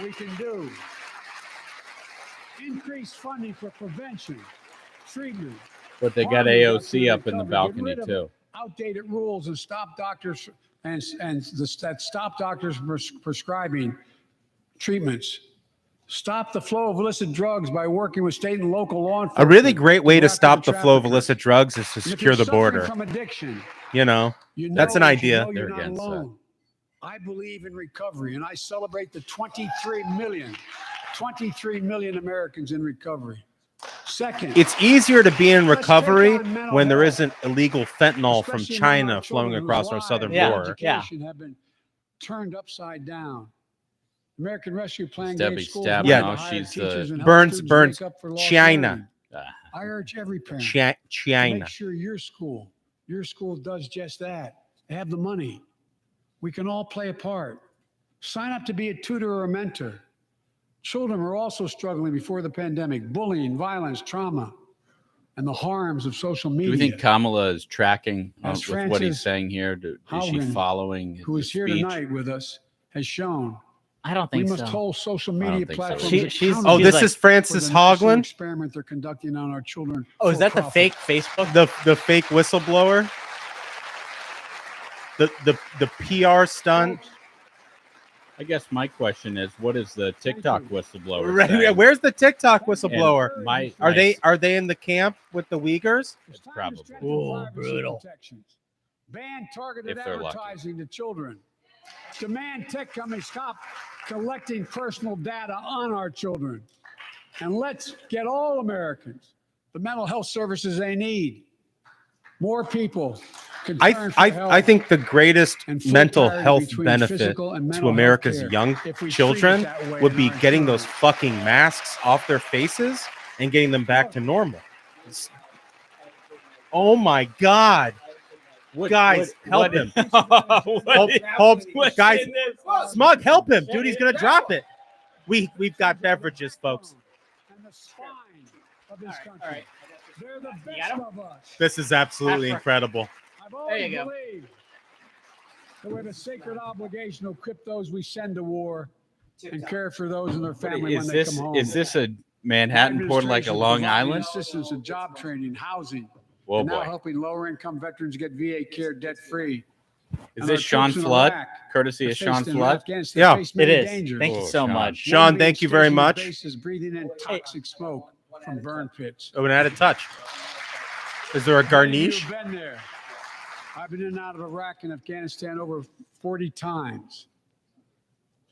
S7: we can do. Increase funding for prevention, treatment,
S6: But they got
S7: harm reduction,
S6: AOC up in the
S7: recovery. Get
S6: balcony
S7: rid of
S6: too.
S7: outdated rules and stop doctors that stop doctors prescribing treatments. Stop the flow of illicit drugs by working with state and local law
S5: A
S7: enforcement.
S5: really great way to
S7: go after
S5: stop the flow of
S7: traffickers.
S5: illicit drugs is to
S7: And if
S5: secure
S7: you're
S5: the
S7: suffering
S5: border.
S7: From addiction,
S5: You know,
S7: you
S5: that's
S7: know
S5: an
S7: that you
S5: idea.
S7: know you're
S6: They're
S7: not
S6: against that.
S7: alone. I believe in recovery, and I celebrate the 23 million Americans in recovery. Second,
S5: It's easier to be in
S7: let's
S5: recovery
S7: take on mental
S5: when there
S7: health,
S5: isn't illegal fentanyl from
S7: especially among
S5: China
S7: our
S5: flowing
S7: children
S5: across
S7: whose
S5: our southern
S7: lives and
S5: border.
S7: education have been turned upside down. American Rescue Plan
S6: Debbie
S7: gave schools
S6: Stabenow,
S7: money to hire
S6: she's the-
S7: teachers and help
S5: Burns,
S7: students make up for lost
S5: China.
S7: learning. I urge every parent to
S5: China.
S7: make sure your school does just that. They have the money. We can all play a part. Sign up to be a tutor or a mentor. Children were also struggling before the pandemic: bullying, violence, trauma, and the harms of social
S6: Do
S7: media.
S6: we think Kamala is tracking
S7: As
S6: with what he's
S7: Francis
S6: saying here? Is she
S7: Haugen,
S6: following
S7: who
S6: his
S7: is here
S6: speech?
S7: tonight with us, has shown
S3: I don't
S7: we
S3: think
S7: must
S3: so.
S7: hold social
S6: I don't
S7: media
S6: think so.
S7: platforms
S3: She's-
S7: accountable
S5: Oh,
S3: she's
S5: this
S3: like-
S5: is Francis
S7: for the national
S5: Haugen,
S7: experiment they're conducting on our children.
S3: Oh, is
S7: for
S3: that the
S7: profit.
S3: fake Facebook?
S5: the fake whistleblower, the PR stunt.
S6: I guess my question is, what is the TikTok whistleblower
S5: Right,
S6: saying?
S5: where's the TikTok whistleblower?
S6: And my-
S5: Are
S6: my-
S5: they in the camp with the Uyghurs?
S7: It's time to
S6: Probably.
S7: strengthen
S3: Oh,
S7: privacy
S3: brutal.
S7: protections. Ban targeted
S6: If they're lucky.
S7: advertising to children. Demand tech companies stop collecting personal data on our children. And let's get all Americans the mental health services they need. More people can turn for help.
S5: I think the greatest
S7: and full
S5: mental
S7: parity
S5: health
S7: between
S5: benefit
S7: physical and
S5: to
S7: mental health
S5: America's
S7: care
S5: young
S7: if we treat it
S5: children
S7: that way
S5: would
S7: in
S5: be
S7: our
S5: getting those
S7: insurance.
S5: fucking masks off their faces and getting them back to normal. Oh my God. Guys, help him. Help, guys. Smug, help him, dude. He's gonna drop it. We've got beverages, folks.
S7: And the spine of this country. They're the best of us.
S5: This is absolutely incredible.
S7: I've always
S3: you go.
S7: believed that we have a sacred obligation to equip those we send to war and care for those in their family when
S6: Is
S7: they
S6: this
S7: come home.
S6: is this a Manhattan port like a
S7: Administration
S6: Long
S7: providing
S6: Island?
S7: Assistance in job training, housing,
S6: Whoa,
S7: and now
S6: boy.
S7: helping lower income veterans get VA care debt free.
S6: Is this Sean Flood? Courtesy of Sean Flood?
S5: Yeah,
S3: it is. Thank you
S6: Oh,
S3: so
S6: Sean.
S3: much.
S5: Sean, thank you very much.
S7: Bases breathing in toxic smoke from burn pits.
S5: Oh, an added touch. Is there a garnish?
S7: You've been there. I've been in and out of Iraq and Afghanistan over 40 times.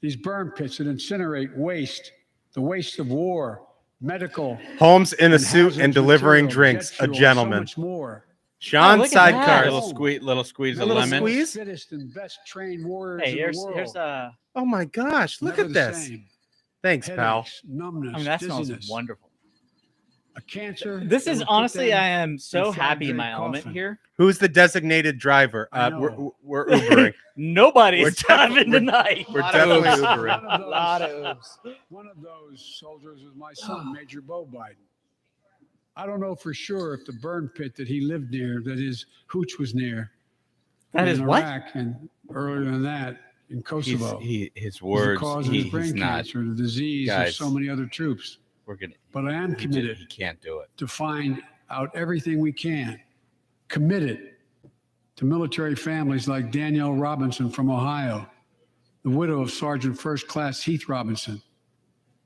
S7: These burn pits that incinerate waste, the waste of war, medical.
S5: Holmes in a
S7: and
S5: suit
S7: hazardous
S5: and delivering
S7: material,
S5: drinks.
S7: jet
S5: A
S7: fuel,
S5: gentleman.
S7: So much more.
S5: Sean
S3: look at that.
S5: sidecar.
S6: Little squeeze
S5: A
S6: of
S5: little
S6: lemon.
S5: squeeze?
S7: Fittest and best trained warriors
S3: Hey,
S7: in
S3: here's
S7: the world.
S5: Oh my gosh, look
S7: Never
S5: at
S7: the
S5: this.
S7: same.
S5: Thanks, pal.
S7: Headaches, numbness,
S3: I mean, that smells
S7: dizziness,
S3: wonderful.
S7: a cancer.
S3: This
S7: that
S3: is
S7: would put
S3: honestly,
S7: them
S3: I am so
S7: in
S3: happy in my
S7: Friday
S3: element
S7: coffin.
S3: here.
S5: Who's the designated driver?
S7: I know.
S5: We're Ubering.
S3: Nobody's
S5: We're
S3: driving
S5: we're-
S3: tonight.
S5: We're definitely
S7: One
S5: Ubering.
S7: of those-
S3: Lot of oops.
S7: One of those soldiers was my son, Major Bo Biden. I don't know for sure if the burn pit that he lived near, that his hooch was near,
S3: That is
S7: in
S3: what?
S7: Iraq and earlier than that in Kosovo,
S6: His
S7: was the
S6: words.
S7: cause of his brain
S6: He's not.
S7: cancer, the disease of
S6: Guys.
S7: so many other troops.
S6: We're gonna.
S7: But I am committed
S6: He can't do it.
S7: to find out everything we can, committed to military families like Danielle Robinson from Ohio, the widow of Sergeant First Class Heath Robinson.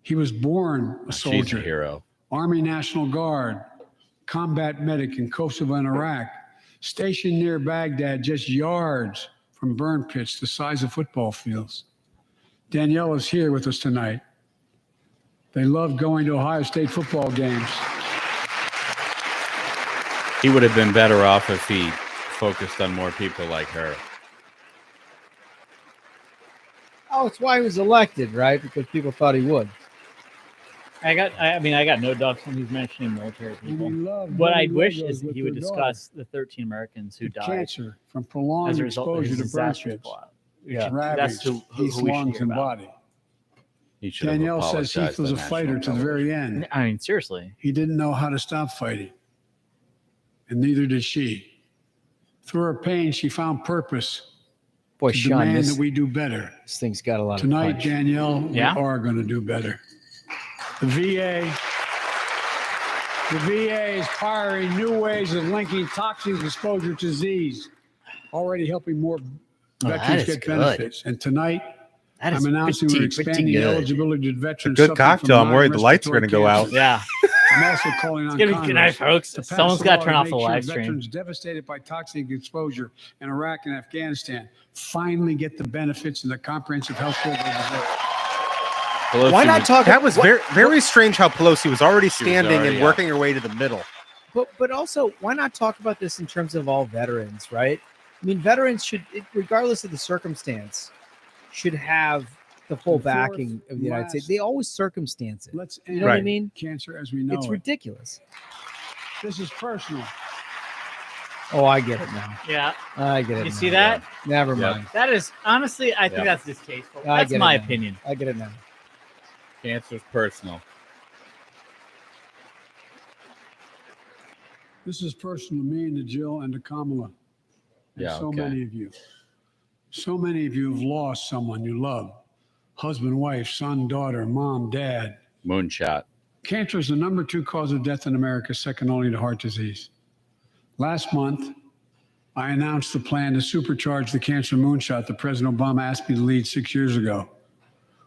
S7: He was born a
S6: She's a
S7: soldier,
S6: hero.
S7: Army National Guard, combat medic in Kosovo and Iraq, stationed near Baghdad, just yards from burn pits the size of football fields. Danielle is here with us tonight. They love going to Ohio State football games.
S6: He would have been better off if he focused on more people like her.
S2: Oh, it's why he was elected, right? Because people thought he would.
S3: I got no doubts when he's mentioning military
S7: And
S3: people.
S7: we love
S3: What I
S7: building
S3: wish
S7: logos
S3: is
S7: with
S3: he would
S7: their dog.
S3: discuss the 13 Americans who
S7: With
S3: died
S7: cancer from prolonged
S3: as a result of
S7: exposure
S3: his
S7: to burn
S3: disastrous
S7: pits,
S3: blowout.
S2: Yeah.
S3: That's
S7: ravaged
S3: who
S7: Heath's
S3: we should
S7: lungs
S3: hear
S7: and
S3: about.
S7: body.
S6: He should have
S7: Danielle says
S6: apologized
S7: Heath was
S6: to
S7: a fighter
S6: national
S7: to the very
S6: television.
S7: end.
S3: I mean, seriously.
S7: He didn't know how to stop fighting, and neither did she. Through her pain, she found purpose
S2: Boy,
S7: to
S2: Sean,
S7: demand
S2: this,
S7: that we do better.
S2: this thing's got a lot
S7: Tonight,
S2: of punch.
S7: Danielle,
S3: Yeah?
S7: we are going to do better. The VA is pioneering new ways of linking toxic exposure to disease, already helping more
S2: that
S7: veterans
S2: is
S7: get
S2: good.
S7: benefits. And tonight,
S2: That is
S7: I'm announcing we're
S2: pretty
S7: expanding
S2: good.
S7: eligibility to veterans.
S5: Good
S7: suffering from
S5: cocktail. I'm worried the lights are
S7: non-respiratory
S5: going to go out.
S7: cancer.
S3: Yeah.
S7: I'm also calling on
S3: It's gonna be good night,
S7: Congress
S3: folks.
S7: to pass
S3: Someone's
S7: a
S3: got
S7: law
S3: to turn
S7: to
S3: off the
S7: make sure
S3: live stream.
S7: veterans devastated by toxic exposure in Iraq and Afghanistan finally get the benefits and the comprehensive health care they deserve.
S6: Pelosi
S2: Why not
S6: was-
S2: talk?
S5: That was very strange how Pelosi was already
S6: She was
S5: standing
S6: already
S5: and working her way to the middle.
S2: But also, why not talk about this in terms of all veterans, right? I mean, veterans should, regardless of the circumstance, should have the full
S7: And fourth,
S2: backing of the United States.
S7: last-
S2: They always circumstance it.
S7: Let's
S2: You
S7: end
S2: know what I
S5: Right.
S2: mean?
S7: cancer as we know
S2: It's
S7: it.
S2: ridiculous.
S7: This is personal.
S2: Oh, I get it now.
S3: Yeah.
S2: I get it.
S3: You
S2: now.
S3: see that?
S2: Never
S6: Yep.
S2: mind.
S3: That is honestly, I think
S6: Yeah.
S3: that's distasteful.
S2: I
S3: That's
S2: get it
S3: my
S2: now.
S3: opinion.
S2: I get it now.
S6: Cancer's personal.
S7: This is personal to me and to Jill and to Kamala. And
S6: Yeah,
S7: so
S6: okay.
S7: many of you. So many of you have lost someone you love. Husband, wife, son, daughter, mom, dad.
S6: Moonshot.
S7: Cancer is the number 2 cause of death in America, second only to heart disease. Last month, I announced the plan to supercharge the cancer moonshot that President Obama asked me to lead 6 years ago.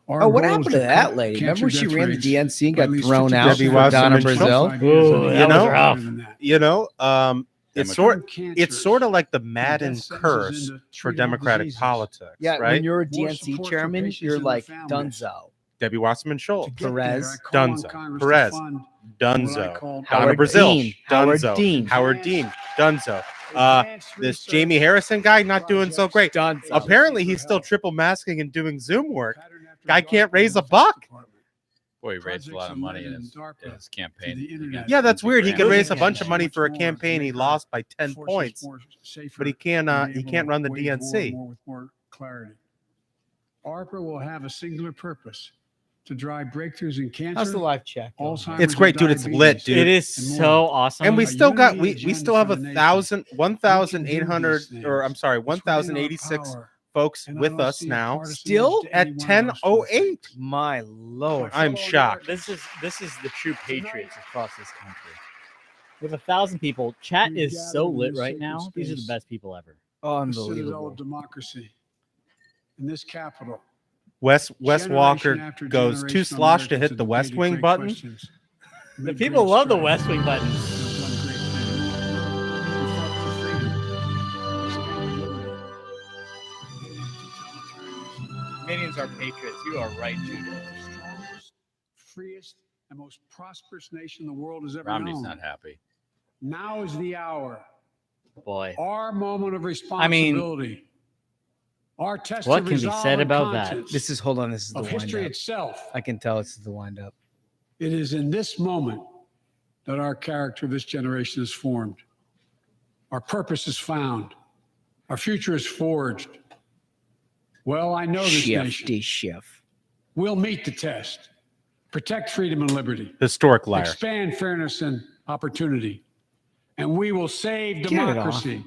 S7: Our
S2: Oh, what
S7: goal is
S2: happened to
S7: cut
S2: that lady?
S7: cancer
S2: Remember she
S7: death
S2: ran the
S7: rates
S2: DNC and
S7: by
S2: got
S7: at least
S2: thrown
S7: 50%
S2: out
S5: Debbie
S2: for
S5: Wasserman
S2: Donna
S5: Schultz.
S2: Brazil?
S3: Ooh, that was rough.
S5: You know, it's sort of like the
S7: death
S5: Madden
S7: sentences
S5: curse
S7: into
S5: for
S7: treatable
S5: Democratic
S7: diseases.
S5: politics,
S2: Yeah,
S5: right?
S2: when you're a
S7: More
S2: DNC
S7: support for
S2: chairman,
S7: patients
S2: you're
S7: and their
S2: like
S7: families.
S2: Dunzo.
S5: Debbie Wasserman
S7: To
S5: Schultz,
S7: get there,
S2: Perez,
S7: I call on
S5: Dunzo,
S7: Congress to
S5: Perez,
S7: fund what I
S5: Dunzo,
S7: call
S5: Donna
S2: Howard
S5: Brazil,
S2: Dean, Howard
S5: Dunzo,
S2: Dean.
S5: Howard Dean, Dunzo.
S7: advanced
S5: This
S7: research
S5: Jamie Harrison guy not doing so great.
S2: Dunzo.
S5: Apparently, he's still triple masking and doing Zoom work.
S7: pattern after
S5: Guy
S7: dark
S5: can't
S7: in the
S5: raise a
S7: Defense
S5: buck.
S7: Department.
S6: Boy, he raised a lot of money in his campaign.
S7: to the internet.
S5: Yeah, that's weird. He could
S7: Grant
S5: raise a
S7: is
S5: bunch of
S7: so
S5: money
S7: much
S5: for a
S7: more
S5: campaign
S7: to
S5: he
S7: make
S5: lost by 10
S7: forces
S5: points,
S7: more safer
S5: but he
S7: and be
S5: can't
S7: able
S5: run the
S7: to wage war
S5: DNC.
S7: more with more clarity. ARPA will have a singular purpose to drive breakthroughs in cancer.
S2: How's the live check?
S7: Alzheimer's,
S5: It's great,
S7: and
S5: dude. It's lit,
S7: diabetes.
S5: dude.
S3: It is
S7: And more.
S3: so awesome.
S5: And we
S7: A
S5: still got
S7: unity
S5: we
S7: agenda
S5: still have
S7: for the nation.
S5: 1,086
S7: It's within our
S5: folks
S7: And I
S5: with
S7: don't
S5: us
S7: see
S5: now.
S7: partisanship
S2: Still
S7: to
S5: At
S7: any one of us.
S5: 10:08.
S2: My lord.
S5: I'm shocked.
S3: This is the true patriots across this country. With 1,000 people, chat
S7: We
S3: is so
S7: gather in
S3: lit
S7: this
S3: right
S7: sacred
S3: now. These are the
S7: space.
S3: best people ever.
S7: The citadel
S2: Unbelievable.
S7: of democracy in this capital.
S5: Wes
S7: Generation
S5: Walker
S7: after
S5: goes too
S7: generation,
S5: slosh to
S7: Americans
S5: hit the
S7: have
S5: West
S7: debated
S5: Wing
S7: great
S5: button.
S7: questions,
S3: The
S7: made
S3: people
S7: great
S3: love the
S7: strides,
S3: West Wing button.
S7: and have done great things. We fought for freedom, expanded liberty,
S3: Canadians are patriots. You are right,
S7: the
S3: Judah.
S7: strongest, freest, and most prosperous nation the world has ever
S6: Romney's
S7: known.
S6: not happy.
S7: Now is the hour.
S3: Boy,
S7: Our moment of responsibility. Our test
S3: what
S7: of
S3: can be
S7: resolve
S3: said
S7: and
S3: about that?
S7: conscience
S2: This is, hold on, this is the
S7: of
S2: wind
S7: history
S2: up.
S7: itself.
S2: I can tell this is the wind up.
S7: It is in this moment that our character of this generation is formed. Our purpose is found. Our future is forged. Well, I know this
S2: Shifty
S7: nation.
S2: shift.
S7: We'll meet the test. Protect freedom and liberty.
S5: Historic liar.
S7: Expand fairness and opportunity. And we will save
S2: Get it off.
S7: democracy.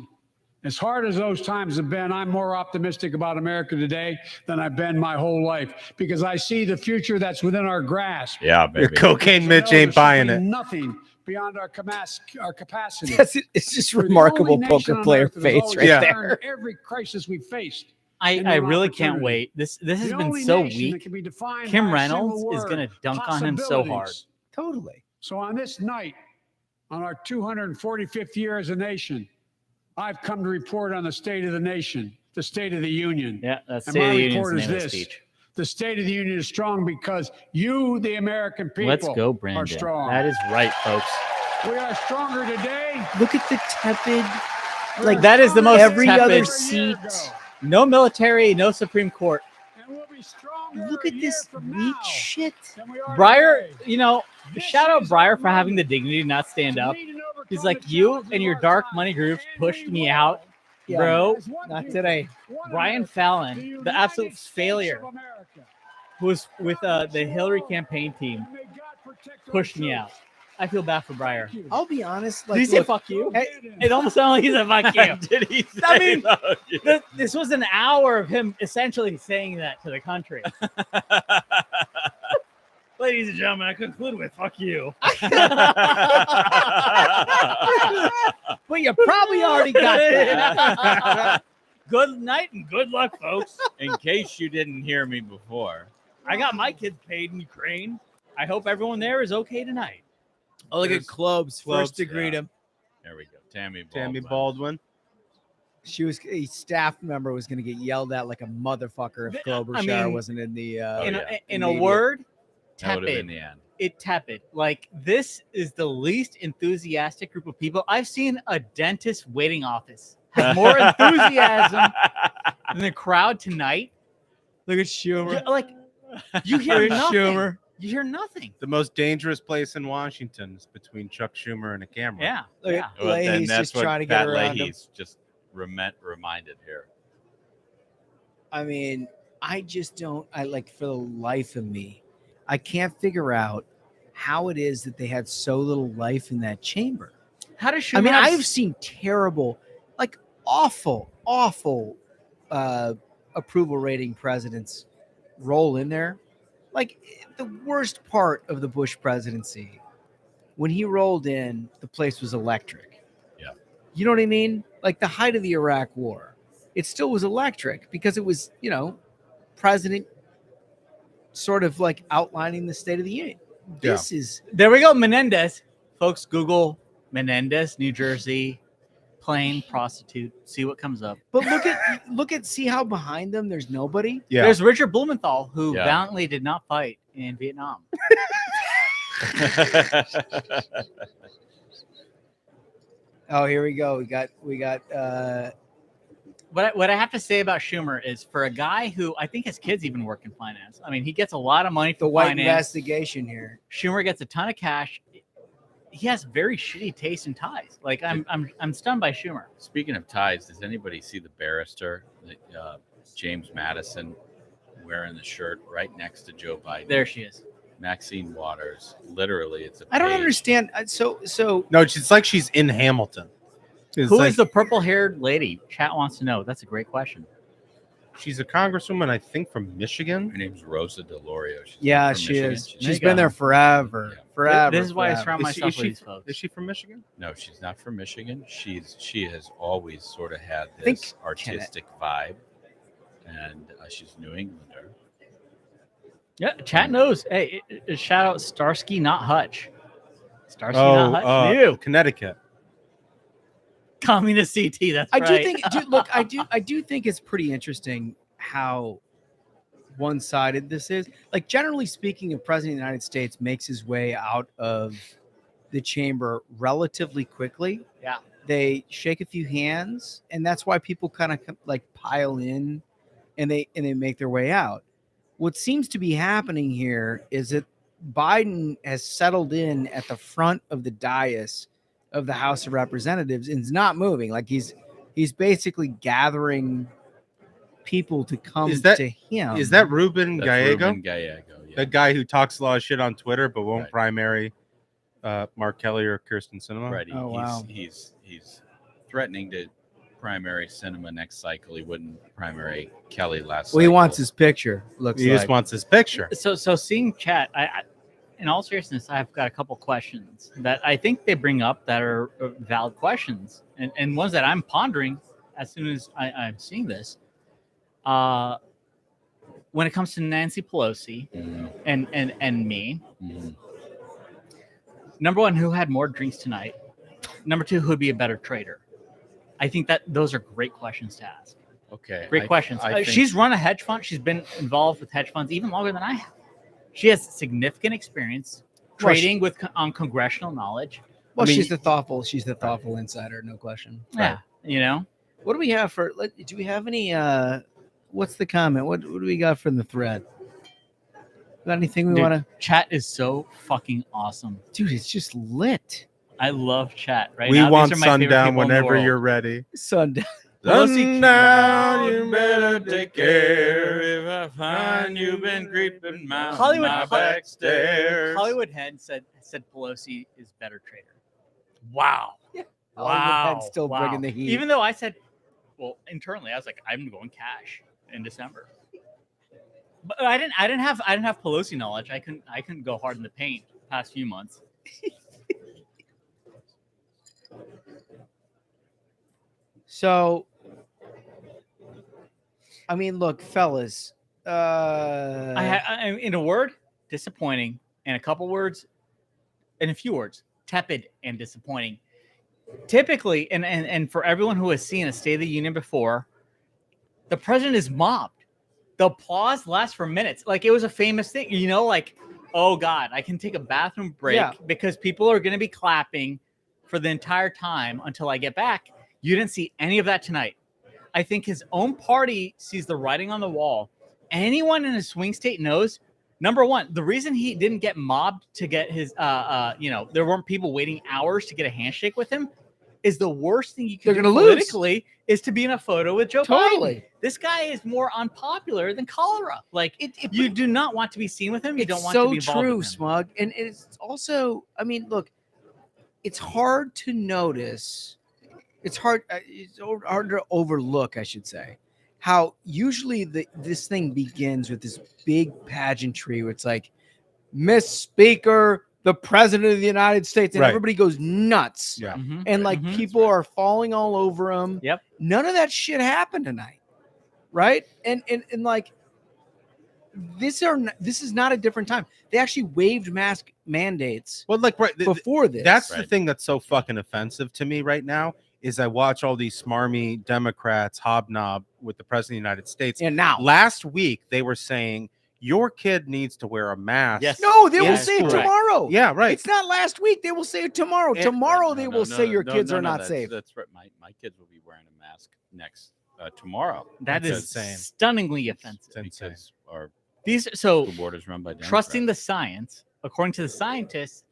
S7: As hard as those times have been, I'm more optimistic about America today than I've been my whole life because I see the future that's within our grasp.
S6: Yeah,
S5: Your
S6: baby.
S5: cocaine
S7: Because I
S5: Mitch
S7: know
S5: ain't
S7: there's
S5: buying
S7: simply
S5: it.
S7: Nothing beyond our capacity.
S2: It's just
S7: We're the
S2: remarkable
S7: only nation
S2: poker
S7: on
S2: player
S7: earth that has
S2: face
S7: always
S2: right
S5: Yeah.
S2: there.
S7: turned every crisis we've faced.
S3: I
S7: and
S3: I
S7: no
S3: really can't
S7: opportunity.
S3: wait. This has
S7: The
S3: been
S7: only
S3: so
S7: nation that
S3: weak.
S7: can be defined
S3: Kim
S7: by a single
S3: Reynolds is
S7: word,
S3: going to dunk on him so hard.
S7: possibilities.
S2: Totally.
S7: So on this night, on our 245th year as a nation, I've come to report on the state of the nation, the state of the union.
S3: Yeah, that's
S7: And
S3: State of
S7: my
S3: the Union's
S7: report
S3: the
S7: is
S3: name of the
S7: this.
S3: speech.
S7: The state of the union is strong because you, the American people,
S3: Let's go,
S7: are
S3: Brandon.
S7: strong.
S3: That is right, folks.
S7: We are stronger today.
S2: Look at the tepid,
S3: Like, that is the most
S2: every
S3: tepid.
S2: other
S7: Than a year
S2: seat.
S7: ago.
S3: No military, no Supreme Court.
S7: And we'll be stronger
S2: Look
S7: a
S2: at
S7: year
S2: this
S7: from
S2: weak
S7: now
S2: shit.
S7: than we are
S3: Breyer,
S7: today.
S3: you know,
S7: This
S3: shout out
S7: is our
S3: Breyer for having the
S7: moment
S3: dignity to not stand
S7: to
S3: up.
S7: meet and overcome
S3: He's like,
S7: the
S3: you
S7: challenges
S3: and
S7: of
S3: your
S7: our
S3: dark
S7: time,
S3: money groups
S7: and
S3: pushed
S7: we
S3: me
S7: will.
S3: out,
S2: Yeah.
S3: bro.
S7: As one
S2: Not
S7: people,
S2: today.
S7: one
S3: Brian
S7: America,
S3: Fallon, the
S7: United
S3: absolute
S7: States
S3: failure,
S7: of America.
S3: who was with the Hillary campaign team,
S7: And may God protect our
S3: pushed me
S7: troops.
S3: out. I feel bad for Breyer.
S7: Thank you.
S2: I'll be honest.
S3: Did he
S2: Like,
S3: say
S2: look,
S3: fuck you?
S2: Hey,
S3: It almost sounded like he said fuck you.
S6: Did he say
S3: I mean,
S6: fuck you?
S3: This was an hour of him essentially saying that to the country. Ladies and gentlemen, I conclude with fuck you.
S2: but you probably already got that.
S3: Good night and good luck, folks.
S6: In case you didn't hear me before.
S3: I got my kids paid in Ukraine. I hope everyone there is okay tonight.
S2: Oh, look at
S5: There's
S2: Klobes. First to
S6: yeah.
S2: greet him.
S6: There we go. Tammy
S5: Baldwin.
S2: She was a staff member was going to get yelled at like a motherfucker if Klobuchar wasn't in the.
S3: In a word,
S6: That would have been
S3: tepid.
S6: the end.
S3: Tepid. Like this is the least enthusiastic group of people I've seen. A dentist waiting office have more enthusiasm than the crowd tonight.
S2: Look at Schumer.
S3: Like you hear
S2: Look at
S3: nothing.
S2: Schumer.
S3: You hear nothing.
S5: The most dangerous place in Washington is between Chuck Schumer and a camera.
S3: Yeah.
S2: Look
S3: Yeah.
S2: at Leahy's just trying to get
S6: Pat
S2: around him.
S6: Leahy's just reminded here.
S2: I mean, I just don't. I like for the life of me, I can't figure out how it is that they had so little life in that chamber.
S3: How does Schumer?
S2: I mean,
S3: have-
S2: I've seen terrible, like awful approval rating presidents roll in there. Like the worst part of the Bush presidency, when he rolled in, the place was electric.
S6: Yeah.
S2: You know what I mean? Like the height of the Iraq War, it still was electric because it was, president sort of like outlining the State of the Union. This is
S3: There we go. Menendez. Folks, Google Menendez, New Jersey, plain prostitute. See what comes up.
S2: But see how behind them there's nobody.
S5: Yeah.
S3: There's Richard Blumenthal, who
S6: Yeah.
S3: valiantly did not fight in Vietnam.
S2: Oh, here we go. We got
S3: What I have to say about Schumer is, for a guy who I think his kids even work in finance. I mean, he gets a lot of money
S2: the
S3: from
S2: white
S3: finance.
S2: investigation here.
S3: Schumer gets a ton of cash. He has very shitty taste in ties. Like I'm stunned by Schumer.
S6: Speaking of ties, does anybody see the barrister, James Madison, wearing the shirt right next to Joe Biden?
S3: There she is.
S6: Maxine Waters. Literally, it's a
S2: I don't
S6: page.
S2: understand. So
S5: No, it's like she's in Hamilton. It's
S3: Who
S5: like,
S3: is the purple-haired lady? Chat wants to know. That's a great question.
S5: She's a congresswoman, I think, from Michigan.
S6: Her name's Rosa DeLorio. She's
S2: yeah,
S6: from
S2: she
S6: Michigan.
S2: is.
S3: There
S2: She's
S3: you
S2: been
S3: go.
S2: there forever.
S6: Yeah.
S2: Forever.
S3: This is why I
S2: forever.
S3: surround myself with these folks.
S5: Is she from Michigan?
S6: No, she's not from Michigan. She has always sort of had
S2: I think
S6: this artistic vibe, and she's a New Englander.
S3: Yeah, chat knows. Hey, shout out Starsky, not Hutch. Starsky, not Hutch. New
S5: Connecticut.
S3: communist CT. That's
S2: I
S3: right.
S2: do think. Look, I do think it's pretty interesting how one-sided this is. Like generally speaking, a president of the United States makes his way out of the chamber relatively quickly.
S3: Yeah.
S2: They shake a few hands, and that's why people kind of like pile in, and they make their way out. What seems to be happening here is that Biden has settled in at the front of the dais of the House of Representatives and is not moving. Like he's basically gathering people to come to him.
S5: Is that Ruben
S6: That's
S5: Gallego?
S6: Ruben Gallego, yeah.
S5: The guy who talks a lot of shit on Twitter but won't
S6: Right.
S5: primary Mark Kelly or Kirsten Sinema?
S6: Right.
S2: Oh, wow.
S6: He's threatening to primary Cinema next cycle. He wouldn't primary Kelly last
S2: Well, he
S6: cycle.
S2: wants his picture. Looks
S5: He
S2: like.
S5: just wants his picture.
S3: So seeing chat, I in all seriousness, I've got a couple questions that I think they bring up that are valid questions, and ones that I'm pondering as soon as I'm seeing this. When it comes to Nancy Pelosi and me,
S6: Mhm.
S3: number one, who had more drinks tonight? Number two, who'd be a better trader? I think that those are great questions to ask.
S6: Okay.
S3: Great questions.
S6: I think-
S3: She's run a hedge fund. She's been involved with hedge funds even longer than I have. She has significant experience
S2: Well,
S3: trading on congressional knowledge.
S2: Well,
S5: I mean-
S2: she's the thoughtful insider, no question.
S3: Yeah, you know.
S2: What do we have for? Do we have any? What's the comment? What do we got from the thread? Got anything we
S3: Dude,
S2: want to?
S3: Chat is so fucking awesome.
S2: Dude, it's just lit.
S3: I love chat. Right
S5: We
S3: now,
S5: want
S3: these are my favorite
S5: sundown
S3: people in the
S5: whenever
S3: world.
S5: you're ready.
S2: Sundown.
S5: Sundown, you better
S6: take care if I find you've been creeping my back stairs.
S3: Hollywood Head said Pelosi is better trader. Wow.
S2: Hollywood
S3: Wow.
S2: Head's still
S3: Wow.
S2: bringing the heat.
S3: Even though I said, well, internally I was like, I'm going cash in December. But I didn't have Pelosi knowledge. I couldn't go hard in the paint the past few months.
S2: So, I mean, look, fellas.
S3: I in a word, disappointing. In a couple words, in a few words, tepid and disappointing. Typically, and for everyone who has seen a State of the Union before, the president is mobbed. The applause lasts for minutes. Like, it was a famous thing, like, oh God, I can take a bathroom break because people are going to be clapping for the entire time until I get back. You didn't see any of that tonight. I think his own party sees the writing on the wall. Anyone in a swing state knows, number one, the reason he didn't get mobbed to get his, there weren't people waiting hours to get a handshake with him, is the worst thing you can do politically is to be in a photo with Joe Biden. This guy is more unpopular than cholera. Like, you do not want to be seen with him. You don't want to be involved with him.
S2: Smug. And it's also, I mean, look, it's hard to notice. It's hard to overlook, I should say, how usually this thing begins with this big pageantry where it's like, Miss Speaker, the President of the United States, and everybody goes nuts.
S5: Yeah.
S2: And like people are falling all over him.
S3: Yep.
S2: None of that shit happened tonight. Right. And like this is not a different time. They actually waived mask mandates.
S5: Well, like
S2: before this.
S5: That's the thing that's so fucking offensive to me right now is I watch all these smarmy Democrats hobnob with the President of the United States.
S2: And now
S5: last week they were saying your kid needs to wear a mask.
S3: Yes.
S2: No, they will say it tomorrow.
S5: Yeah, right.
S2: It's not last week. They will say it tomorrow. Tomorrow they will say your kids are not safe.
S6: That's right. My kids will be wearing a mask next tomorrow.
S3: That is
S5: insane.
S3: Stunningly offensive.
S5: Because
S6: our
S3: school
S6: board is run by Democrats.
S3: Trusting the science, according to the scientists,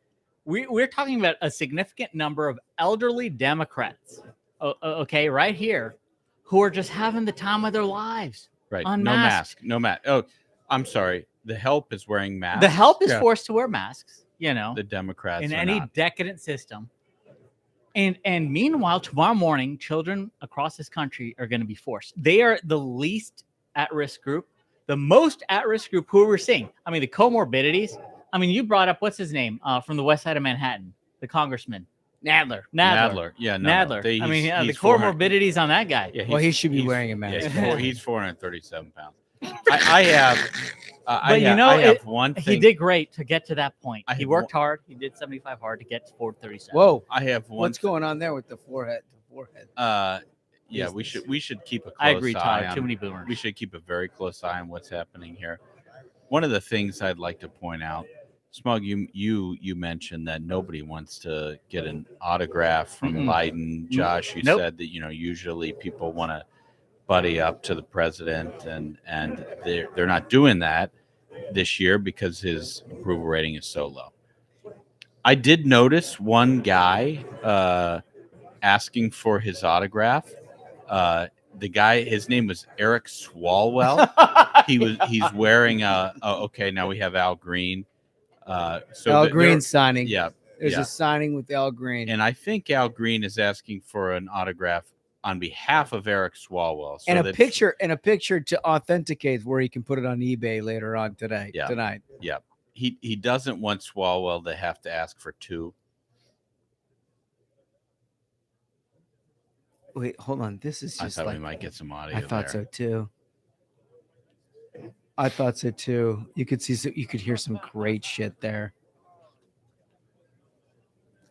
S3: we're talking about a significant number of elderly Democrats, okay, right here, who are just having the time of their lives.
S6: Right.
S3: Unmasked.
S6: No mask. Oh, I'm sorry. The help is wearing masks.
S3: The help is forced to wear masks,
S6: The Democrats
S3: in
S6: are
S3: any
S6: not.
S3: decadent system. And meanwhile, tomorrow morning, children across this country are going to be forced. They are the least at-risk group, the most at-risk group who we're seeing. I mean, the comorbidities. I mean, you brought up, what's his name, from the west side of Manhattan, the congressman. Nadler.
S6: Yeah, no,
S3: Nadler.
S6: No.
S3: The comorbidities on that guy.
S6: Yeah,
S2: he should be wearing a mask.
S6: Yeah, he's 437 pounds. I have one thing.
S3: He did great to get to that point. He worked hard. He did 75 hard to get to 437.
S2: Whoa.
S6: I have one.
S2: What's going on there with the forehead?
S6: Yeah, we should keep a close
S3: I agree,
S6: eye
S3: Todd.
S6: on,
S3: too many boomers.
S6: We should keep a very close eye on what's happening here. One of the things I'd like to point out, Smug, you mentioned that nobody wants to get an autograph from Biden. Josh, you said that usually people want to buddy up to the president, and they're not doing that this year because his approval rating is so low. I did notice one guy asking for his autograph. The guy, his name was Eric Swalwell. He's wearing okay, now we have Al Green. So
S2: Al Green signing.
S6: Yeah.
S2: There's a signing with Al Green.
S6: And I think Al Green is asking for an autograph on behalf of Eric Swalwell. So
S2: and a picture to authenticate where he can put it on eBay later on tonight.
S6: Yeah. He doesn't want Swalwell to have to ask for two.
S2: Wait, hold on. This is just
S6: I thought we might get some audio.
S2: I thought
S6: there.
S2: so too. I thought so too. You could hear some great shit there.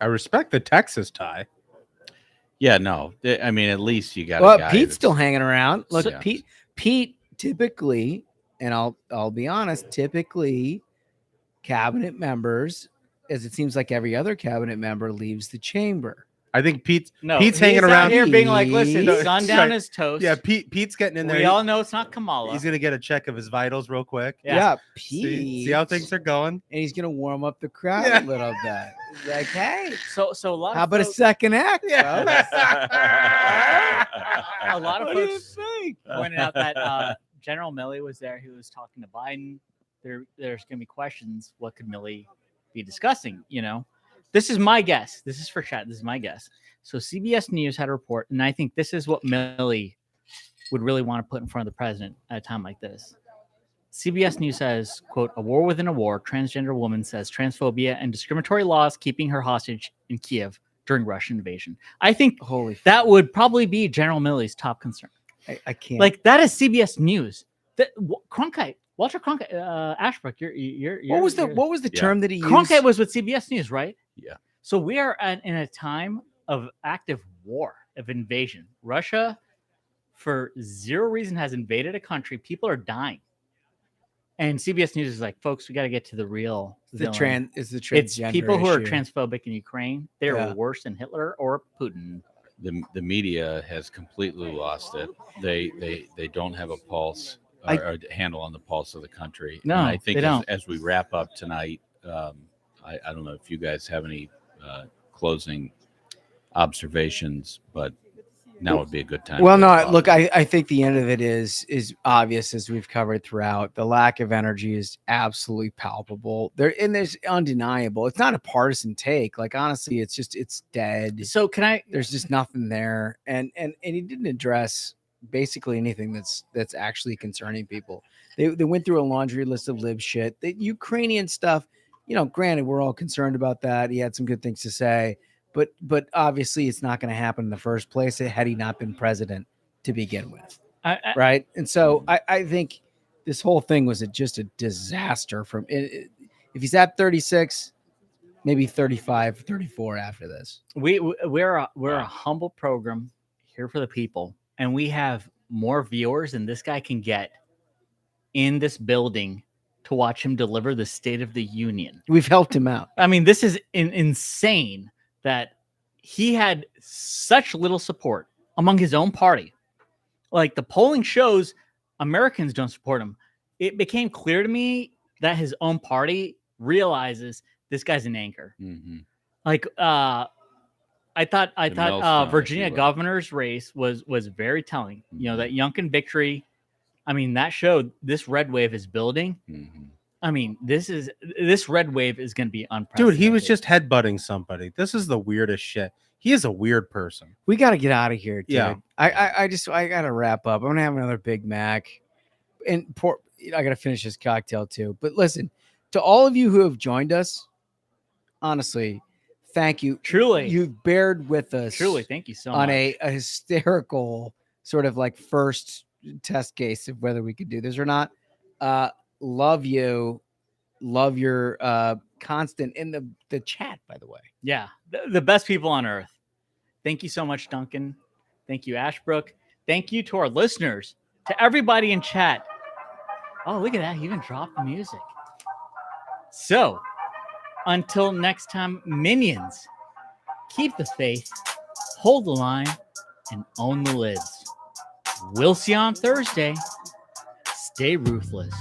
S5: I respect the Texas tie.
S6: Yeah, no. I mean, at least you got.
S2: Well, Pete's still hanging around. Look,
S6: Yeah.
S2: Pete typically, and I'll be honest, typically cabinet members, as it seems like every other cabinet member, leaves the chamber.
S5: I think Pete's
S3: he's
S5: hanging around
S3: here being like, listen, sundown is toast.
S5: Yeah, Pete's getting in there.
S3: We all know it's not Kamala.
S5: He's gonna get a check of his vitals real quick.
S2: Yeah, Pete.
S5: See how things are going,
S2: and he's gonna warm up the crowd a little bit. He's like, hey,
S3: so a lot.
S2: How about a second act?
S5: Yeah.
S3: A lot of
S2: What do you
S3: folks
S2: think?
S3: pointed out that General Milley was there. He was talking to Biden. There's going to be questions. What could Milley be discussing? This is my guess. This is for chat. This is my guess. So CBS News had a report, and I think this is what Milley would really want to put in front of the president at a time like this. CBS News says, quote, "A war within a war, transgender woman says transphobia and discriminatory laws keeping her hostage in Kiev during Russian invasion." I think that would probably be General Milley's top concern.
S2: I can't.
S3: Like, that is CBS News. Walter Cronkite, Ashbrook, you're
S2: what was the term that he used?
S3: Cronkite was with CBS News, right?
S6: Yeah.
S3: So we are in a time of active war, of invasion. Russia, for zero reason, has invaded a country. People are dying. And CBS News is like, folks, we got to get to the real villain.
S2: It's the
S3: It's
S2: transgender
S3: people who are
S2: issue.
S3: transphobic in Ukraine. They're
S2: Yeah.
S3: worse than Hitler or Putin.
S6: The media has completely lost it. They don't have a pulse or a handle on the pulse of the country.
S3: No,
S6: and I think
S3: they don't.
S6: as we wrap up tonight, I don't know if you guys have any closing observations, but now would be a good time.
S2: Well,
S6: to
S2: no,
S6: pause.
S2: look, I think the end of it is obvious, as we've covered throughout. The lack of energy is absolutely palpable. There's undeniable. It's not a partisan take. Like, honestly, it's dead.
S3: So
S2: There's just nothing there, and he didn't address basically anything that's actually concerning people. They went through a laundry list of lib shit. The Ukrainian stuff, granted, we're all concerned about that. He had some good things to say. But obviously it's not going to happen in the first place had he not been president to begin with. Right. And so I think this whole thing was just a disaster if he's at 36, maybe 35, 34 after this.
S3: We're a humble program here for the people, and we have more viewers than this guy can get in this building to watch him deliver the State of the Union.
S2: We've helped him out.
S3: I mean, this is insane that he had such little support among his own party. Like, the polling shows Americans don't support him. It became clear to me that his own party realizes this guy's an anchor.
S6: Mm-hmm.
S3: Like, I thought
S6: millstone,
S3: Virginia
S6: if you will.
S3: governor's race was very telling. That Youngkin victory. I mean, that showed this red wave is building.
S6: Mm-hmm.
S3: I mean, this red wave is going to be unprecedented.
S5: Dude, he was just headbutting somebody. This is the weirdest shit. He is a weird person.
S2: We got to get out of here, dude.
S5: Yeah.
S2: I got to wrap up. I'm going to have another Big Mac. And I got to finish this cocktail too. But listen, to all of you who have joined us, honestly, thank you.
S3: Truly.
S2: You've bared with us.
S3: Truly, thank you so much.
S2: On a hysterical sort of like first test case of whether we could do this or not. Love you. Love your constant in the chat, by the way.
S3: Yeah, the best people on earth. Thank you so much, Duncan. Thank you, Ashbrook. Thank you to our listeners, to everybody in chat. Oh, look at that. He even dropped the music. So, until next time, minions, keep the faith, hold the line, and own the lids. We'll see you on Thursday. Stay ruthless.